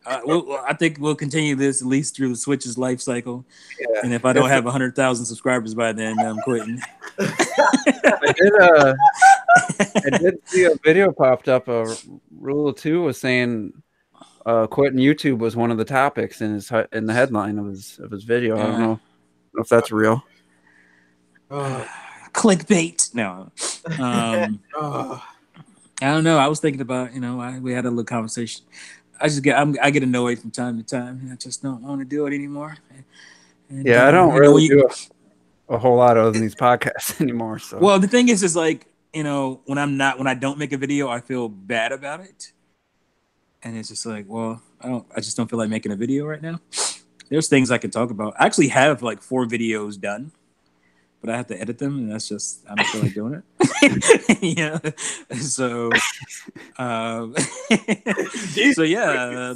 I think we'll continue this at least through the Switch's life cycle. Yeah. And if I don't have 100,000 subscribers by then, I'm quitting. I did see a video popped up. Rule 2 was saying quitting YouTube was one of the topics in the headline of his video. I don't know if that's real. Clickbait. No. I don't know. I was thinking about, we had a little conversation. I get annoyed from time to time. I just don't want to do it anymore. And, I don't really do a whole lot of these podcasts anymore. So well, the thing is like, when I don't make a video, I feel bad about it. And it's just like, well, I just don't feel like making a video right now. There's things I can talk about. I actually have like 4 videos done, but I have to edit them, and that's just, I don't feel like doing it. So,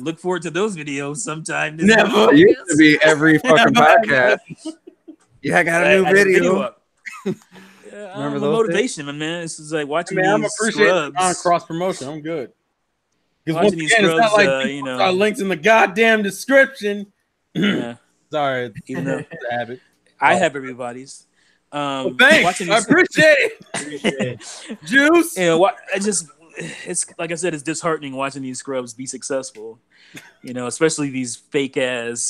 look forward to those videos sometime. Never. It used to be every fucking podcast. Yeah, I got a new video. Remember those motivation, man. It's like watching these I'm appreciating cross promotion. I'm good. Because once again, it's not like our links in the goddamn description. Yeah. Sorry, even though it's a habit. I have everybody's. Thanks. I appreciate it. Juice. It's like I said, it's disheartening watching these scrubs be successful. Especially these fake ass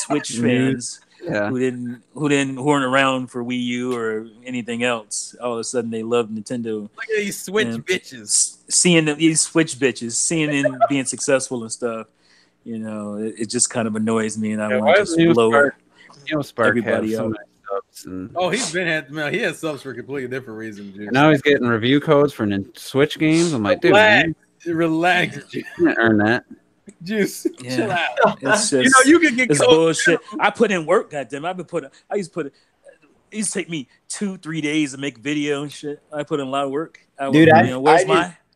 Switch fans who weren't around for Wii U or anything else. All of a sudden, they love Nintendo. Look at these Switch bitches. seeing these Switch bitches, seeing them being successful and stuff. You know, it just kind of annoys me, and I want to just blow Spark everybody have so up. many subs and he's been had man, he has subs for completely different reasons. Dude. now he's getting review codes for Switch games. I'm like, dude, relax, you can't earn that. Juice, Yeah. chill out. It's just, you can get it's codes. bullshit. I put in work, goddamn. It used to take me 2-3 days to make video and shit. I put in a lot of work. Dude,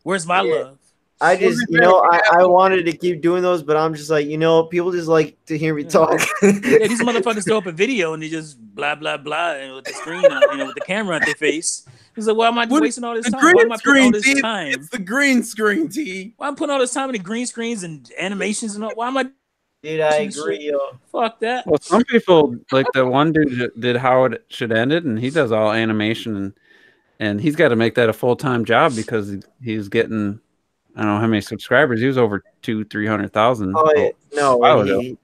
where's my love? I just, I wanted to keep doing those, but I'm just like, people just like to hear me talk. Yeah, these motherfuckers throw up a video and they just blah blah blah, and with the screen, with the camera at their face. He's like, "Why am I wasting all this time? Why am I putting all this time? It's the green screen, T. Why am I putting all this time in the green screens and animations and all? Why am I?" Dude, I agree, yo. Fuck that. Well, some people like the one dude did How It Should End It, and he does all animation, and he's got to make that a full-time job because he's getting. I don't know how many subscribers. He was over 200,000-300,000. Oh yeah, no, that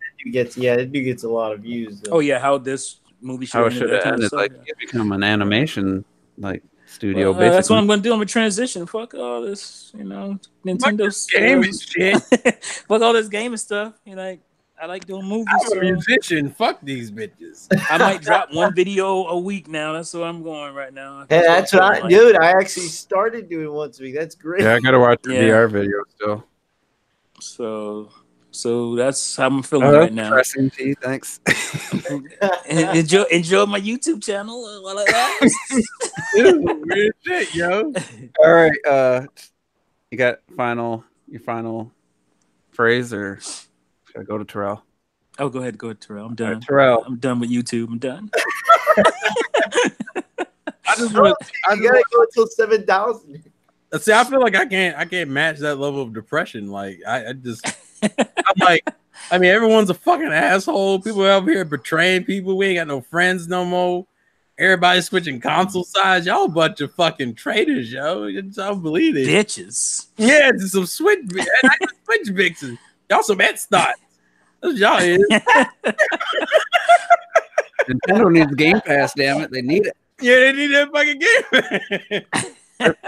dude gets a lot of views. Though. Oh yeah, how this movie How it should have ended. Like you become an animation studio. Well, that's what I'm going to do. I'm going to transition. Fuck all this, Nintendo gaming shit. Fuck all this gaming stuff. I like doing movies. I'm a musician. Fuck these bitches. I might drop one video a week now. That's what I'm going right now. Hey, that's what dude. I actually started doing once a week. That's great. Yeah, I gotta watch the VR video still. So that's how I'm feeling right now. Pressing T, thanks. enjoy my YouTube channel while I last. Weird shit, yo. All right, you got your final phrase, or should I go to Terrell? Oh, go ahead, Terrell. I'm done. Right, Terrell, I'm done with YouTube. I'm done. You gotta go until 7,000. See, I feel like I can't match that level of depression. Like I'm like, everyone's a fucking asshole. People out here betraying people. We ain't got no friends no more. Everybody's switching console sides. Y'all a bunch of fucking traitors, yo. I don't believe it. Bitches. Yeah, it's some switch bitches. Y'all some X-Stots. That's what y'all is. Nintendo needs Game Pass, damn it. They need it. Yeah, they need that fucking game.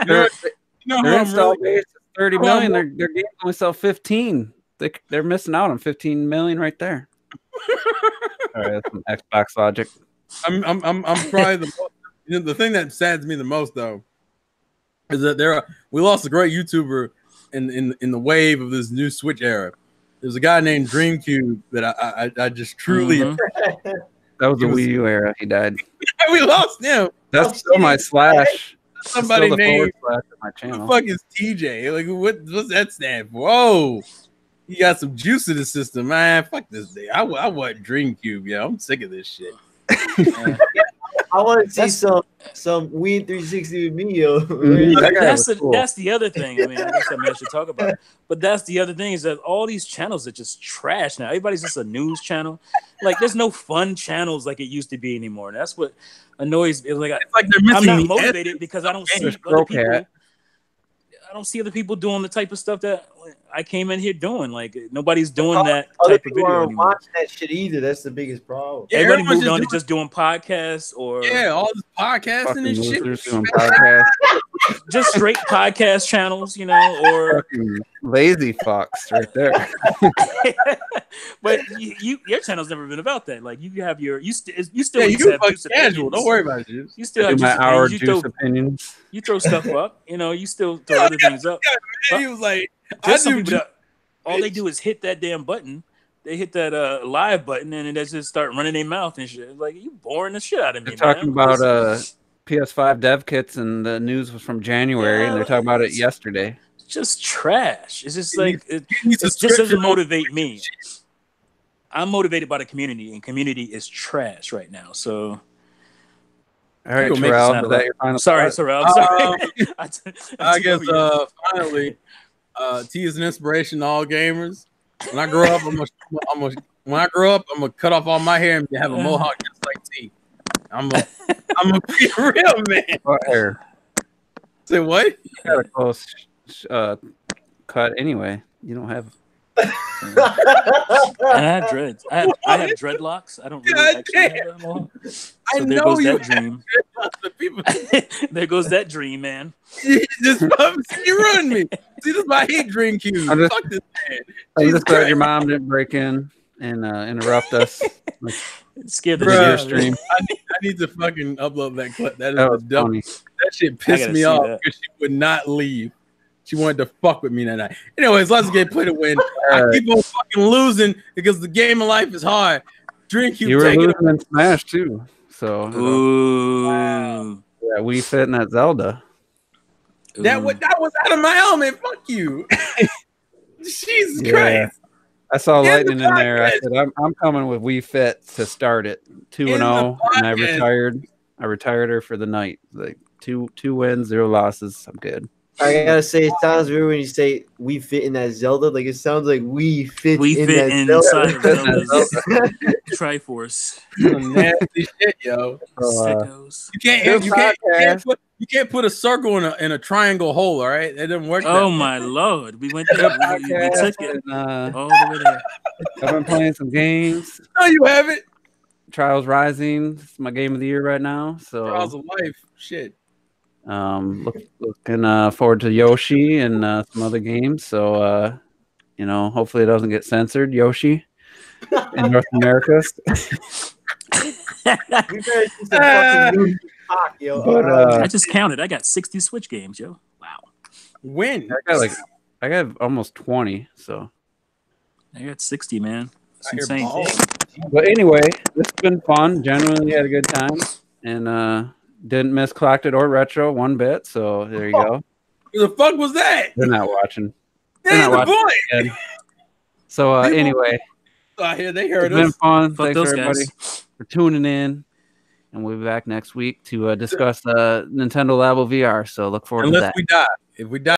Their install base is 30 million. Their games only sell 15. They're missing out on 15 million right there. All right, that's some Xbox logic. I'm probably the thing that saddens me the most though is that we lost a great YouTuber in the wave of this new Switch era. There's a guy named Dreamcube that I just truly. That was the Wii U era. He died. We lost him. That's still my slash. Somebody named slash on my channel. Who the fuck is TJ? Like what's that stand for? Whoa, you got some juice in the system, man. Fuck this day. I want Dreamcube, yo. I'm sick of this shit. I want to see some Wii 360 with me, yo. That's the other thing. I mean, I guess something I should talk about. But that's the other thing is that all these channels are just trash now. Everybody's just a news channel. Like, there's no fun channels like it used to be anymore. And that's what annoys me. Like, it's like they're missing I'm not motivated because I don't see other people. I don't see other people doing the type of stuff that I came in here doing. Like, nobody's doing that type of video anymore. Watching that shit either. That's the biggest problem. Yeah, everybody moved on to just doing podcasts or all this podcasting and shit. Doing podcasts. Just straight podcast channels, or lazy fox right there. But your channel's never been about that. Like you have you still have juice casual. opinions. Don't worry about it. You still have juice opinions. You throw stuff up. You still throw other things up. He was like, just some people all they do is hit that damn button. They hit that live button and they just start running their mouth and shit. Like, you boring the shit out of me. They're talking about PS5 dev kits, and the news was from January, and they're talking about it yesterday. It's just trash. It's just like it just doesn't motivate me. I'm motivated by the community, and community is trash right now. So, all right, Terrell, is that your final? Sorry, Terrell. I'm sorry. I guess finally, T is an inspiration to all gamers. When I grow up, I'm gonna cut off all my hair and have a mohawk just like T. I'm gonna be real, man. What hair? Say what? You got a close cut anyway. You don't have. I have dreads. I have dreadlocks. I don't really actually have that long. So there goes that dream. The People, There goes that dream, man. you ruined me. See, this is why I hate Dream Cube. Fuck this man. I'm just glad your mom didn't break in and interrupt us. Scared the Bruh. shit out of me. I need to fucking upload that clip. That is That the was dumb. funny. That shit I pissed gotta me see off that. because she would not leave. She wanted to fuck with me that night. Anyways, let's get play to win. I keep on fucking losing because the game of life is hard. Dream Cube, You were take it. losing in Smash too. So Ooh. yeah, Wii Fit and that Zelda. That was out of my element. Fuck you. Jesus Yeah. Christ. I saw In the lightning in there. I podcast. said, I'm coming with Wii Fit to start it 2-0, and I podcast. retired her for the night. Like two wins, 0 losses. I'm good. I gotta say, it sounds weird when you say "we fit in that Zelda." Like it sounds like we fit in that inside of Zelda. Zelda's Triforce. Some nasty shit, yo. Sickos. You can't put a circle in a triangle hole, all right? That doesn't work. Oh my lord. We went there. We took it And, all the way there. I've been playing some games. No, you haven't. Trials Rising. It's my game of the year right now. So Trials of life. Shit. looking forward to Yoshi and some other games. So hopefully it doesn't get censored. Yoshi in North America. We better do some fucking Yoshi talk, yo. But, I just counted. I got 60 Switch games, yo. Wow. When? I got almost 20. So, I got 60, man. It's I hear insane. balls. but anyway, it's been fun. Genuinely had a good time, and didn't miss Clocked It or Retro one bit. So there you go. Who the fuck was that? They're not watching. That ain't the not watching. point. So anyway, I hear they heard it's been us. fun. Fuck Thanks those everybody guys. for tuning in, and we'll be back next week to discuss Nintendo Labo VR. So look forward to Unless that. we die. If we die.